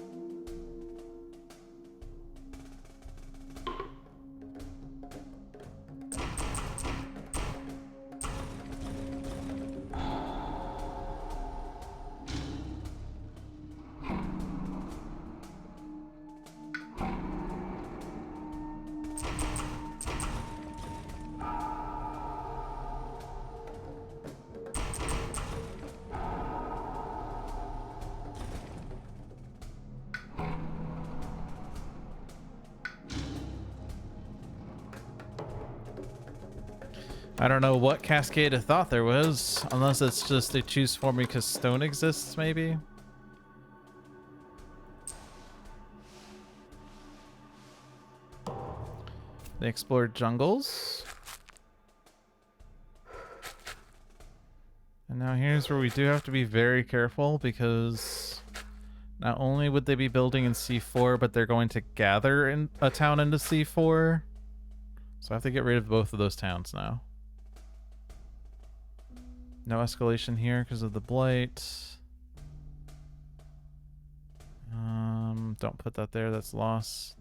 I don't know what cascade I thought there was, unless it's just they choose for me because stone exists, maybe? They explored jungles. And now here's where we do have to be very careful because not only would they be building in C4, but they're going to gather in a town into C4. So I have to get rid of both of those towns now. No escalation here because of the blight. Don't put that there, that's loss.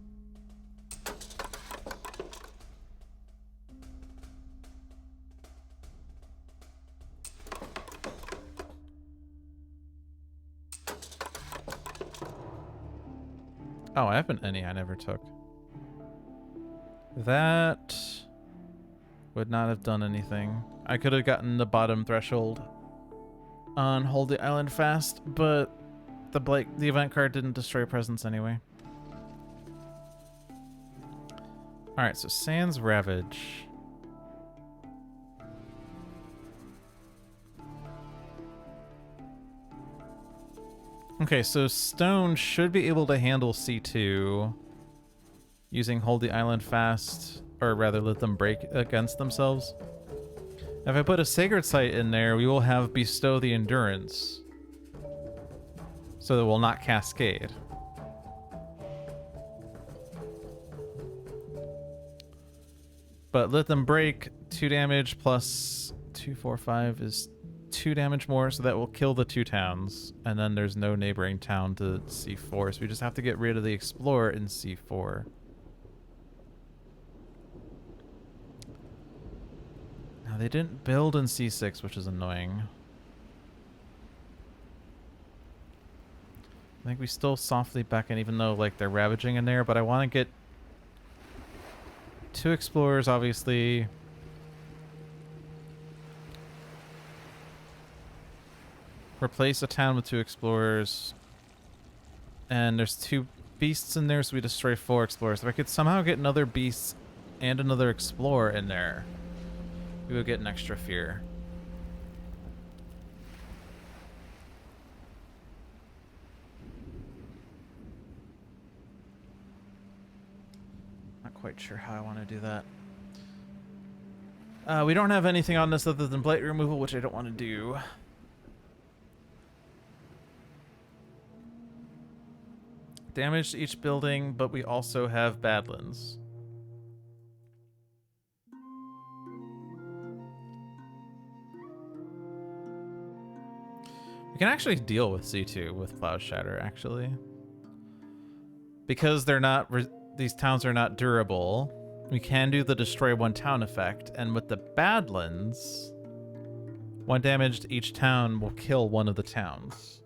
Oh, I have an any I never took. That would not have done anything. I could have gotten the bottom threshold on Hold the Island Fast, but the event card didn't destroy presence anyway. Alright, so Sans Ravage. Okay, so stone should be able to handle C2 using hold the island fast, or rather let them break against themselves. If I put a sacred site in there, we will have bestow the endurance, so that will not cascade. But let them break 2 damage plus 2, 4, 5 is 2 damage more, so that will kill the 2 towns. And then there's no neighboring town to C4, so we just have to get rid of the explorer in C4. Now they didn't build in C6, which is annoying. I think we still softly beckon, even though like they're ravaging in there, but I want to get 2 explorers, obviously. Replace a town with 2 explorers. And there's 2 beasts in there, so we destroy 4 explorers. If I could somehow get another beast and another explorer in there, we would get an extra fear. Not quite sure how I want to do that. We don't have anything on this other than blight removal, which I don't want to do. Damage to each building, but we also have Badlands. We can actually deal with C2 with Cloud Shatter, actually. Because they're not, these towns are not durable, we can do the destroy 1 town effect, and with the Badlands, 1 damage to each town will kill 1 of the towns.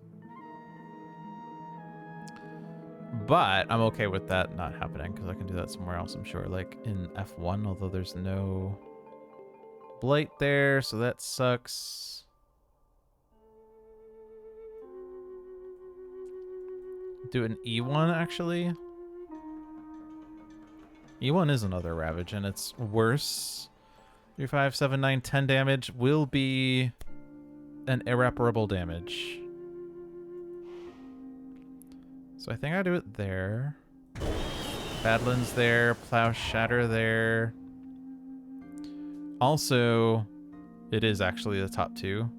But I'm okay with that not happening, because I can do that somewhere else, I'm sure. Like in F1, although there's no blight there, so that sucks. Do an E1, actually. E1 is another Ravage, and it's worse. 3, 5, 7, 9, 10 damage will be an irreparable damage. So I think I do it there. Badlands there, Plow Shatter there. Also, it is actually the top 2.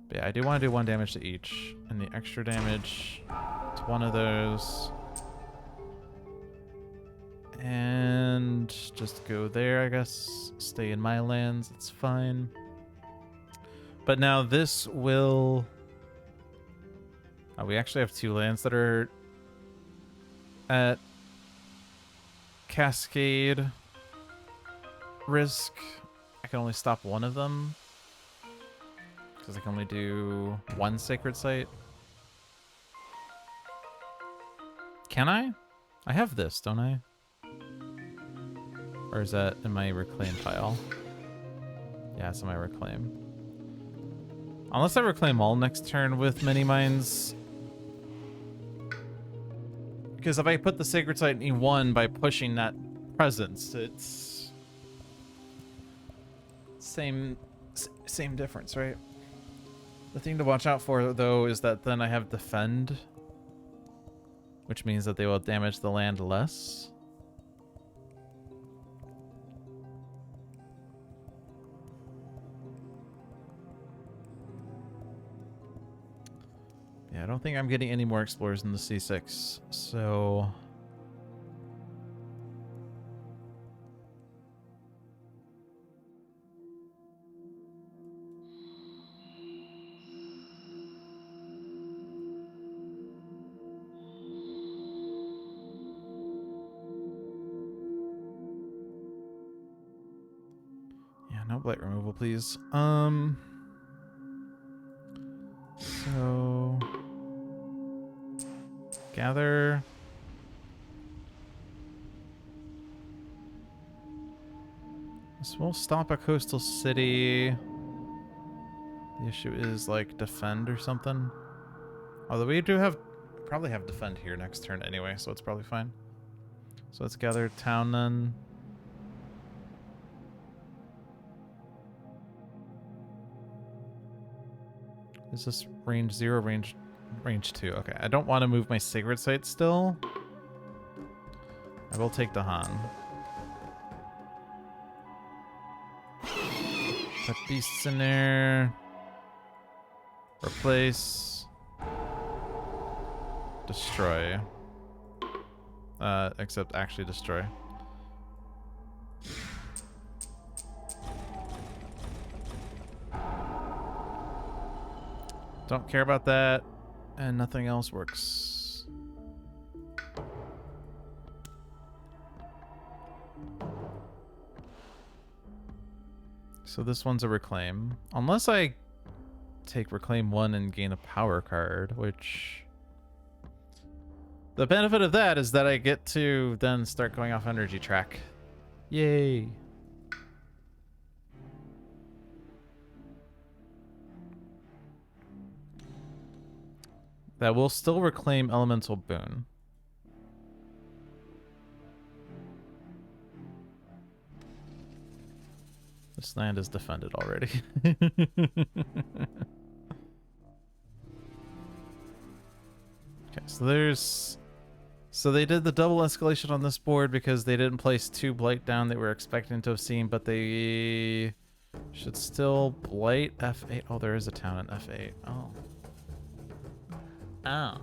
But yeah, I do want to do 1 damage to each. And the extra damage to 1 of those. And just go there, I guess. Stay in my lands, it's fine. But now this will... we actually have 2 lands that are at Cascade risk. I can only stop 1 of them, because I can only do 1 sacred site. Can I? I have this, don't I? Or is that in my reclaim pile? Yeah, it's in my reclaim. Unless I reclaim all next turn with many mines. Because if I put the sacred site in E1 by pushing that presence, it's same difference, right? The thing to watch out for, though, is that then I have defend, which means that they will damage the land less. Yeah, I don't think I'm getting any more explorers in the C6, so... Yeah, no blight removal, please. So... Gather. This will stop a coastal city. The issue is like defend or something. Although we do have, probably have defend here next turn anyway, so it's probably fine. So let's gather town then. Is this range 0, range 2? Okay, I don't want to move my sacred site still. I will take the Han. Put beasts in there. Replace. Destroy. Except actually destroy. Don't care about that. And nothing else works. So this one's a reclaim. Unless I take reclaim 1 and gain a power card, which... The benefit of that is that I get to then start going off energy track. Yay. That will still reclaim elemental boon. This land is defended already. Okay, so there's... So they did the double escalation on this board because they didn't place 2 blight down that we were expecting to have seen, but they should still blight F8. Oh, there is a town in F8. Oh. Oh.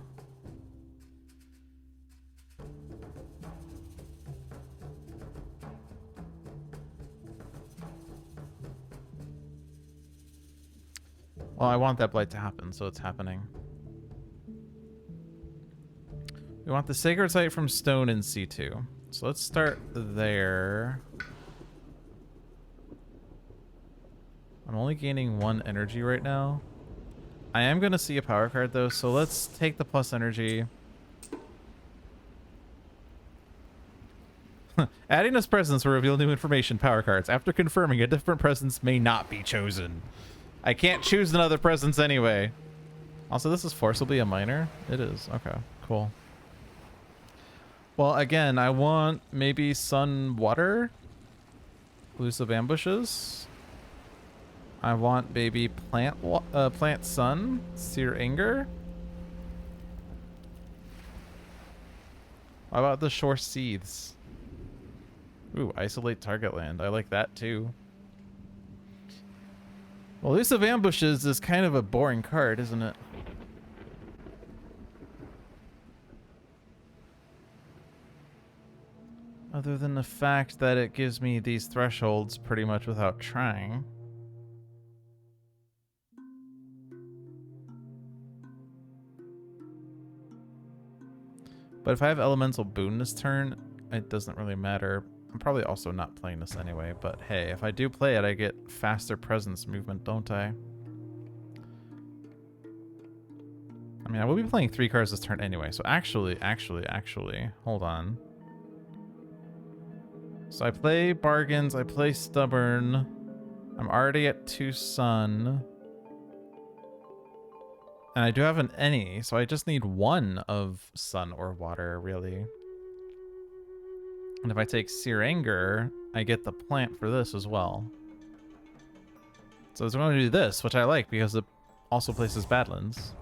Well, I want that blight to happen, so it's happening. We want the sacred site from stone in C2. So let's start there. I'm only gaining 1 energy right now. I am going to see a power card though, so let's take the plus energy. Adding this presence will reveal new information. Power cards. After confirming, a different presence may not be chosen. I can't choose another presence anyway. Also, this is forcibly a minor? It is. Okay, cool. Well, again, I want maybe sun water. Elusive ambushes. I want maybe plant sun. Sear anger. How about the shore seeds? Ooh, isolate target land. I like that too. Well, elusive ambushes is kind of a boring card, isn't it? Other than the fact that it gives me these thresholds pretty much without trying. But if I have elemental boon this turn, it doesn't really matter. I'm probably also not playing this anyway, but hey, if I do play it, I get faster presence movement, don't I? I mean, I will be playing 3 cards this turn anyway, so actually, hold on. So I play bargains, I play stubborn. I'm already at 2 sun. And I do have an any, so I just need 1 of sun or water, really. And if I take Sear Anger, I get the plant for this as well. So I'm going to do this, which I like because it also places Badlands.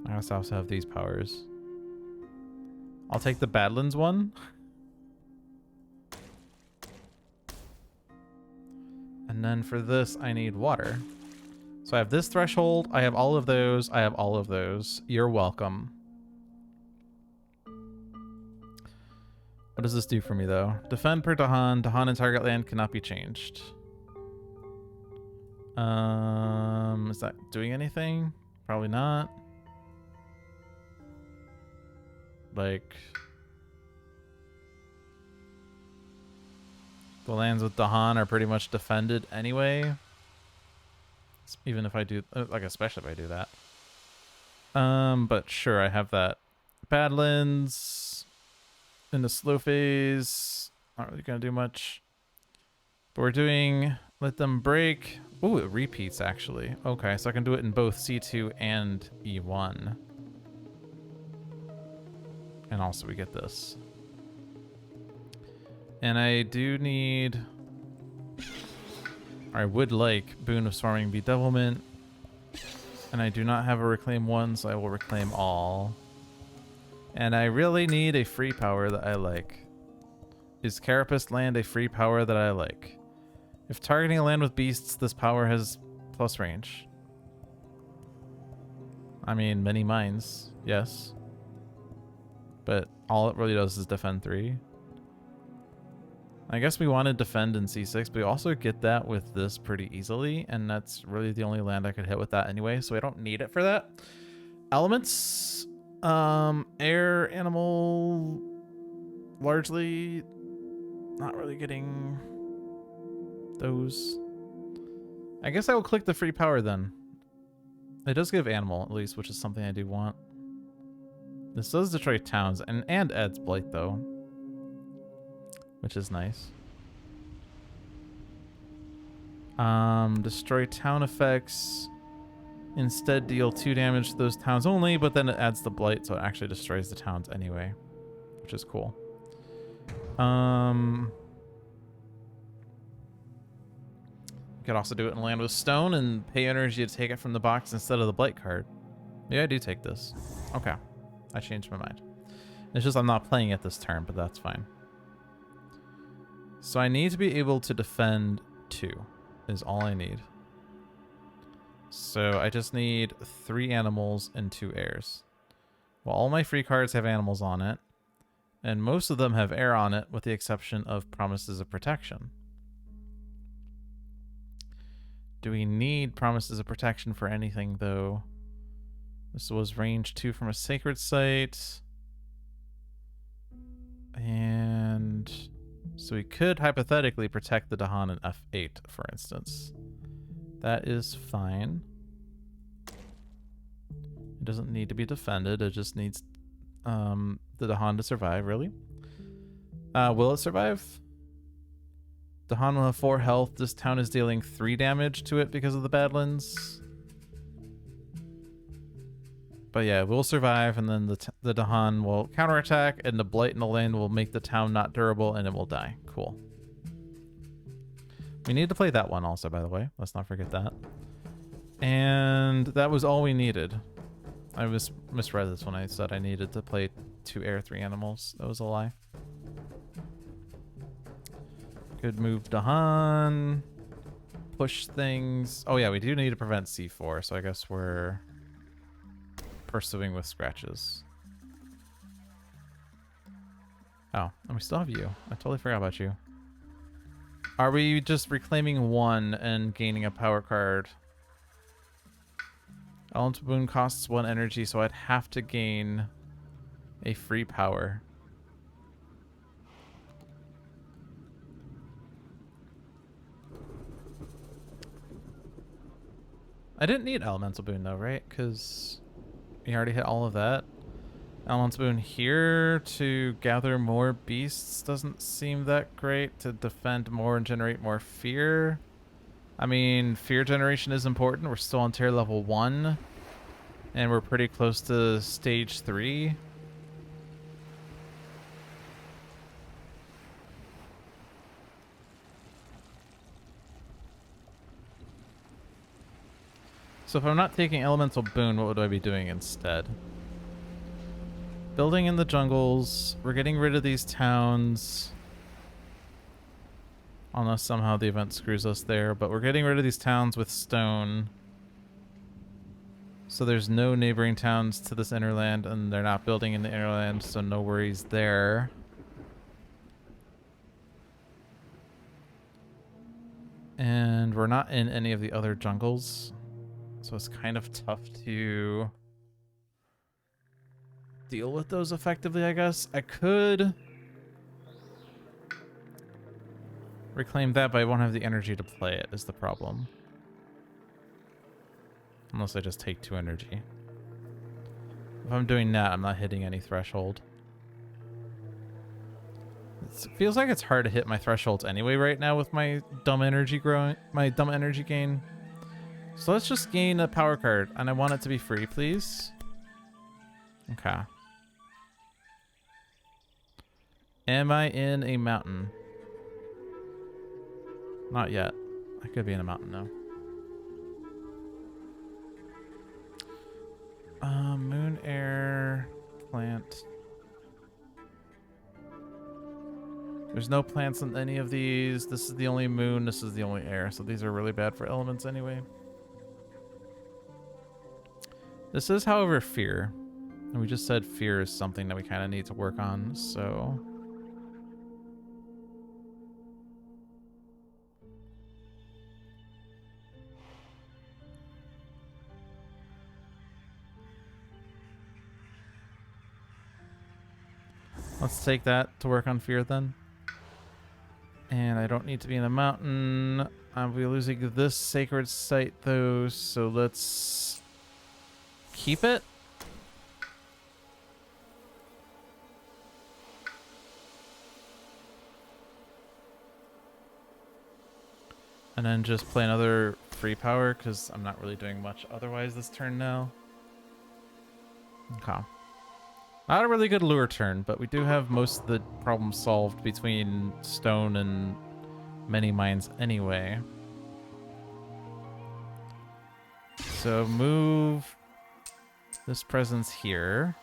I also have these powers. I'll take the Badlands one. And then for this, I need water. So I have this threshold, I have all of those, I have all of those. You're welcome. What does this do for me, though? Defend per Dahan. Dahan and target land cannot be changed. Is that doing anything? Probably not. Like... The lands with Dahan are pretty much defended anyway. Even if I do... like, especially if I do that. But sure, I have that. Badlands... In the slow phase, not really gonna do much. But we're doing let them break. Oh, it repeats actually. Okay, so I can do it in both C2 and E1. And also we get this. And I do need... I would like Boon of Swarming Bedevilment. And I do not have a reclaim one, so I will reclaim all. And I really need a free power that I like. Is Carapace land a free power that I like? If targeting a land with beasts, this power has plus range. I mean, many mines, yes. But all it really does is defend 3. I guess we want to defend in C6, but we also get that with this pretty easily, and that's really the only land I could hit with that anyway, so I don't need it for that. Elements, air, animal, largely not really getting those. I guess I will click the free power then. It does give animal, at least, which is something I do want. This does destroy towns, and adds blight, though. Which is nice. Destroy town effects. Instead, deal 2 damage to those towns only, but then it adds the blight, so it actually destroys the towns anyway. Which is cool. You could also do it in land with stone and pay energy to take it from the box instead of the blight card. Maybe I do take this. Okay. I changed my mind. It's just I'm not playing it this turn, but that's fine. So I need to be able to defend 2 is all I need. So I just need 3 animals and 2 airs. Well, all my free cards have animals on it, and most of them have air on it with the exception of Promises of Protection. Do we need Promises of Protection for anything, though? This was range 2 from a sacred site. And so we could hypothetically protect the Dahan in F8, for instance. That is fine. It doesn't need to be defended. It just needs the Dahan to survive, really. Will it survive? Dahan will have 4 health. This town is dealing 3 damage to it because of the Badlands. But yeah, it will survive, and then the Dahan will counterattack, and the blight in the land will make the town not durable, and it will die. Cool. We need to play that one also, by the way. Let's not forget that. And that was all we needed. I misread this when I said I needed to play 2 air, 3 animals. That was a lie. Good move, Dahan. Push things. Oh yeah, we do need to prevent C4, so I guess we're pursuing with scratches. Oh, and we still have you. I totally forgot about you. Are we just reclaiming 1 and gaining a power card? Elemental Boon costs 1 energy, so I'd have to gain a free power. I didn't need Elemental Boon though, right? Because we already hit all of that. Elemental Boon here to gather more beasts doesn't seem that great. To defend more and generate more fear. I mean, fear generation is important. We're still on tier level 1. And we're pretty close to stage 3. So if I'm not taking Elemental Boon, what would I be doing instead? Building in the jungles. We're getting rid of these towns. Unless somehow the event screws us there. But we're getting rid of these towns with stone. So there's no neighboring towns to this inner land, and they're not building in the inner land, so no worries there. And we're not in any of the other jungles. So it's kind of tough to deal with those effectively, I guess. I could reclaim that, but I won't have the energy to play it, is the problem. Unless I just take 2 energy. If I'm doing that, I'm not hitting any threshold. It feels like it's hard to hit my thresholds anyway right now with my dumb energy gain. So let's just gain a power card, and I want it to be free, please. Okay. Am I in a mountain? Not yet. I could be in a mountain now. Moon, air, plant. There's no plants in any of these. This is the only moon. This is the only air. So these are really bad for elements anyway. This is, however, fear. And we just said fear is something that we kind of need to work on, so... Let's take that to work on fear then. And I don't need to be in a mountain. I'll be losing this sacred site though, so let's keep it. And then just play another free power because I'm not really doing much otherwise this turn now. Okay. Not a really good lure turn, but we do have most of the problems solved between stone and many mines anyway. So move this presence here.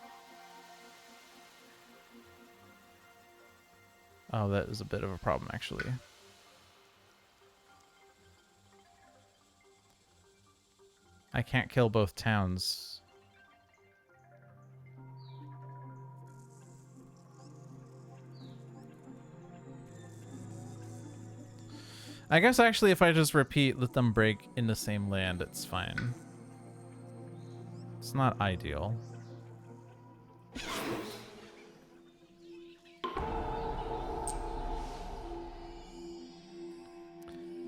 Oh, that is a bit of a problem actually. I can't kill both towns. I guess actually if I just repeat, let them break in the same land, it's fine. It's not ideal.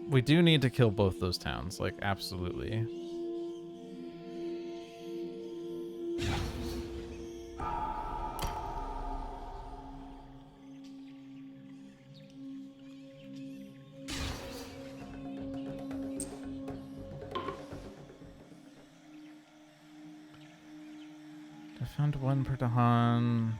We do need to kill both those towns, like absolutely. I found one per Dahan.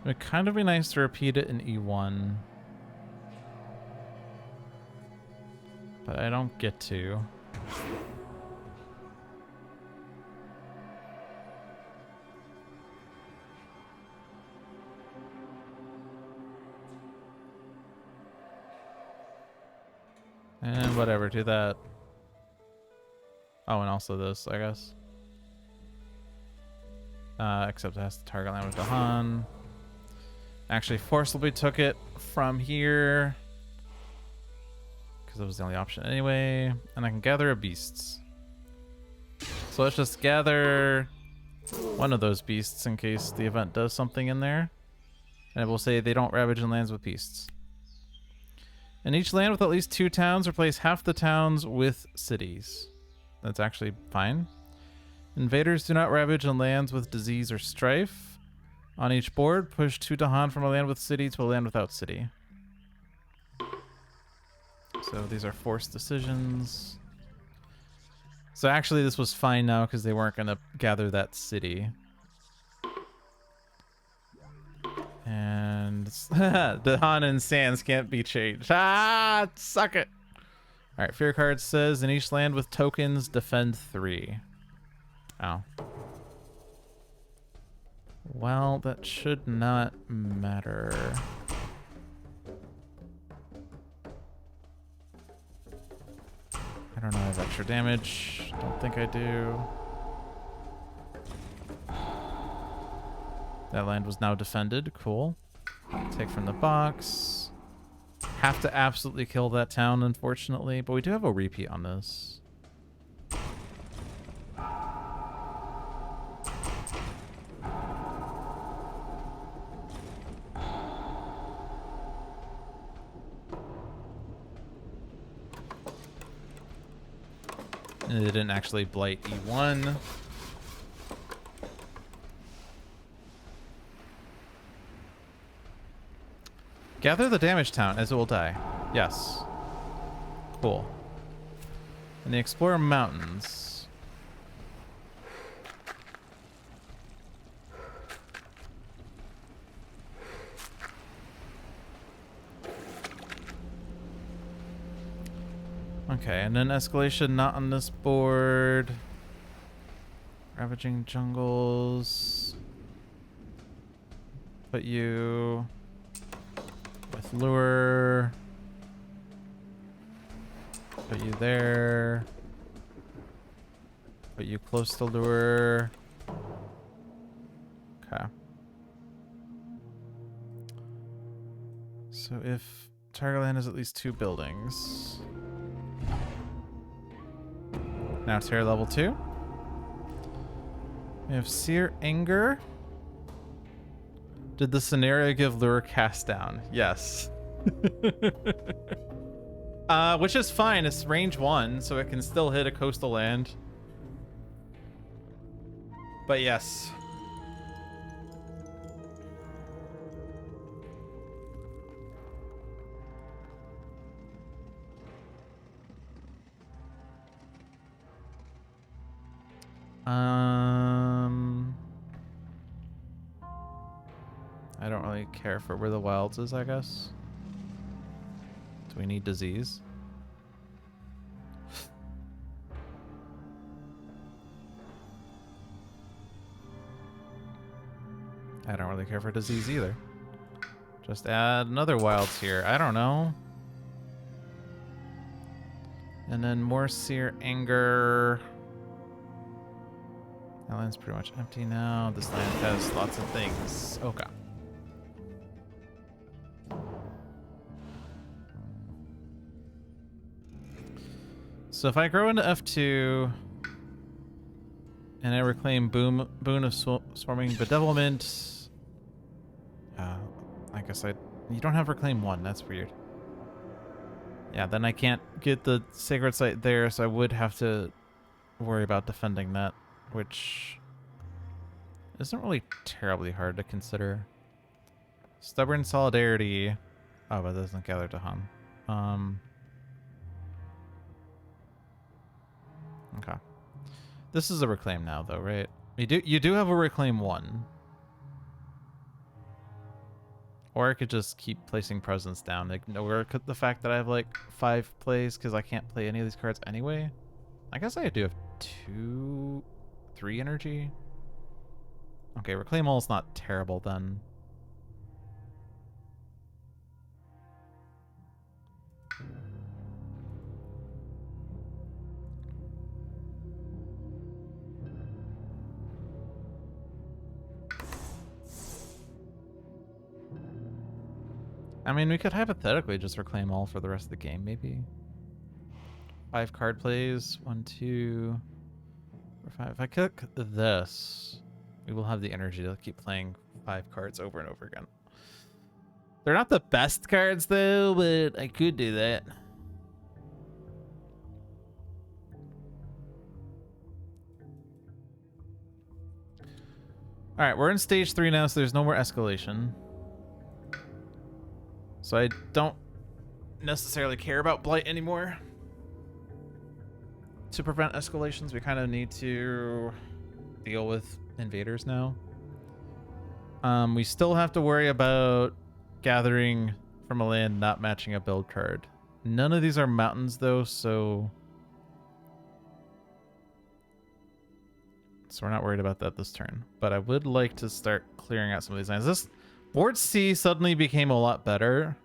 It'd kind of be nice to repeat it in E1. But I don't get to. And whatever, do that. Oh, and also this, I guess. Except it has to target land with the Han. Actually, forcibly took it from here. Because that was the only option anyway. And I can gather a beasts. So let's just gather one of those beasts in case the event does something in there. And it will say they don't ravage in lands with beasts. In each land with at least 2 towns, replace half the towns with cities. That's actually fine. Invaders do not ravage in lands with disease or strife. On each board, push 2 Dahan from a land with city to a land without city. So these are forced decisions. So actually this was fine now because they weren't going to gather that city. And the Han and Sands can't be changed. Ah, suck it. All right, fear card says in each land with tokens, defend 3. Oh. Well, that should not matter. I don't know, I have extra damage. Don't think I do. That land was now defended. Cool. Take from the box. Have to absolutely kill that town, unfortunately. But we do have a repeat on this. And it didn't actually blight E1. Gather the damaged town as it will die. Yes. Cool. And the Explorer Mountains. Okay, and then escalation not on this board. Ravaging jungles. Put you with lure. Put you there. Put you close to lure. Okay. So if Tigerland has at least 2 buildings. Now tier level 2. We have Seer Anger. Did the scenario give lure cast down? Yes. Which is fine. It's range 1, so it can still hit a coastal land. But yes. I don't really care for where the wilds is, I guess. Do we need disease? I don't really care for disease either. Just add another wilds here. I don't know. And then more Seer Anger. That land's pretty much empty now. This land has lots of things. Okay. So if I grow into F2 and I reclaim Boon of Swarming Bedevilment, I guess you don't have reclaim 1. That's weird. Yeah, then I can't get the sacred site there, so I would have to worry about defending that, which isn't really terribly hard to consider. Stubborn Solidarity. Oh, but it doesn't gather to Han. Okay. This is a reclaim now, though, right? You do have a reclaim 1. Or I could just keep placing presence down, ignore the fact that I have like 5 plays because I can't play any of these cards anyway. I guess I do have 3 energy. Okay, reclaim all is not terrible then. I mean, we could hypothetically just reclaim all for the rest of the game, maybe. 5 card plays. 1, 2, 4, 5. If I click this, we will have the energy to keep playing 5 cards over and over again. They're not the best cards, though, but I could do that. Alright, we're in stage 3 now, so there's no more escalation. So I don't necessarily care about Blight anymore. To prevent escalations, we kind of need to deal with invaders now. We still have to worry about gathering from a land not matching a build card. None of these are mountains, though, so we're not worried about that this turn. But I would like to start clearing out some of these lands. This Board C suddenly became a lot better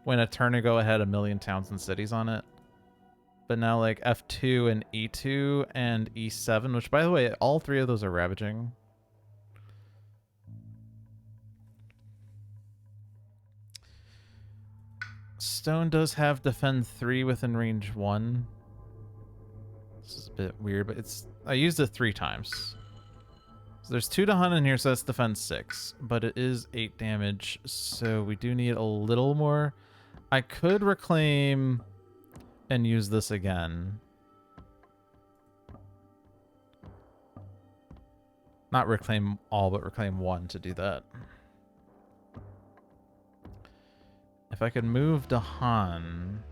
when a turn ago it had 1,000,000 towns and cities on it. But now like F2 and E2 and E7, which by the way, all 3 of those are ravaging. Stone does have defend 3 within range 1. This is a bit weird, but I used it 3 times. So there's 2 to hunt in here, so that's defend 6. But it is 8 damage, so we do need a little more. I could reclaim and use this again. Not reclaim all, but reclaim 1 to do that. If I could move to Han.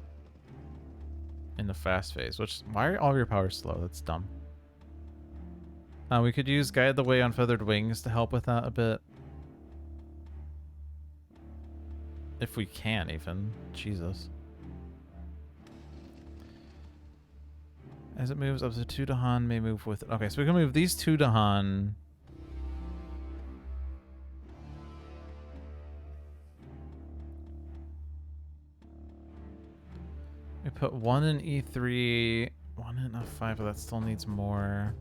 in the fast phase. Which, why are all your powers slow? That's dumb. We could use Guide the Way on Feathered Wings to help with that a bit. If we can, even. Jesus. As it moves up to 2 Dahan, may move with it. Okay, so we can move these 2 Dahan. We put 1 in E3, 1 in F5, but that still needs more.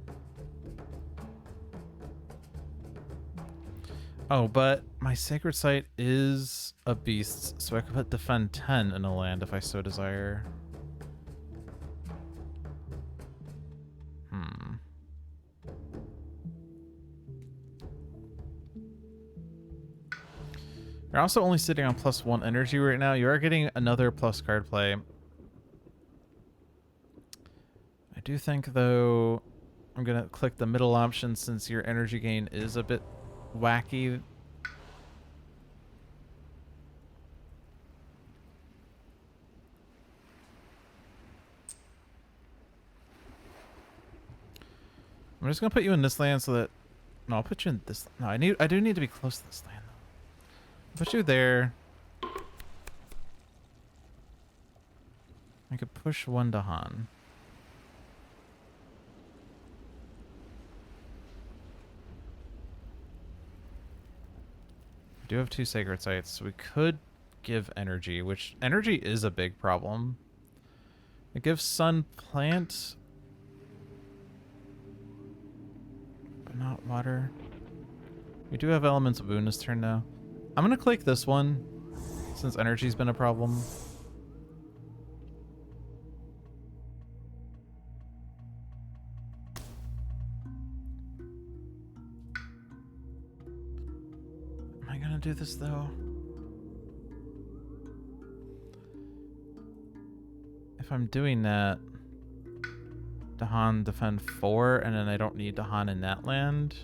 Oh, but my sacred site is a beast, so I could put defend 10 in a land if I so desire. You're also only sitting on +1 energy right now. You are getting another plus card play. I do think, though, I'm going to click the middle option since your energy gain is a bit wacky. I'm just going to put you in this land so that... No, I'll put you in this... No, I do need to be close to this land, though. I'll put you there. I could push 1 Dahan. I do have 2 sacred sites, so we could give energy, which energy is a big problem. It gives sun plant, but not water. We do have elements of boon this turn now. I'm gonna click this one since energy's been a problem. Am I gonna do this though? If I'm doing that, Dahan defend 4, and then I don't need Dahan in that land.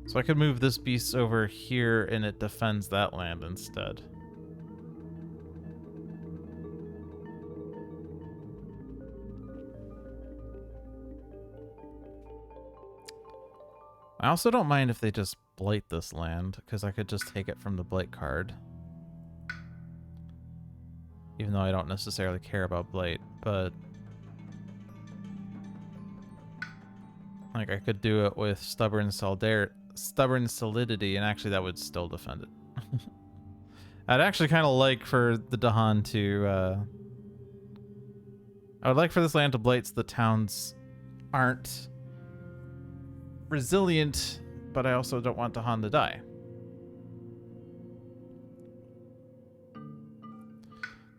So I could move this beast over here and it defends that land instead. I also don't mind if they just blight this land, because I could just take it from the blight card. Even though I don't necessarily care about blight, but... like, I could do it with Stubborn Solidity, and actually that would still defend it. I'd actually kind of like for the Dahan to... I would like for this land to blight so the towns aren't resilient, but I also don't want Dahan to die.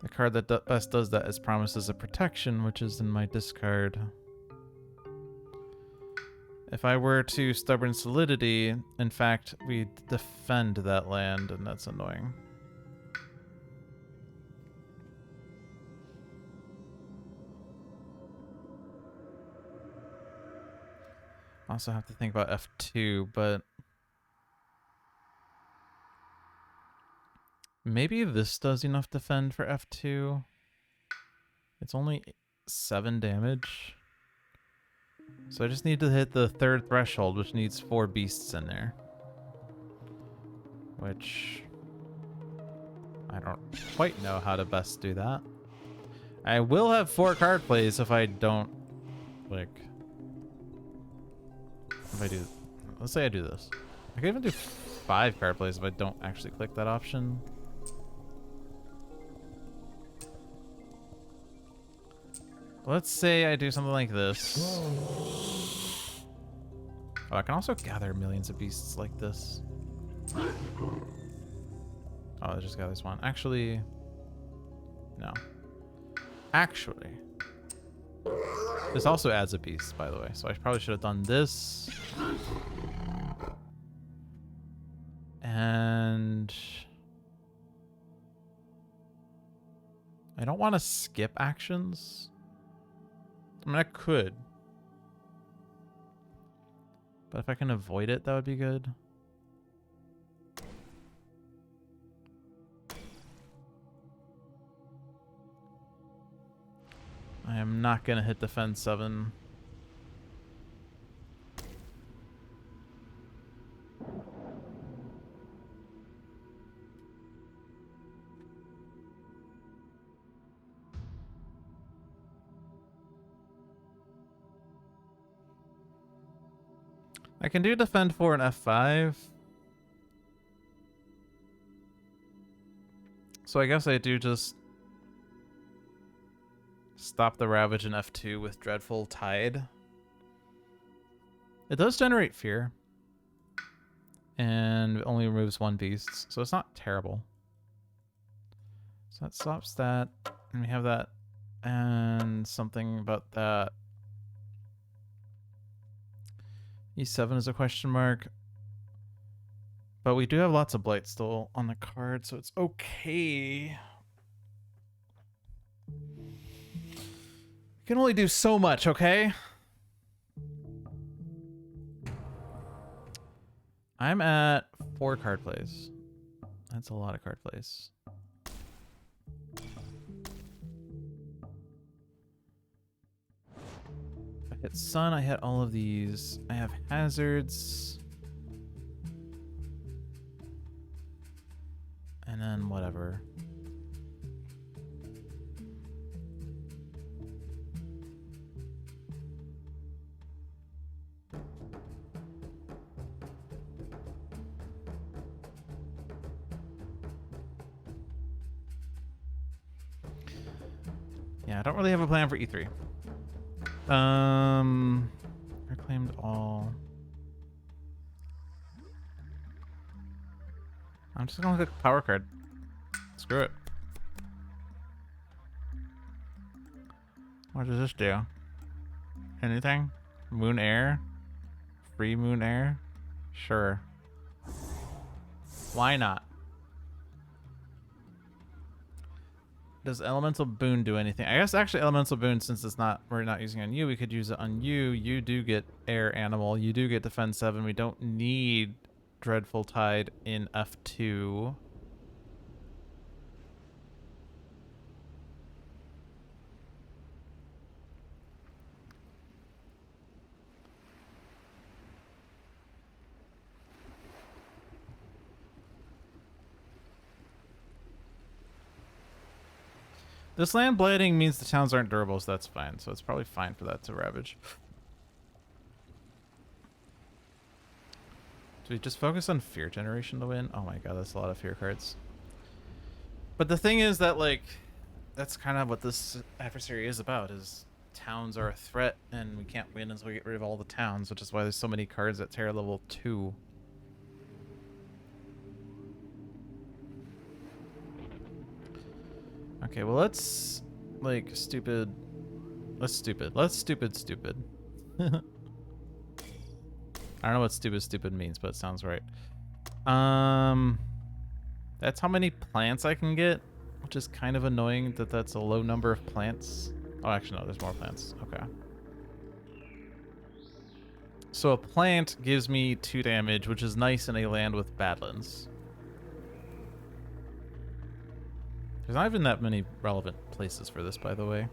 The card that best does that is Promises of Protection, which is in my discard. If I were to Stubborn Solidity, in fact, we defend that land, and that's annoying. Also have to think about F2, but maybe this does enough defend for F2. It's only 7 damage. So I just need to hit the 3rd threshold, which needs 4 beasts in there. Which... I don't quite know how to best do that. I will have 4 card plays if I don't, like... If I do... Let's say I do this. I could even do 5 card plays if I don't actually click that option. Let's say I do something like this. Oh, I can also gather millions of beasts like this. Oh, I just got this one. Actually, no. Actually, this also adds a beast, by the way. So I probably should have done this. And I don't want to skip actions. I mean, I could. But if I can avoid it, that would be good. I am not gonna hit defense 7. I can do defend 4 and F5. So I guess I do just stop the Ravage in F2 with Dreadful Tide. It does generate fear. And it only removes 1 beast, so it's not terrible. So that stops that. And we have that. And something about that. E7 is a question mark. But we do have lots of blight still on the card, so it's okay. We can only do so much, okay? I'm at 4 card plays. That's a lot of card plays. If I hit Sun, I hit all of these. I have hazards. And then whatever. Yeah, I don't really have a plan for E3. Reclaimed all. I'm just gonna click power card. Screw it. What does this do? Anything? Moon air? Free moon air? Sure. Why not? Does elemental boon do anything? I guess actually elemental boon, since we're not using on you, we could use it on you. You do get air animal. You do get defense 7. We don't need Dreadful Tide in F2. This land blighting means the towns aren't durable, so that's fine. So it's probably fine for that to ravage. Do we just focus on fear generation to win? Oh my god, that's a lot of fear cards. But the thing is that, like, that's kind of what this adversary is about, is towns are a threat, and we can't win until we get rid of all the towns, which is why there's so many cards at Terra level 2. Okay, well, let's, like, Let's stupid. I don't know what stupid means, but it sounds right. That's how many plants I can get, which is kind of annoying that that's a low number of plants. Oh, actually, no, there's more plants. Okay. So a plant gives me 2 damage, which is nice in a land with badlands. There's not even that many relevant places for this, by the way.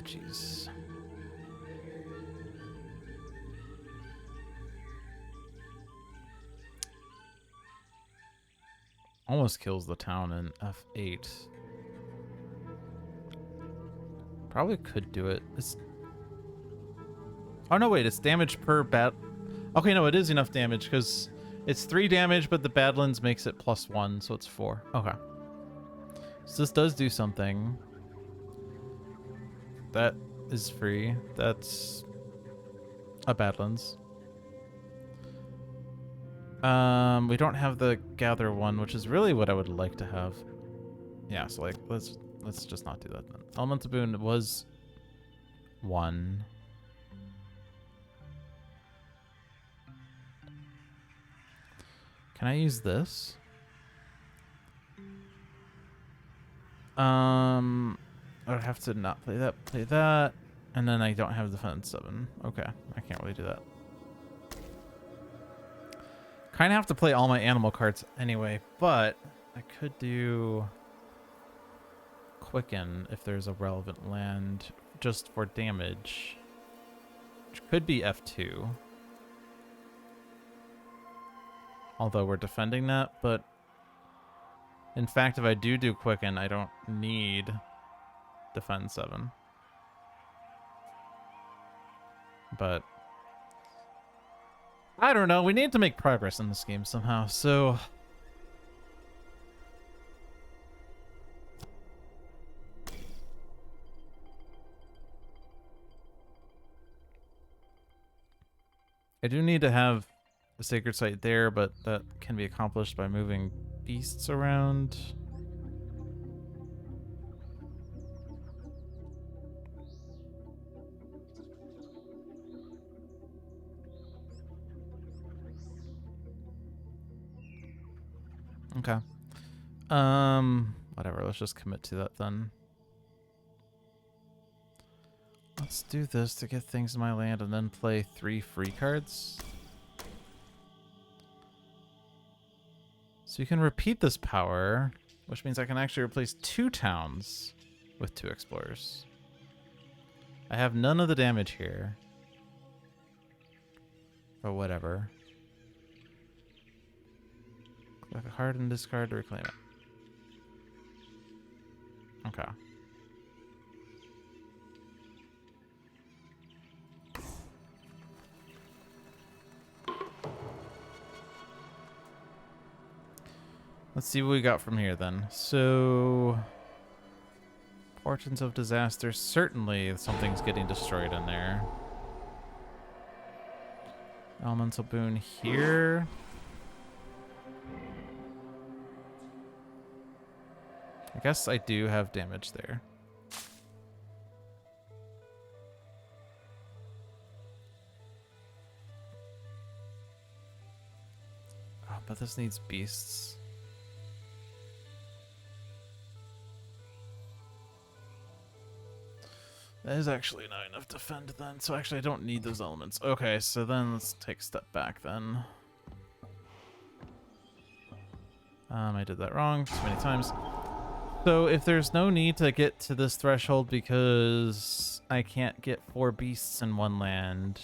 Jeez. Almost kills the town in F8. Probably could do it. Oh, no, wait. It's damage per bat. Okay, no, it is enough damage because it's 3 damage, but the Badlands makes it +1, so it's 4. Okay. So this does do something. That is free. That's a Badlands. We don't have the gather one, which is really what I would like to have. Yeah, so like let's just not do that then. Elemental boon was 1. Can I use this? I would have to not play that, and then I don't have defense 7. Okay, I can't really do that. Kind of have to play all my animal cards anyway, but I could do quicken if there's a relevant land just for damage, which could be F2. Although we're defending that, but in fact, if I do quicken, I don't need defend 7. But I don't know. We need to make progress in this game somehow. So I do need to have a sacred site there, but that can be accomplished by moving beasts around. Okay. Whatever, let's just commit to that then. Let's do this to get things in my land and then play 3 free cards. So you can repeat this power, which means I can actually replace 2 towns with 2 explorers. I have none of the damage here. But whatever. Click a card and discard to reclaim it. Okay. Let's see what we got from here then. So, portents of disaster. Certainly something's getting destroyed in there. Elemental boon here. I guess I do have damage there. Oh, but this needs beasts. That is actually not enough defend then, so actually I don't need those elements. Okay, so then let's take a step back then. I did that wrong too many times. So if there's no need to get to this threshold because I can't get 4 beasts in one land,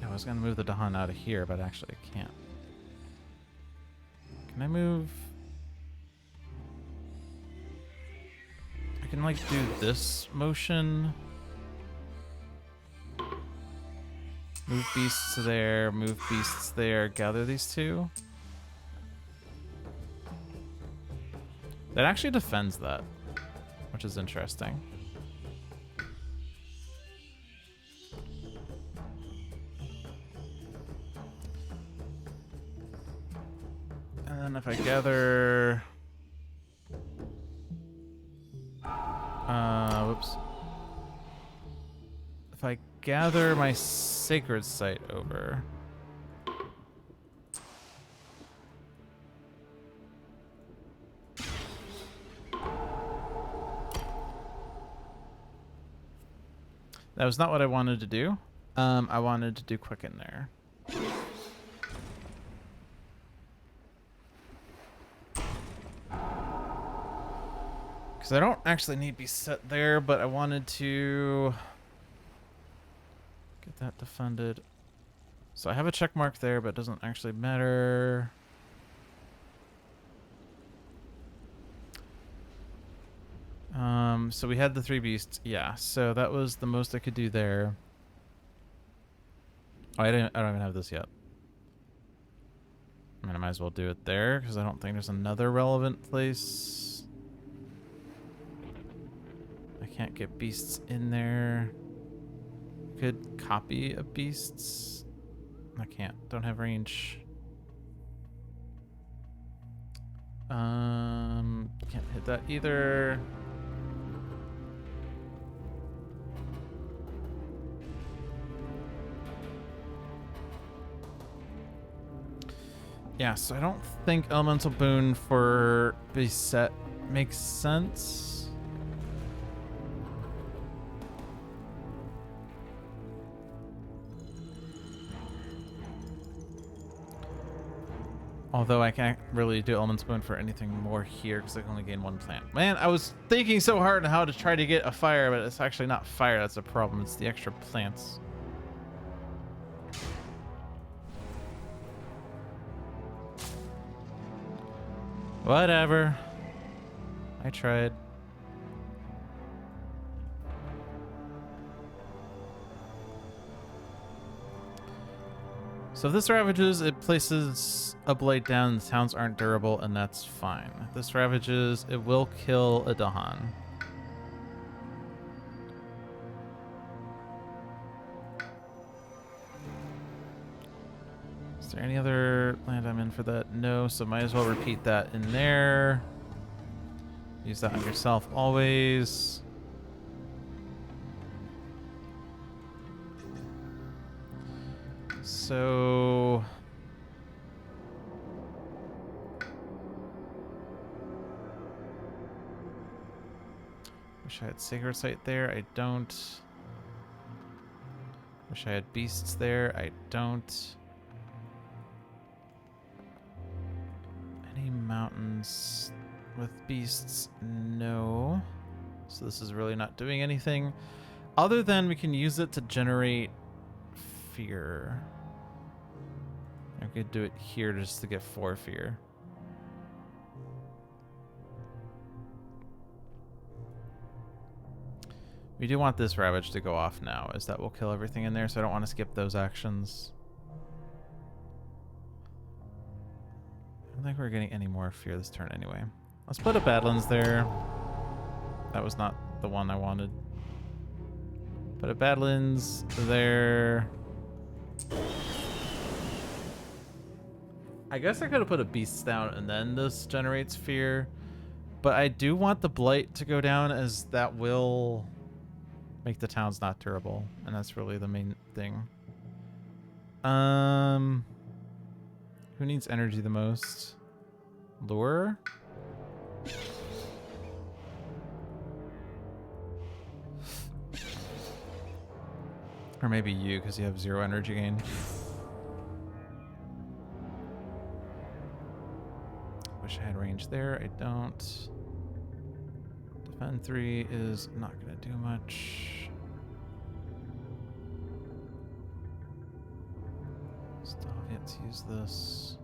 I was gonna move the Dahan out of here, but actually I can't. Can I move? I can like do this motion. Move beasts there, move beasts there, gather these 2. That actually defends that, which is interesting. And then if I gather... whoops. If I gather my sacred site over... That was not what I wanted to do. I wanted to do quicken there. Because I don't actually need to be set there, but I wanted to get that defended. So I have a check mark there, but it doesn't actually matter. So we had the 3 beasts. Yeah, so that was the most I could do there. Oh, I don't even have this yet. I mean, I might as well do it there, because I don't think there's another relevant place. I can't get beasts in there. Could copy of beasts. I can't. Don't have range. Can't hit that either. Yeah, so I don't think elemental boon for beset makes sense. Although I can't really do Element Spoon for anything more here because I can only gain one plant. Man, I was thinking so hard on how to try to get a fire, but it's actually not fire that's a problem. It's the extra plants. Whatever. I tried. So if this ravages, it places a blade down. The towns aren't durable, and that's fine. If this ravages, it will kill a Dahan. Is there any other land I'm in for that? No, so might as well repeat that in there. Use that on yourself always. So wish I had Sacred Site there. I don't. Wish I had beasts there. I don't. Any mountains with beasts? No. So this is really not doing anything other than we can use it to generate fear. I could do it here just to get 4 fear. We do want this Ravage to go off now, as that will kill everything in there, so I don't want to skip those actions. I don't think we're getting any more fear this turn anyway. Let's put a Badlands there. That was not the one I wanted. Put a Badlands there. I guess I could have put a Beast down and then this generates fear. But I do want the Blight to go down, as that will make the towns not durable. And that's really the main thing. Who needs energy the most? Lure? Or maybe you, because you have 0 energy gain. Wish I had range there. I don't. Defend 3 is not going to do much. Still have yet to use this.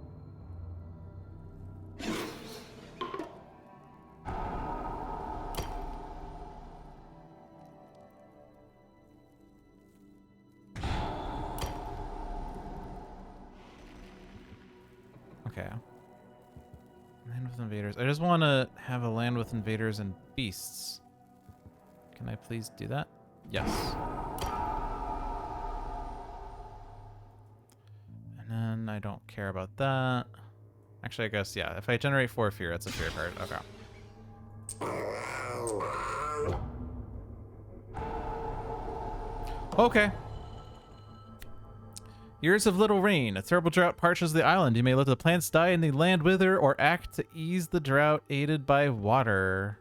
Okay. Land with invaders. I just want to have a land with invaders and beasts. Can I please do that? Yes. And then I don't care about that. Actually, I guess, yeah. If I generate 4 fear, it's a fear card. Okay. Okay. Years of little rain. A terrible drought parches the island. You may let the plants die and the land wither, or act to ease the drought aided by water.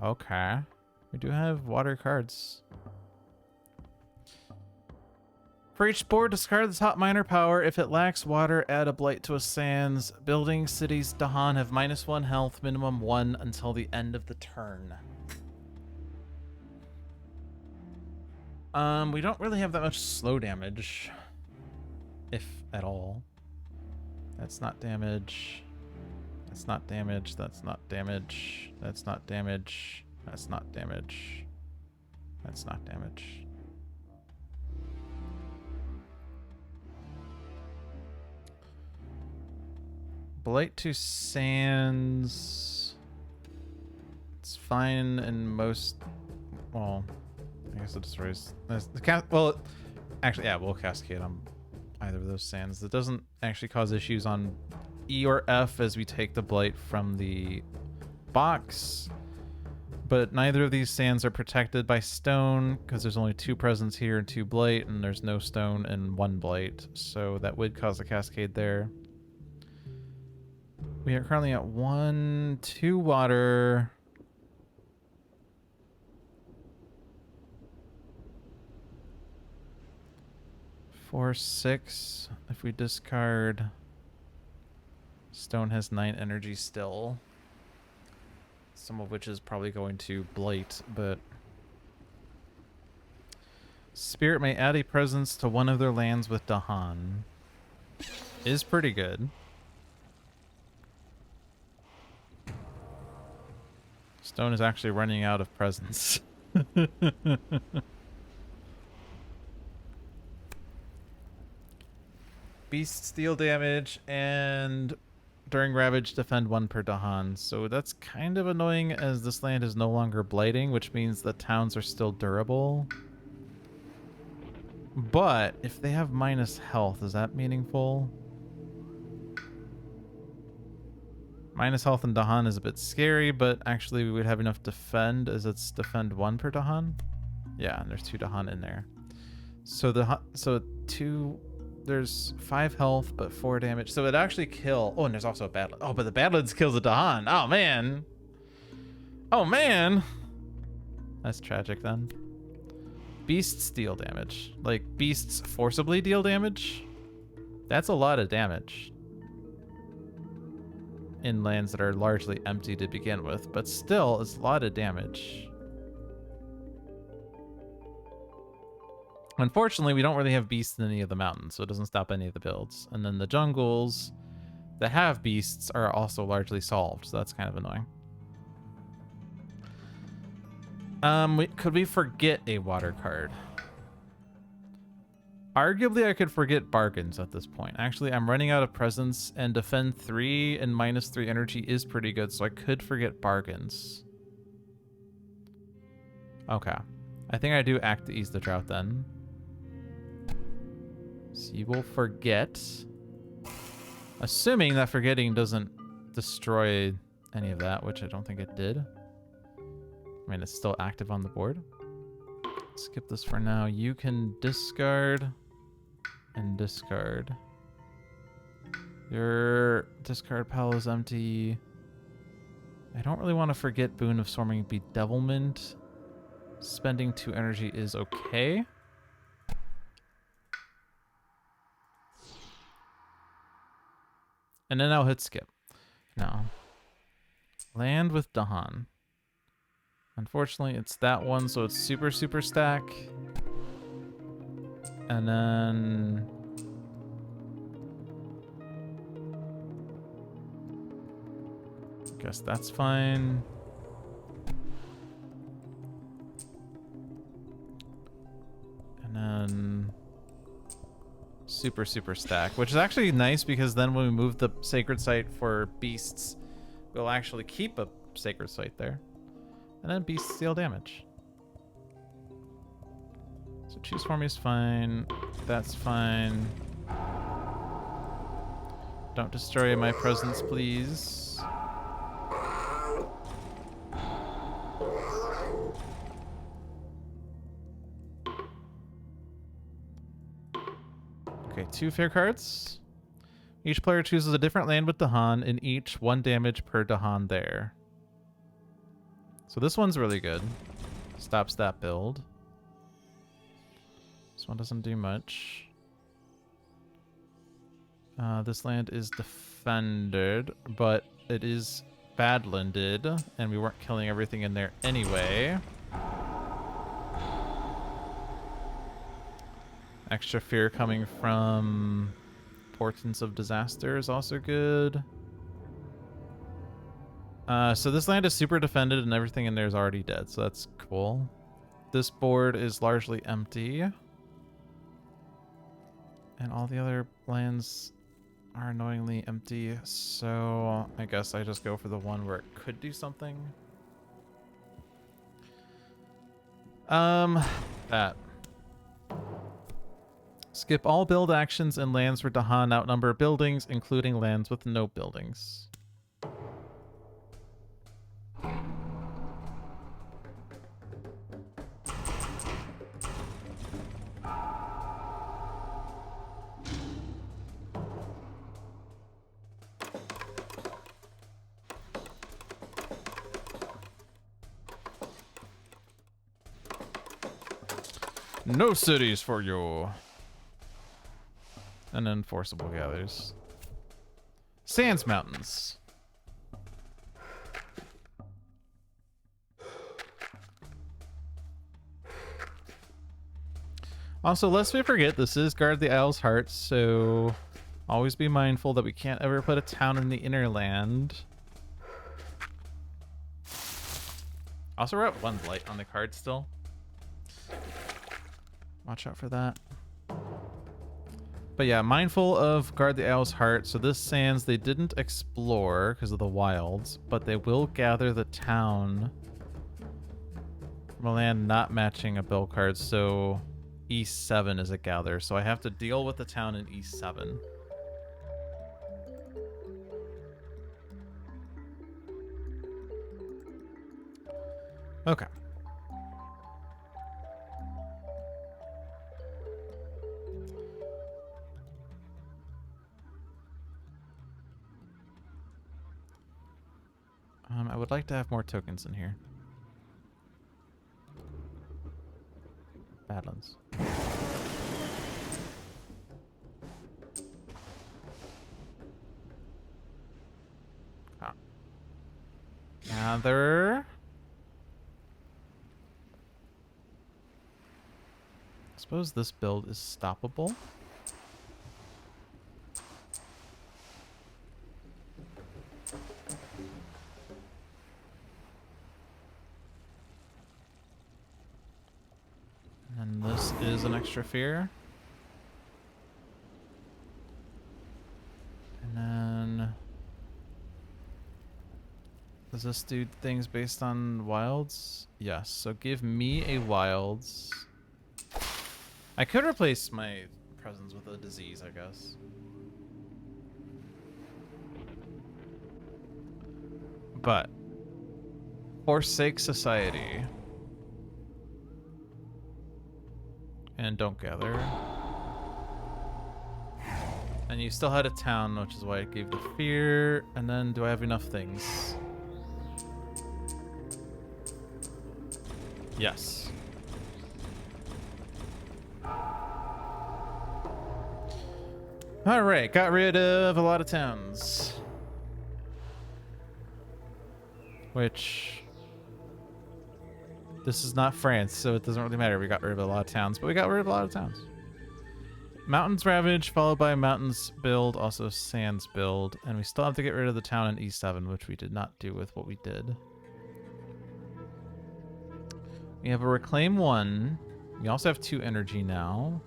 Okay. We do have water cards. For each board, discard the top minor power. If it lacks water, add a blight to a sands. Buildings, cities, Dahan have -1 health, minimum 1 until the end of the turn. We don't really have that much slow damage, if at all. That's not damage. That's not damage. That's not damage. That's not damage. That's not damage. That's not damage. Blight to sands. It's fine in most. Well, I guess it destroys the well, actually, yeah, we'll cascade on either of those sands. It doesn't actually cause issues on E or F as we take the blight from the box. But neither of these sands are protected by stone because there's only 2 presents here and 2 blight, and there's no stone and 1 blight. So that would cause a cascade there. We are currently at 1, 2 water. 4, 6. If we discard, stone has 9 energy still. Some of which is probably going to blight, but spirit may add a presence to one of their lands with Dahan. Is pretty good. Stone is actually running out of presence. Beast deal damage, and during Ravage, defend 1 per Dahan. So that's kind of annoying as this land is no longer blighting, which means the towns are still durable. But if they have minus health, is that meaningful? Minus health in Dahan is a bit scary, but actually we would have enough defend as it's defend 1 per Dahan. Yeah, and there's 2 Dahan in there. So there's 5 health, but 4 damage. So it actually kill. Oh, and there's also a Badlands. Oh, but the Badlands kills a Dahan. Oh, man. Oh, man. That's tragic then. Beasts deal damage. Like, beasts forcibly deal damage? That's a lot of damage. In lands that are largely empty to begin with, but still, it's a lot of damage. Unfortunately, we don't really have beasts in any of the mountains, so it doesn't stop any of the builds. And then the jungles that have beasts are also largely solved, so that's kind of annoying. Could we forget a water card? Arguably, I could forget bargains at this point. Actually, I'm running out of presence, and defend 3 and minus 3 energy is pretty good, so I could forget bargains. Okay. I think I do act to ease the drought then. So you will forget. Assuming that forgetting doesn't destroy any of that, which I don't think it did. I mean, it's still active on the board. Skip this for now. You can discard and discard. Your discard pile is empty. I don't really want to forget Boon of Storming Bedevilment. Spending 2 energy is okay. And then I'll hit skip. Now, land with Dahan. Unfortunately, it's that one, so it's super, super stack. And then... I guess that's fine. And then... super, super stack, which is actually nice because then when we move the sacred site for beasts, we'll actually keep a sacred site there. And then beasts deal damage. So choose for me is fine. That's fine. Don't destroy my presence, please. Okay, 2 fair cards. Each player chooses a different land with Dahan, and each 1 damage per Dahan there. So this one's really good. Stops that build. This one doesn't do much. This land is defended, but it is badlanded, and we weren't killing everything in there anyway. Extra fear coming from Portents of Disaster is also good. So this land is super defended and everything in there is already dead, so that's cool. This board is largely empty. And all the other lands are annoyingly empty, so I guess I just go for the one where it could do something. That. Skip all build actions and lands where Dahan outnumber buildings, including lands with no buildings. No cities for you. And enforceable gathers. Sands Mountains. Also, lest we forget, this is Guard the Isle's Heart, so always be mindful that we can't ever put a town in the inner land. Also, we're at 1 blight on the card still. Watch out for that. But yeah, mindful of Guard the Isle's Heart. So this sands they didn't explore because of the wilds, but they will gather the town from a land not matching a bill card. So E7 is a gather. So I have to deal with the town in E7. Okay. I would like to have more tokens in here. Badlands. Ah. Gather. I suppose this build is stoppable. And this is an extra fear. And then... does this do things based on wilds? Yes, so give me a wilds. I could replace my presence with a disease, I guess. But... forsake society. And don't gather. And you still had a town, which is why I gave the fear. And then do I have enough things? Yes. Alright, got rid of a lot of towns. Which... this is not France, so it doesn't really matter. We got rid of a lot of towns, but we got rid of a lot of towns. Mountains Ravage, followed by Mountains build, also Sands build, and we still have to get rid of the town in E7, which we did not do with what we did. We have a Reclaim 1. We also have 2 energy now.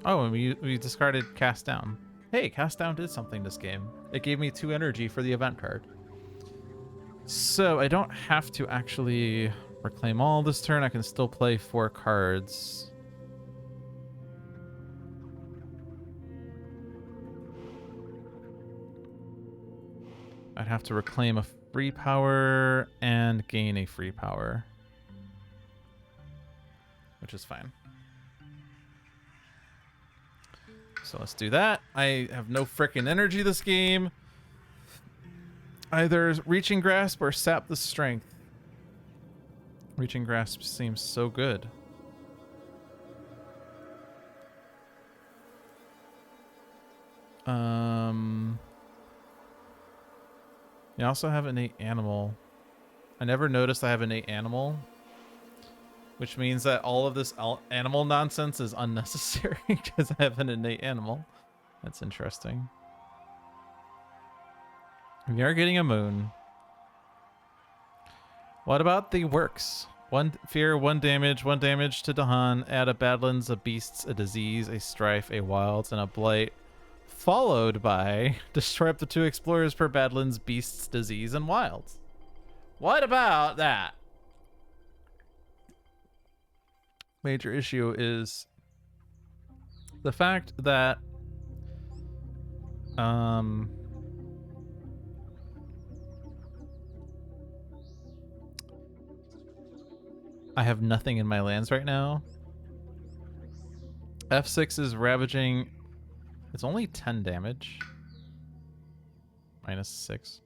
Oh, and we discarded Cast Down. Hey, Cast Down did something this game. It gave me 2 energy for the event card. So I don't have to actually reclaim all this turn. I can still play 4 cards. I'd have to reclaim a free power and gain a free power, which is fine. So let's do that. I have no frickin' energy this game. Either Reaching Grasp or Sap the Strength. Reaching Grasp seems so good. You also have innate animal. I never noticed I have innate animal, which means that all of this animal nonsense is unnecessary because I have an innate animal. That's interesting. We are getting a moon. What about the works? 1 fear, 1 damage to Dahan. Add a Badlands, a Beasts, a Disease, a Strife, a Wilds, and a Blight. Followed by destroy up to 2 explorers per Badlands, Beasts, Disease, and Wilds. What about that? Major issue is the fact that I have nothing in my lands right now. F6 is ravaging. It's only 10 damage. -6.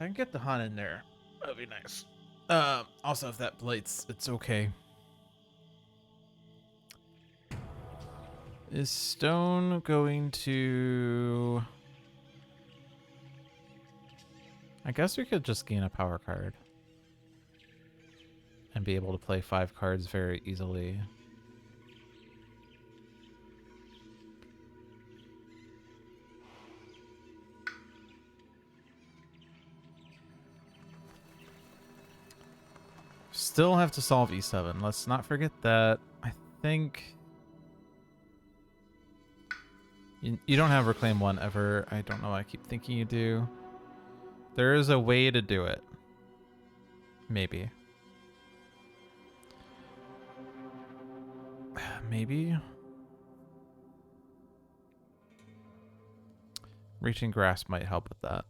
I can get the Han in there. That'd be nice. Also, if that blights, it's okay. Is stone going to... I guess we could just gain a power card. And be able to play 5 cards very easily. Still have to solve E7. Let's not forget that. I think... You don't have Reclaim 1 ever. I don't know why I keep thinking you do. There is a way to do it. Maybe. Maybe. Reaching Grasp might help with that.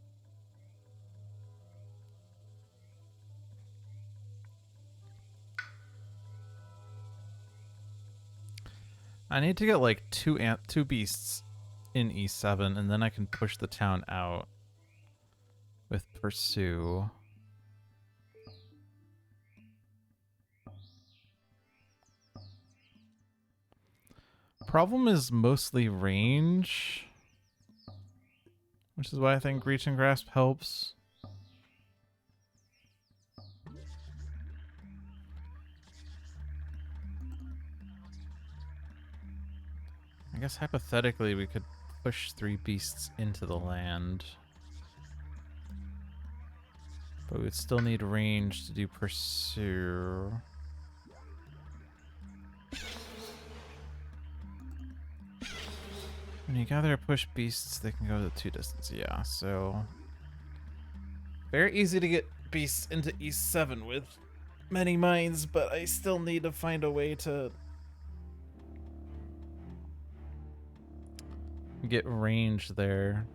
I need to get like two beasts in E7, and then I can push the town out with Pursue. Problem is mostly range, which is why I think Reach and Grasp helps. I guess hypothetically we could push 3 beasts into the land. But we would still need range to do Pursue. When you gather or push beasts, they can go to 2 distance. Yeah, so... very easy to get beasts into E7 with many mines, but I still need to find a way to get range there.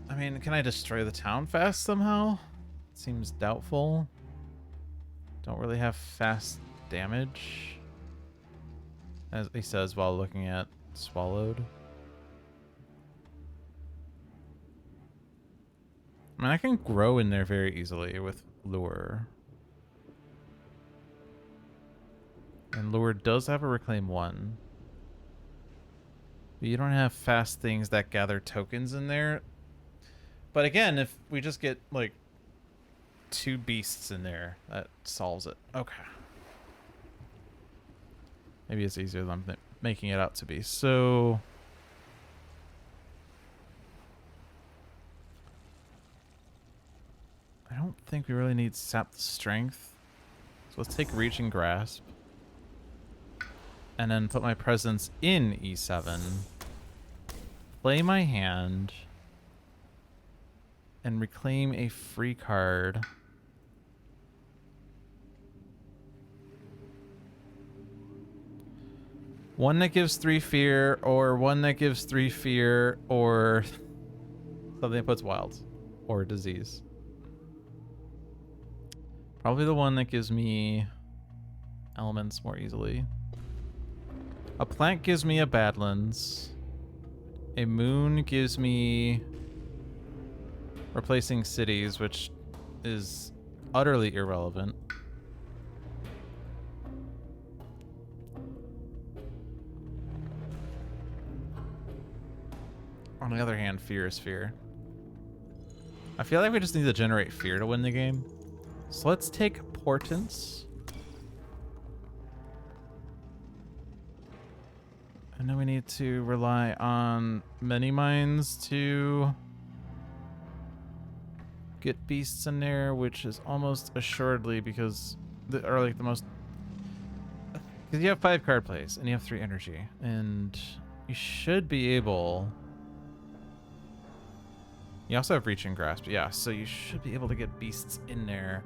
I mean, can I destroy the town fast somehow? Seems doubtful. Don't really have fast damage, as he says while looking at Swallowed. I mean, I can grow in there very easily with Lure. And Lure does have a Reclaim 1. But you don't have fast things that gather tokens in there. But again, if we just get, like, 2 beasts in there, that solves it. Okay. Maybe it's easier than I'm making it out to be. So... I don't think we really need Sap the Strength. So let's take Reach and Grasp. And then put my presence in E7. Play my hand. And reclaim a free card. One that gives 3 fear, or one that gives 3 fear, or something that puts wilds. Or disease. Probably the one that gives me elements more easily. A plant gives me a Badlands. A moon gives me replacing cities, which is utterly irrelevant. On the other hand, fear is fear. I feel like we just need to generate fear to win the game. So let's take Portents. And then we need to rely on many mines to get beasts in there, which is almost assuredly because are like the most, because you have 5 card plays and you have 3 energy, and you should be able. You also have Reach and Grasp, yeah, so you should be able to get beasts in there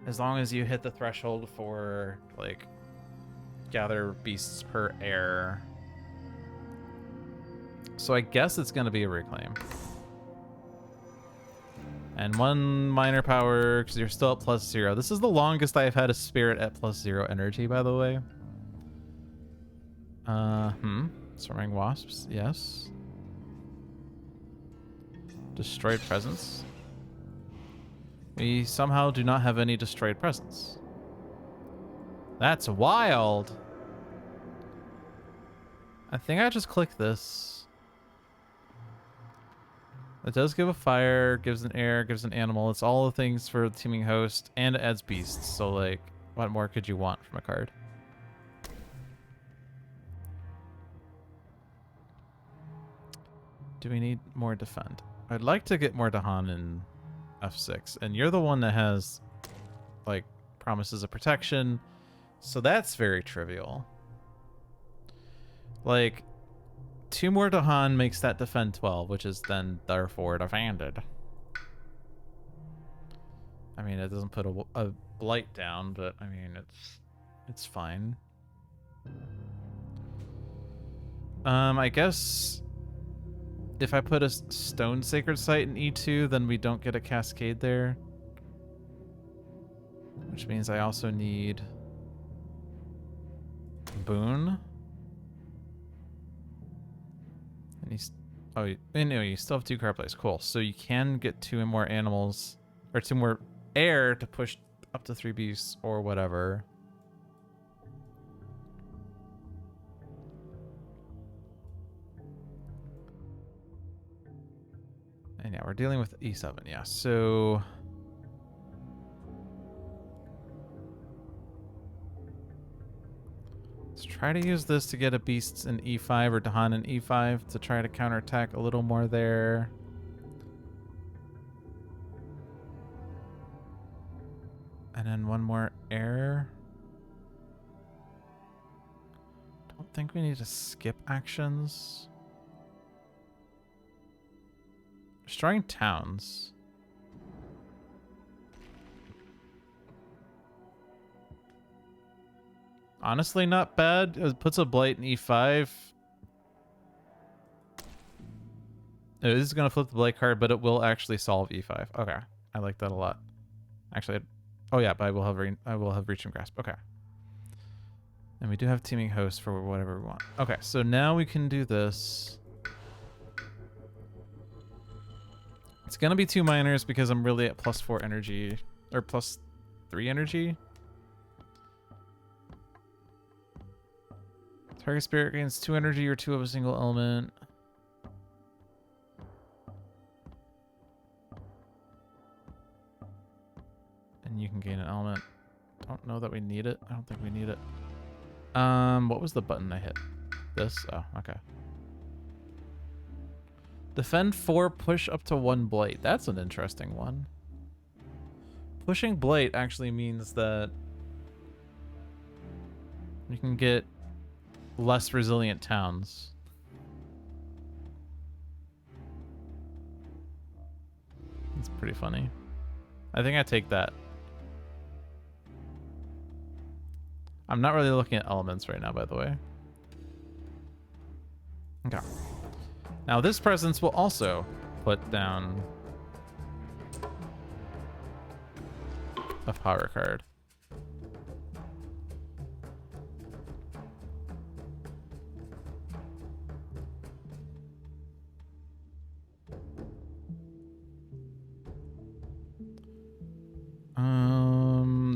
as long as you hit the threshold for like gather beasts per air. So I guess it's going to be a Reclaim. And 1 minor power, because you're still at +0. This is the longest I've had a spirit at +0 energy, by the way. Swarming Wasps, yes. Destroyed presence? We somehow do not have any destroyed presence. That's wild. I think I just click this. It does give a fire, gives an air, gives an animal. It's all the things for the teaming host, and it adds beasts. So, like, what more could you want from a card? Do we need more defend? I'd like to get more Dahan in F6, and you're the one that has, like, promises of protection, so that's very trivial. Like, 2 more Dahan makes that defend 12, which is then therefore defended. I mean, it doesn't put a blight down, but I mean, it's fine. I guess if I put a stone sacred site in E2, then we don't get a cascade there. Which means I also need Boon. And he's, oh, anyway, you still have 2 card plays. Cool. So you can get 2 more animals, or 2 more air to push up to 3 beasts or whatever. And yeah, we're dealing with E7, yeah. So let's try to use this to get a beast in E5 or Dahan in E5 to try to counterattack a little more there. And then 1 more air. Don't think we need to skip actions. Destroying towns. Honestly, not bad. It puts a blight in E5. It is going to flip the blight card, but it will actually solve E5. Okay, I like that a lot. Actually, oh yeah, but I will have reach and grasp. Okay, and we do have teaming host for whatever we want. Okay, so now we can do this. It's gonna be 2 miners because I'm really at +4 energy or +3 energy. Target spirit gains 2 energy or 2 of a single element. And you can gain an element. Don't know that we need it. I don't think we need it. What was the button I hit? This? Oh, okay. Defend 4, push up to 1 blight. That's an interesting one. Pushing blight actually means that you can get less resilient towns. It's pretty funny. I think I take that. I'm not really looking at elements right now, by the way. Okay. Now this presence will also put down a power card.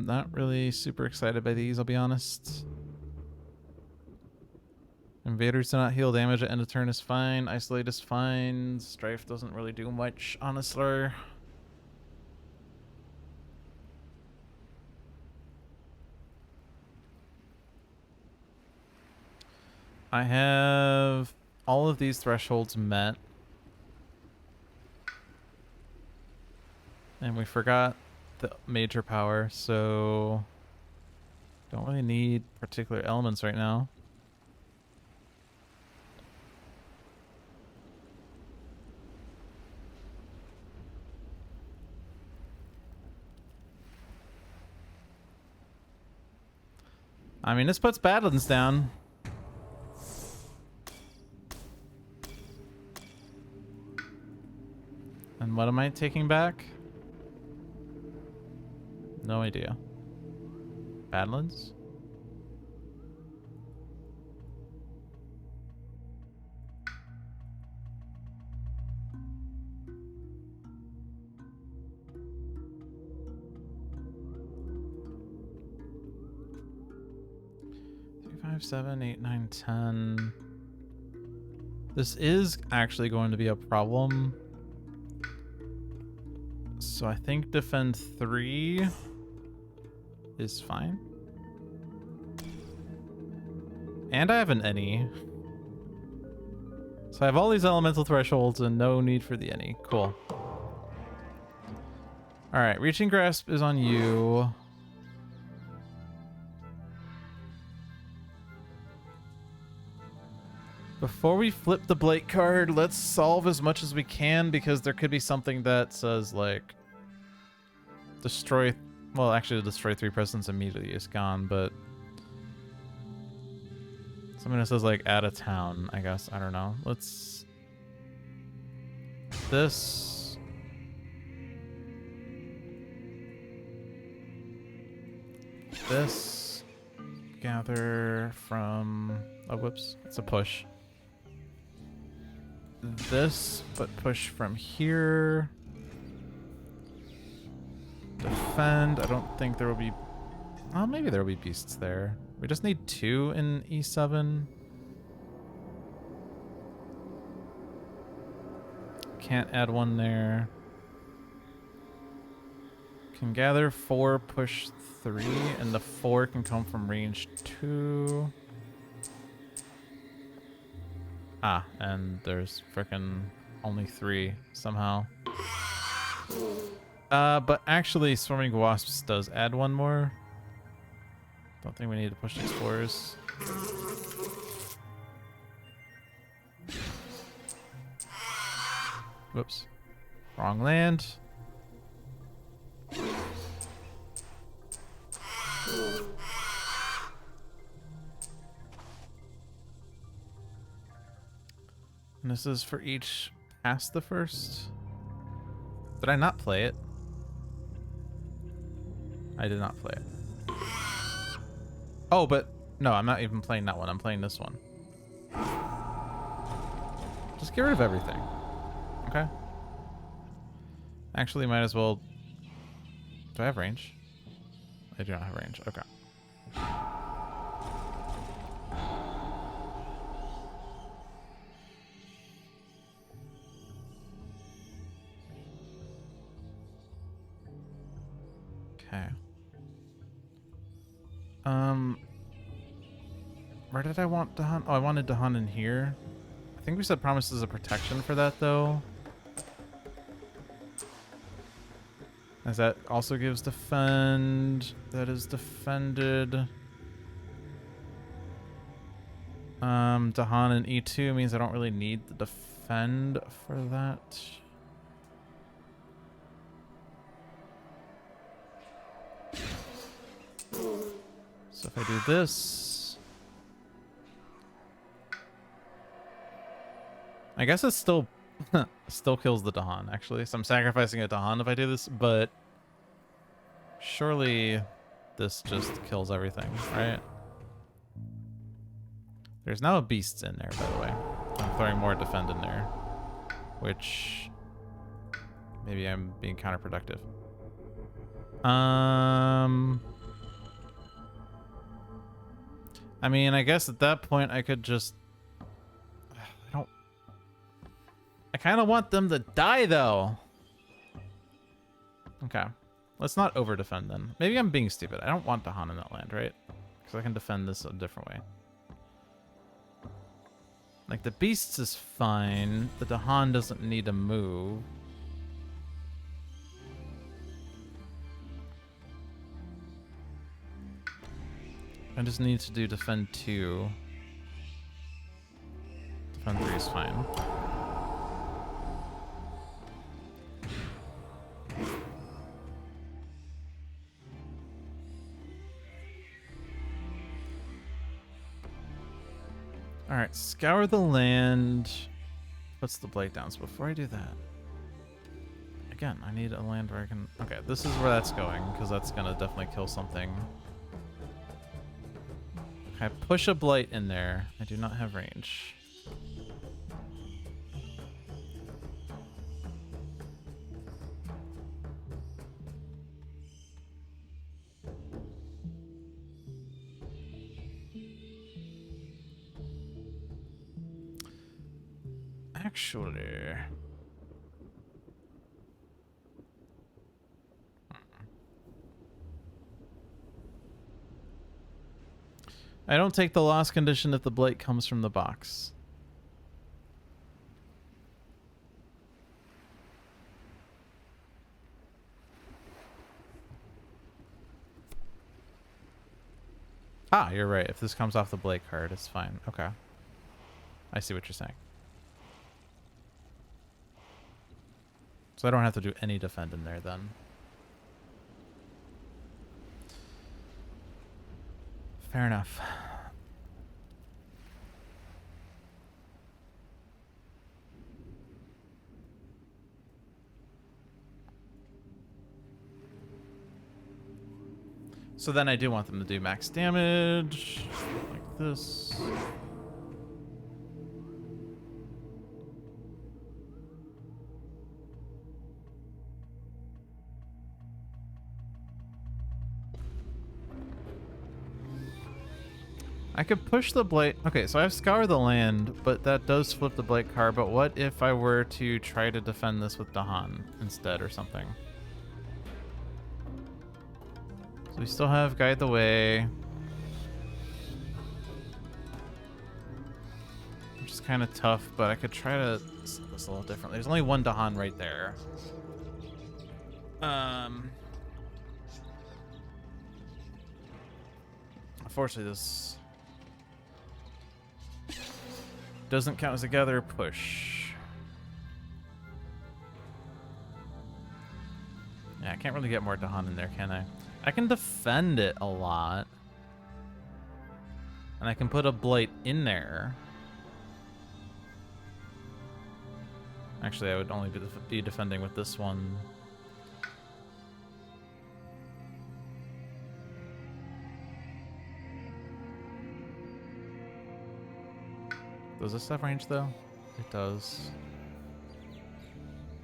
Not really super excited by these, I'll be honest. Invaders do not heal damage at end of turn is fine. Isolate is fine. Strife doesn't really do much, honestly. I have all of these thresholds met. And we forgot the major power, so don't really need particular elements right now. I mean, this puts Badlands down. And what am I taking back? No idea. Badlands? 5, 7, 8, 9, 10. This is actually going to be a problem. So I think defend 3 is fine. And I have an any. So I have all these elemental thresholds and no need for the any. Cool. Alright, reaching grasp is on you. Before we flip the Blake card, let's solve as much as we can, because there could be something that says, like, destroy... Well, actually, destroy 3 presence immediately is gone, but... Something that says, like, add a town, I guess. I don't know. Let's... This... This... Gather from... Oh, whoops. It's a push. This, but push from here. Defend. I don't think there will be... Oh, maybe there will be beasts there. We just need 2 in E7. Can't add 1 there. Can gather 4, push 3, and the 4 can come from range 2. Ah, and there's frickin' only 3 somehow. But actually, Swarming Wasps does add 1 more. Don't think we need to push these 4s. Whoops. Wrong land. And this is for each past the first. Did I not play it? I did not play it. Oh, but no, I'm not even playing that one. I'm playing this one. Just get rid of everything. Okay. Actually, might as well... Do I have range? I do not have range. Okay. Okay. Where did I want to hunt? Oh, I wanted to hunt in here. I think we said promises of protection for that, though. As that also gives defend. That is defended. Dahan in E2 means I don't really need the defend for that. So if I do this, I guess it still still kills the Dahan, actually. So I'm sacrificing a Dahan if I do this, but surely this just kills everything, right? There's now a beast in there, by the way. I'm throwing more defend in there, which maybe I'm being counterproductive. I mean, I guess at that point I could just... I kind of want them to die, though. Okay. Let's not over-defend then. Maybe I'm being stupid. I don't want Dahan in that land, right? Because I can defend this a different way. Like, the beasts is fine. The Dahan doesn't need to move. I just need to do defend 2. Defend 3 is fine. Alright, scour the land. What's the blade down? So before I do that, again, I need a land where I can... Okay, this is where that's going, because that's going to definitely kill something. I push a blight in there. I do not have range. actually. I don't take the loss condition if the blight comes from the box. Ah, you're right. If this comes off the blight card, it's fine. Okay. I see what you're saying. So I don't have to do any defend in there then. Fair enough. So then I do want them to do max damage, like this. I could push the blight. Okay, so I have Scour the Land, but that does flip the blight card. But what if I were to try to defend this with Dahan instead or something? So we still have Guide the Way. Which is kind of tough, but I could try to set this a little differently. There's only one Dahan right there. Unfortunately, this doesn't count as a gather push. Yeah, I can't really get more Dahan in there, can I? I can defend it a lot. And I can put a blight in there. Actually, I would only be defending with this one. Does this have range, though? It does.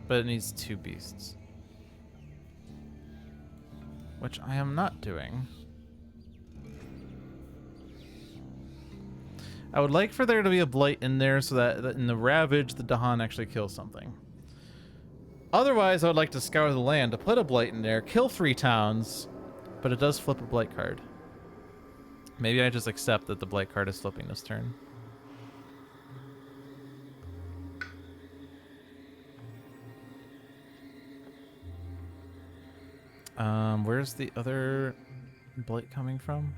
But it needs 2 beasts. Which I am not doing. I would like for there to be a blight in there so that in the Ravage, the Dahan actually kills something. Otherwise, I would like to Scour the Land to put a blight in there, kill 3 towns, but it does flip a blight card. Maybe I just accept that the blight card is flipping this turn. Where's the other blight coming from?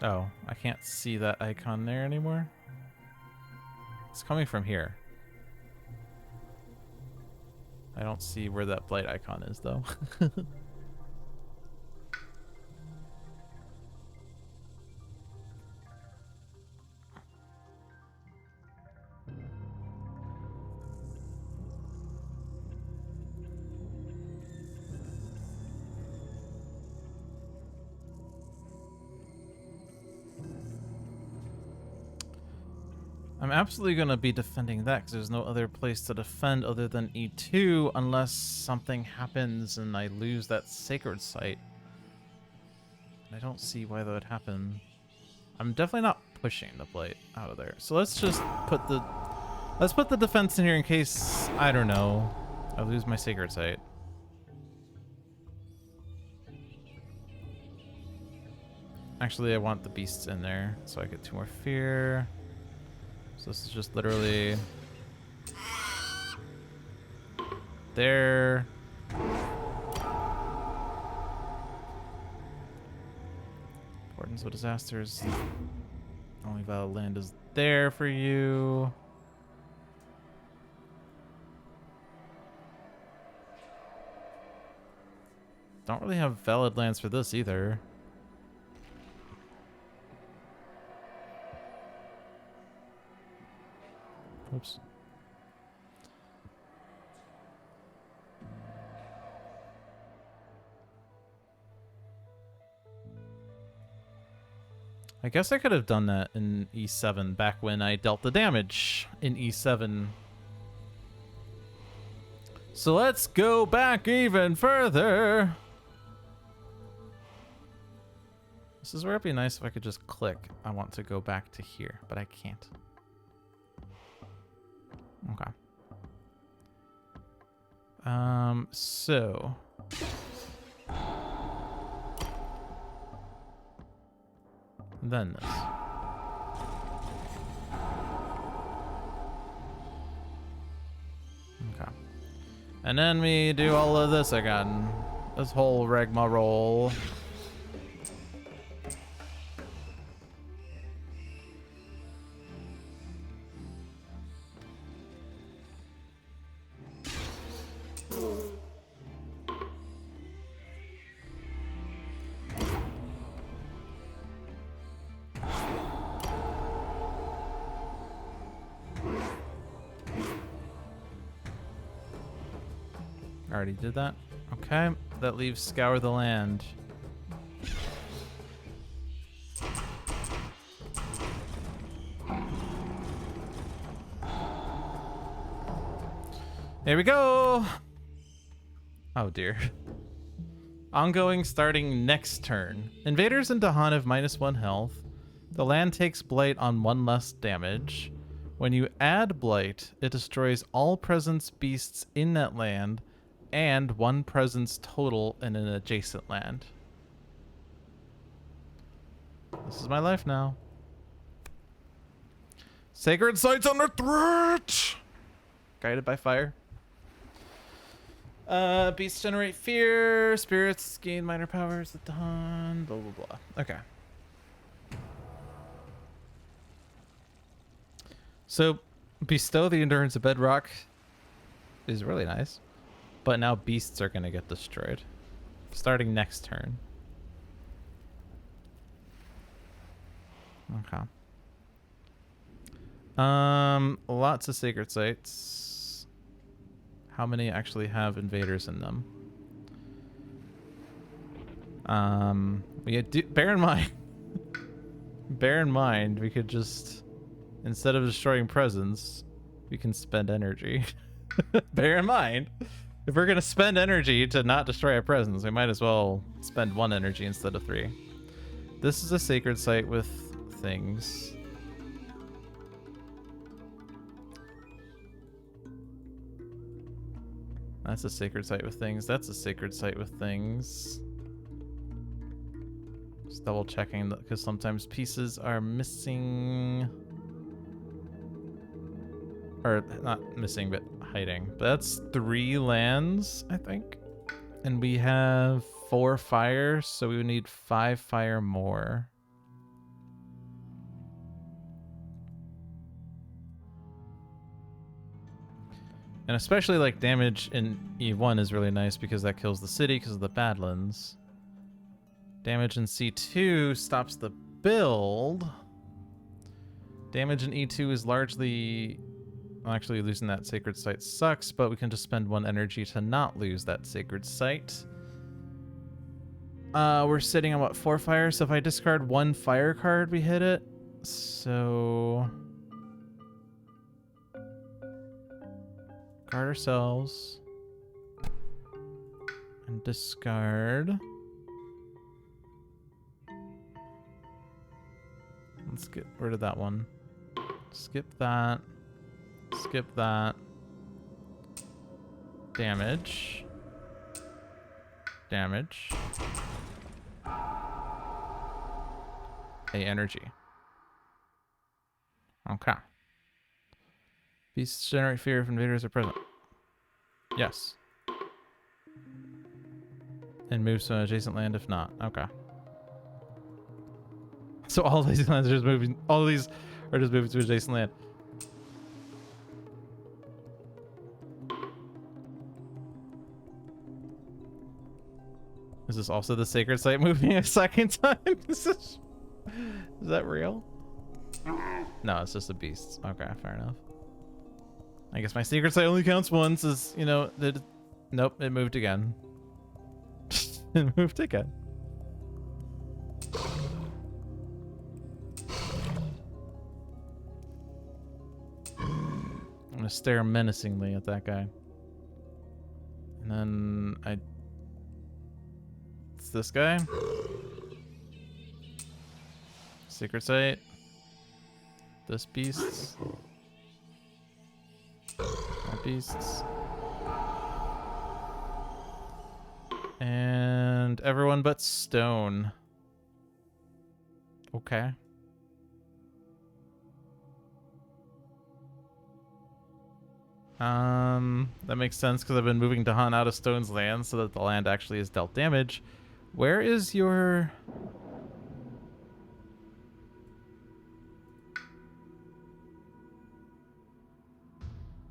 Oh, I can't see that icon there anymore. It's coming from here. I don't see where that blight icon is, though. I'm absolutely going to be defending that because there's no other place to defend other than E2 unless something happens and I lose that sacred site. I don't see why that would happen. I'm definitely not pushing the blight out of there. So let's just put the defense in here in case, I don't know, I lose my sacred site. Actually, I want the beasts in there so I get 2 more fear. So this is just literally there. Importance of disasters. Only valid land is there for you. Don't really have valid lands for this either. Oops. I guess I could have done that in E7 back when I dealt the damage in E7. So let's go back even further. This is where it'd be nice if I could just click. I want to go back to here, but I can't. Okay. So. Then this. Okay. And then we do all of this again. This whole rigmarole. Already did that. Okay, that leaves Scour the Land. Here we go! Oh dear. Ongoing starting next turn. Invaders in Dahan have -1 health. The land takes Blight on 1 less damage. When you add Blight, it destroys all presence beasts in that land and 1 presence total in an adjacent land. This is my life now. Sacred Sight's under threat! Guided by fire. Beasts generate fear. Spirits gain minor powers at dawn. Blah, blah, blah. Okay. So, bestow the endurance of bedrock is really nice. But now beasts are going to get destroyed. Starting next turn. Okay. Lots of sacred sites. How many actually have invaders in them? Bear in mind. Bear in mind, we could just, instead of destroying presence, we can spend energy. Bear in mind. If we're going to spend energy to not destroy a presence, we might as well spend 1 energy instead of 3. This is a sacred site with things. That's a sacred site with things. That's a sacred site with things. Just double checking because sometimes pieces are missing. Or not missing, but hiding. But that's 3 lands, I think. And we have 4 fire, so we would need 5 fire more. And especially like damage in E1 is really nice because that kills the city because of the Badlands. Damage in C2 stops the build. Damage in E2 is largely... Well, actually losing that sacred site sucks, but we can just spend 1 energy to not lose that sacred site. We're sitting on what, 4 fire? So if I discard 1 fire card, we hit it. So... guard ourselves. And discard. Let's get rid of that one. Skip that. Skip that. Damage. Damage. A energy. Okay. Beasts generate fear if invaders are present. Yes. And move to an adjacent land if not. Okay. So all these lands are just moving. All these are just moving to adjacent land. Is this also the sacred site moving a second time? Is that real? No, it's just the beasts. Okay, fair enough. I guess my secret site only counts once. Is, you know, nope, it moved again. It moved again. I'm gonna stare menacingly at that guy. And then it's this guy. Secret site. This beasts. More beasts. And everyone but stone. Okay. That makes sense because I've been moving Dahan out of Stone's land so that the land actually is dealt damage. Where is your...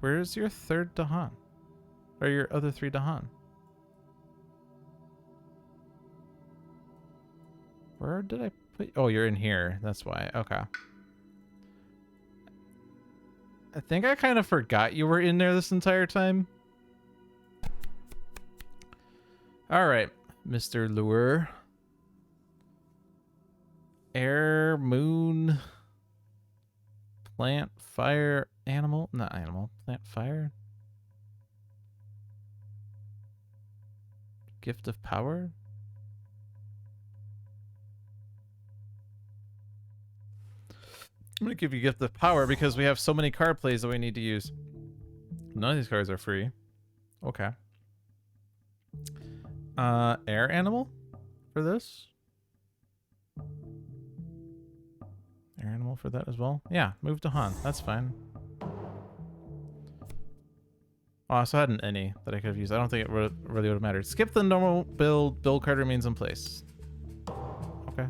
Where's your third Dahan? Or your other 3 Dahan? Where did I put... Oh, you're in here. That's why. Okay. I think I kind of forgot you were in there this entire time. All right, Mr. Lure. Air, moon, plant, fire, animal. Not animal. Plant, fire. Gift of power. I'm gonna give you gift of power because we have so many card plays that we need to use. None of these cards are free. Okay. Air animal for this. Air animal for that as well. Yeah, move to Han. That's fine. Oh, I also had an any that I could have used. I don't think it really would have mattered. Skip the normal build. Build card remains in place. Okay.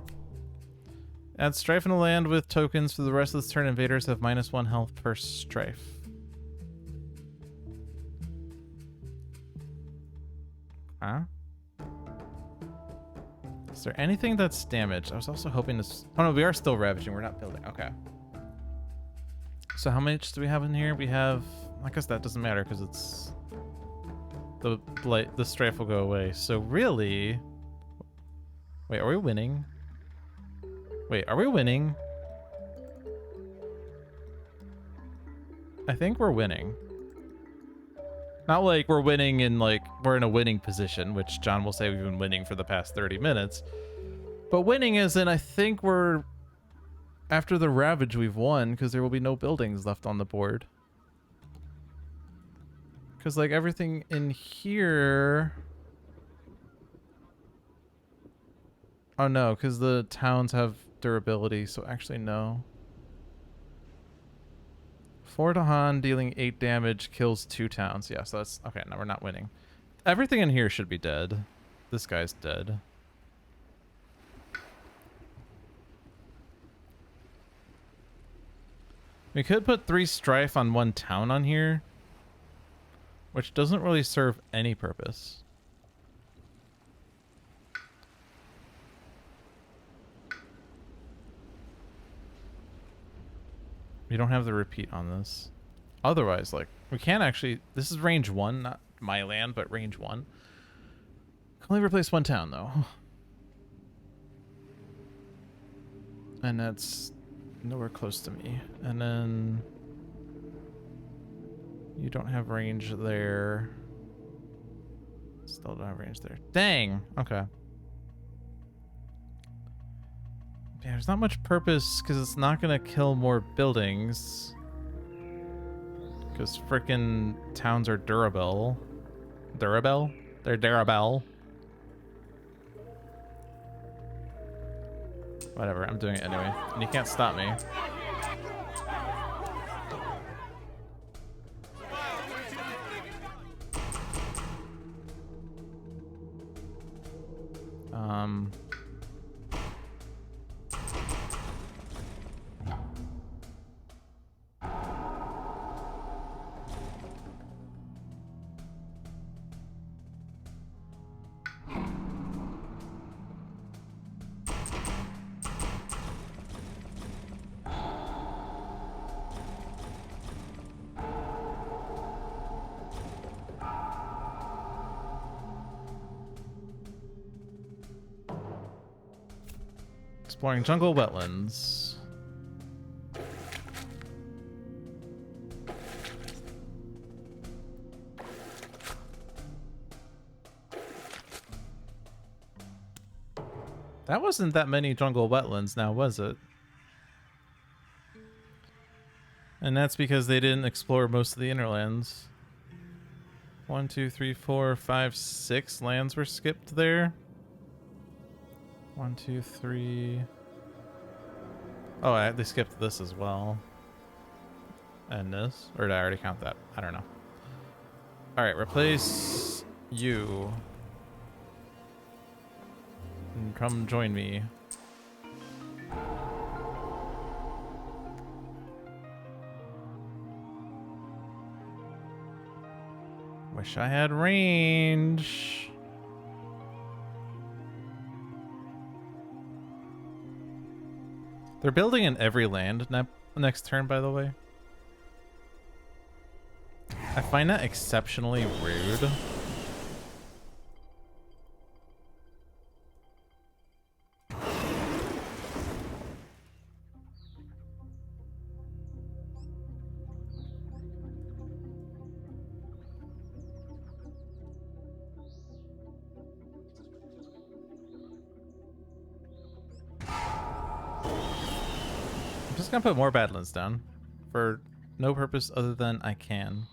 Add strife in the land with tokens. For the rest of this turn, invaders have -1 health per strife. Huh? Is there anything that's damaged? I was also hoping to... Oh no, we are still ravaging. We're not building. Okay. So how much do we have in here? We have... I guess that doesn't matter because it's... The strife will go away. So really... Wait, are we winning? Wait, are we winning? I think we're winning. Not like we're winning in like, we're in a winning position, which John will say we've been winning for the past 30 minutes. But winning is in, I think we're, after the Ravage we've won, because there will be no buildings left on the board. Because like everything in here... Oh no, because the towns have durability, so actually no. 4 to Han, dealing 8 damage, kills 2 towns. Yeah, so that's... Okay, no, we're not winning. Everything in here should be dead. This guy's dead. We could put 3 strife on 1 town on here, which doesn't really serve any purpose. We don't have the repeat on this. Otherwise, like, we can't actually... This is range 1, not my land, but range 1. Can only replace 1 town, though. And that's nowhere close to me. And then... You don't have range there. Still don't have range there. Dang! Okay. Yeah, there's not much purpose because it's not going to kill more buildings. Because frickin' towns are durable. Durable? They're durable. Whatever, I'm doing it anyway. And you can't stop me. Exploring jungle wetlands. That wasn't that many jungle wetlands now, was it? And that's because they didn't explore most of the inner lands. 1, 2, 3, 4, 5, 6 lands were skipped there. 1, 2, 3. Oh, they skipped this as well. And this? Or did I already count that? I don't know. Alright, replace you. And come join me. Wish I had range. They're building in every land next turn, by the way. I find that exceptionally rude. I'm just gonna put more Badlands down for no purpose other than I can.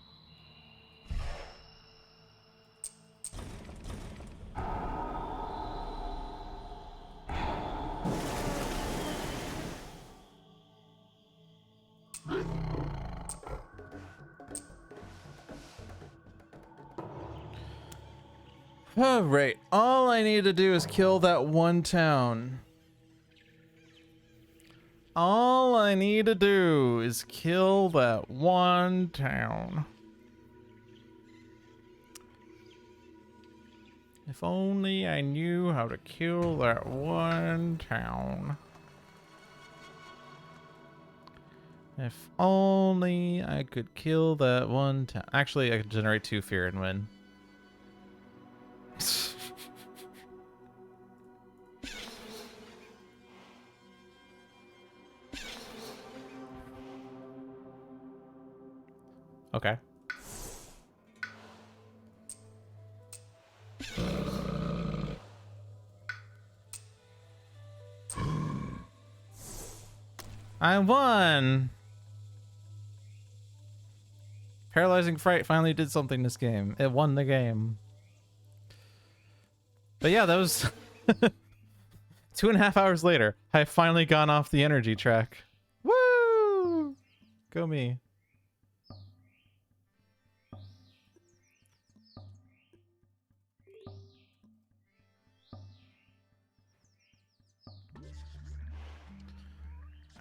Alright, all I need to do is kill that one town. All I need to do is kill that one town. If only I knew how to kill that one town. If only I could kill that one town. Actually, I could generate 2 fear and win. Okay. I won! Paralyzing Fright finally did something this game. It won the game. But yeah, that was 2.5 hours later. I finally gone off the energy track. Woo! Go me.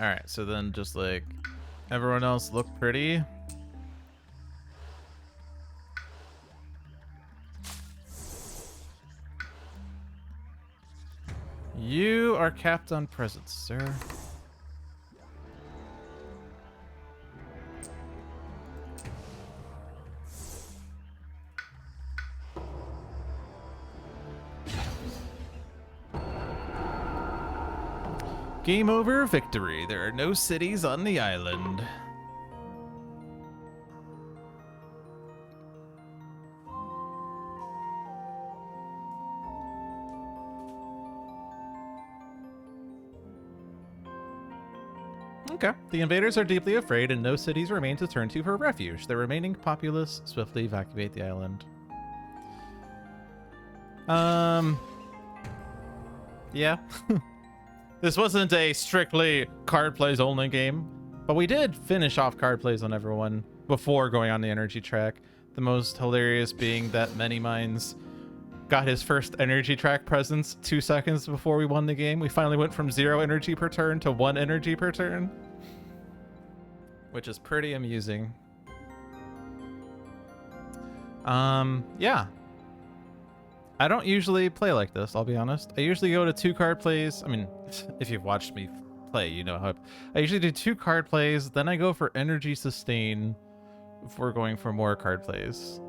Alright, so then just like everyone else look pretty. You are capped on presence, sir. Game over, victory. There are no cities on the island. Okay. The invaders are deeply afraid and no cities remain to turn to for refuge. The remaining populace swiftly evacuate the island. Yeah. This wasn't a strictly card plays only game, but we did finish off card plays on everyone before going on the energy track. The most hilarious being that Many Minds got his first energy track presence 2 seconds before we won the game. We finally went from 0 energy per turn to 1 energy per turn, which is pretty amusing. Yeah. I don't usually play like this, I'll be honest. I usually go to 2 card plays. I mean, if you've watched me play, you know how I usually do 2 card plays, then I go for energy sustain before going for more card plays.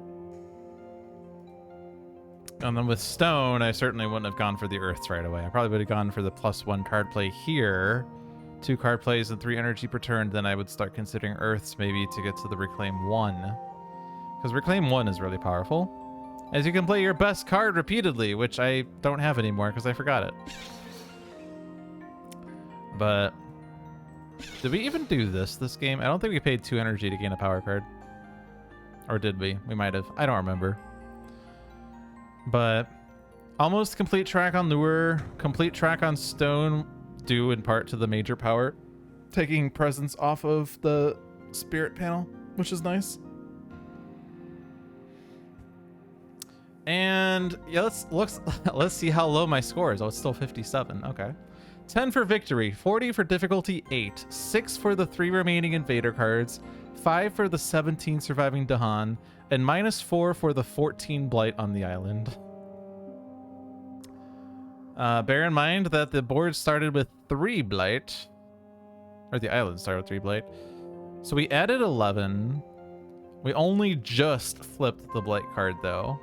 And then with Stone, I certainly wouldn't have gone for the Earths right away. I probably would have gone for the +1 card play here, 2 card plays and 3 energy per turn. Then I would start considering Earths maybe to get to the Reclaim 1. Because Reclaim 1 is really powerful. As you can play your best card repeatedly, which I don't have anymore because I forgot it. But Did we even do this game? I don't think we paid 2 energy to gain a power card. Or did we? We might have. I don't remember. But almost complete track on Lure, complete track on Stone, due in part to the major power, taking presence off of the spirit panel, which is nice. And yeah, let's see how low my score is. Oh, it's still 57. Okay. 10 for victory, 40 for difficulty 8, 6 for the 3 remaining invader cards, 5 for the 17 surviving Dahan, and -4 for the 14 blight on the island. Bear in mind that the board started with 3 blight, or the island started with 3 blight. So we added 11. We only just flipped the blight card though.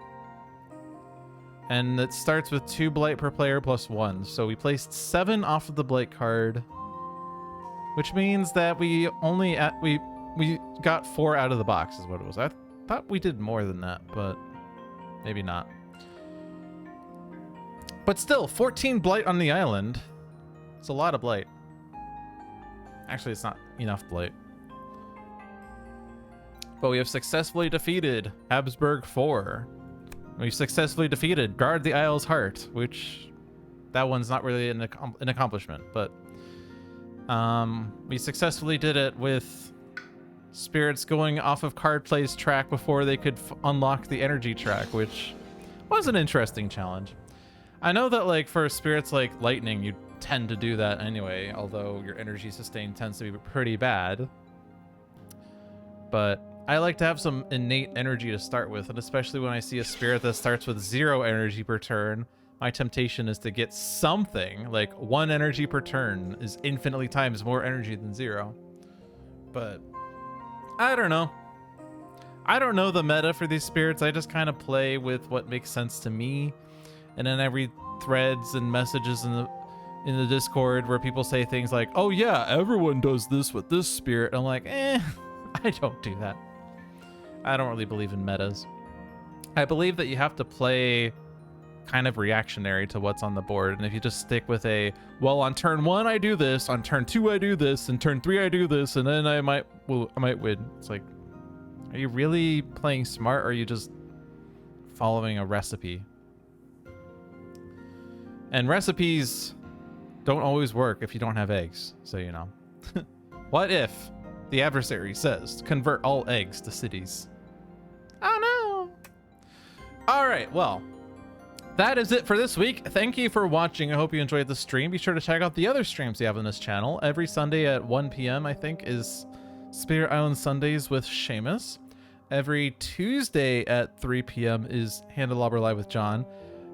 And it starts with 2 blight per player plus 1. So we placed 7 off of the blight card, which means that we only we got 4 out of the box is what it was. I thought we did more than that, but maybe not. But still, 14 blight on the island. It's a lot of blight. Actually, it's not enough blight. But we have successfully defeated Habsburg 4. We've successfully defeated Guard the Isle's Heart, which that one's not really an accomplishment, but we successfully did it with spirits going off of card play's track before they could unlock the energy track, which was an interesting challenge. I know that like for spirits like lightning, you tend to do that anyway, although your energy sustain tends to be pretty bad. But I like to have some innate energy to start with, and especially when I see a spirit that starts with 0 energy per turn, my temptation is to get something, like 1 energy per turn is infinitely times more energy than 0. But I don't know. I don't know the meta for these spirits. I just kind of play with what makes sense to me. And then I read threads and messages in the Discord where people say things like, oh yeah, everyone does this with this spirit. I'm like, I don't do that. I don't really believe in metas. I believe that you have to play kind of reactionary to what's on the board. And if you just stick with well, on turn 1 I do this, on turn 2 I do this, and turn 3 I do this, and then I might win. It's like, are you really playing smart, or are you just following a recipe? And recipes don't always work if you don't have eggs, so you know. What if the adversary says, convert all eggs to cities? Oh no! Alright, well, that is it for this week. Thank you for watching. I hope you enjoyed the stream. Be sure to check out the other streams we have on this channel. Every Sunday at 1 p.m., I think, is Spirit Island Sundays with Seamus. Every Tuesday at 3 p.m. is Handelabra Live with John.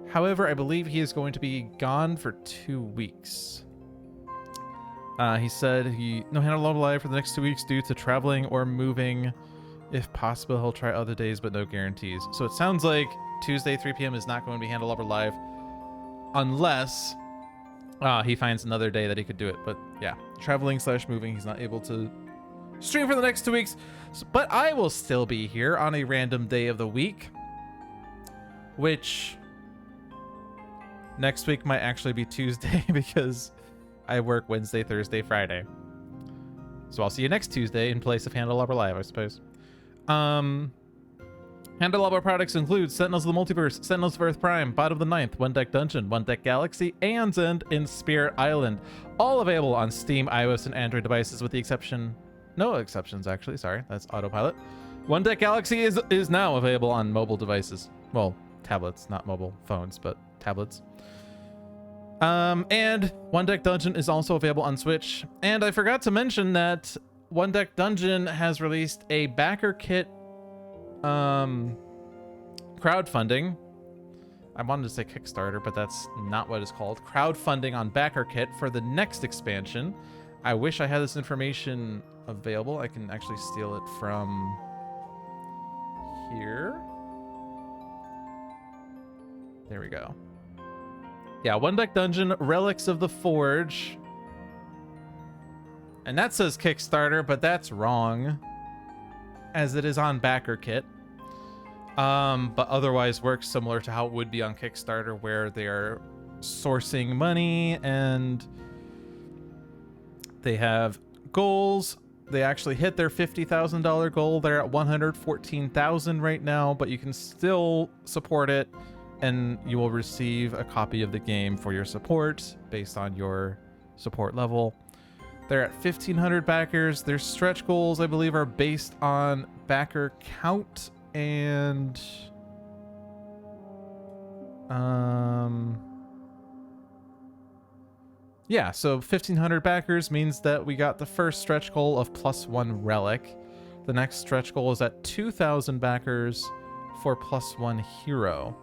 However, I believe he is going to be gone for 2 weeks. He said no Handelabra Live for the next 2 weeks due to traveling or moving. If possible, he'll try other days, but no guarantees. So it sounds like Tuesday, 3 p.m. is not going to be Handelabra Live unless he finds another day that he could do it. But yeah, traveling / moving, he's not able to stream for the next 2 weeks. But I will still be here on a random day of the week, which next week might actually be Tuesday because I work Wednesday, Thursday, Friday. So I'll see you next Tuesday in place of Handelabra Live, I suppose. Handelabra products include Sentinels of the Multiverse, Sentinels of Earth Prime, Bot of the Ninth, One Deck Dungeon, One Deck Galaxy, and in Spirit Island. All available on Steam, iOS, and Android devices with the exception... No exceptions, actually. Sorry, that's Autopilot. One Deck Galaxy is now available on mobile devices. Well, tablets, not mobile phones, but tablets. And One Deck Dungeon is also available on Switch. And I forgot to mention that One Deck Dungeon has released a backer kit crowdfunding. I wanted to say Kickstarter, but that's not what it's called. Crowdfunding on backer kit for the next expansion. I wish I had this information available. I can actually steal it from here. There we go. Yeah, One Deck Dungeon, Relics of the Forge. And that says Kickstarter, but that's wrong, as it is on backer kit. But otherwise works similar to how it would be on Kickstarter, where they are sourcing money and they have goals. They actually hit their $50,000 goal. They're at 114,000 right now, but you can still support it, and you will receive a copy of the game for your support based on your support level. They're at 1,500 backers. Their stretch goals, I believe, are based on backer count and yeah, so 1,500 backers means that we got the first stretch goal of +1 relic. The next stretch goal is at 2,000 backers for +1 hero.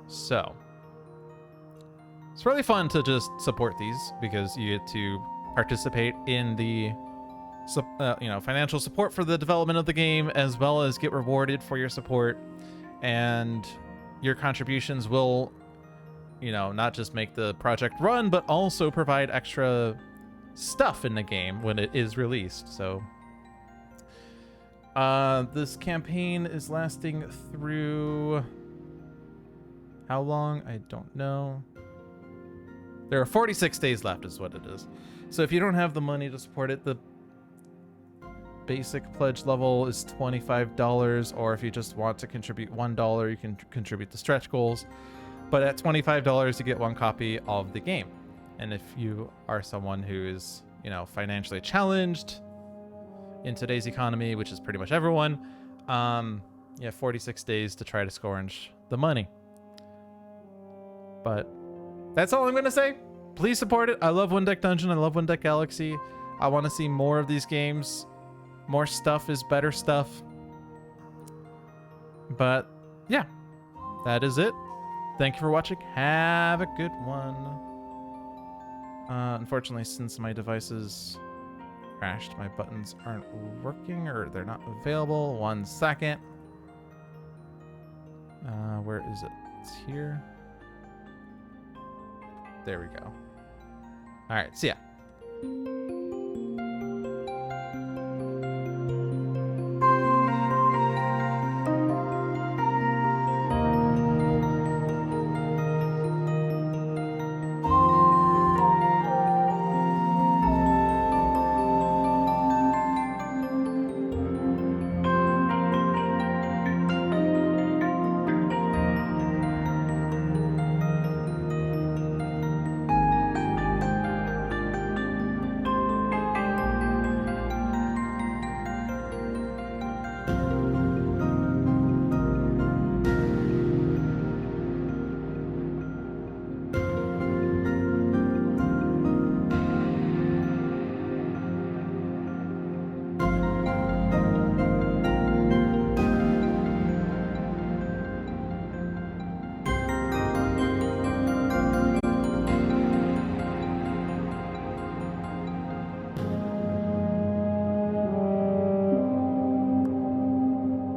So it's really fun to just support these because you get to participate in the financial support for the development of the game, as well as get rewarded for your support, and your contributions will not just make the project run, but also provide extra stuff in the game when it is released. So this campaign is lasting through how long? I don't know. There are 46 days left is what it is. So if you don't have the money to support it, the basic pledge level is $25, or if you just want to contribute $1, you can contribute the stretch goals. But at $25, you get 1 copy of the game. And if you are someone who is, financially challenged in today's economy, which is pretty much everyone, you have 46 days to try to scourge the money. But that's all I'm going to say. Please support it. I love One Deck Dungeon. I love One Deck Galaxy. I want to see more of these games. More stuff is better stuff. But yeah, that is it. Thank you for watching. Have a good one. Unfortunately, since my devices crashed, my buttons aren't working, or they're not available. 1 second. Where is it? It's here. There we go. All right, see ya.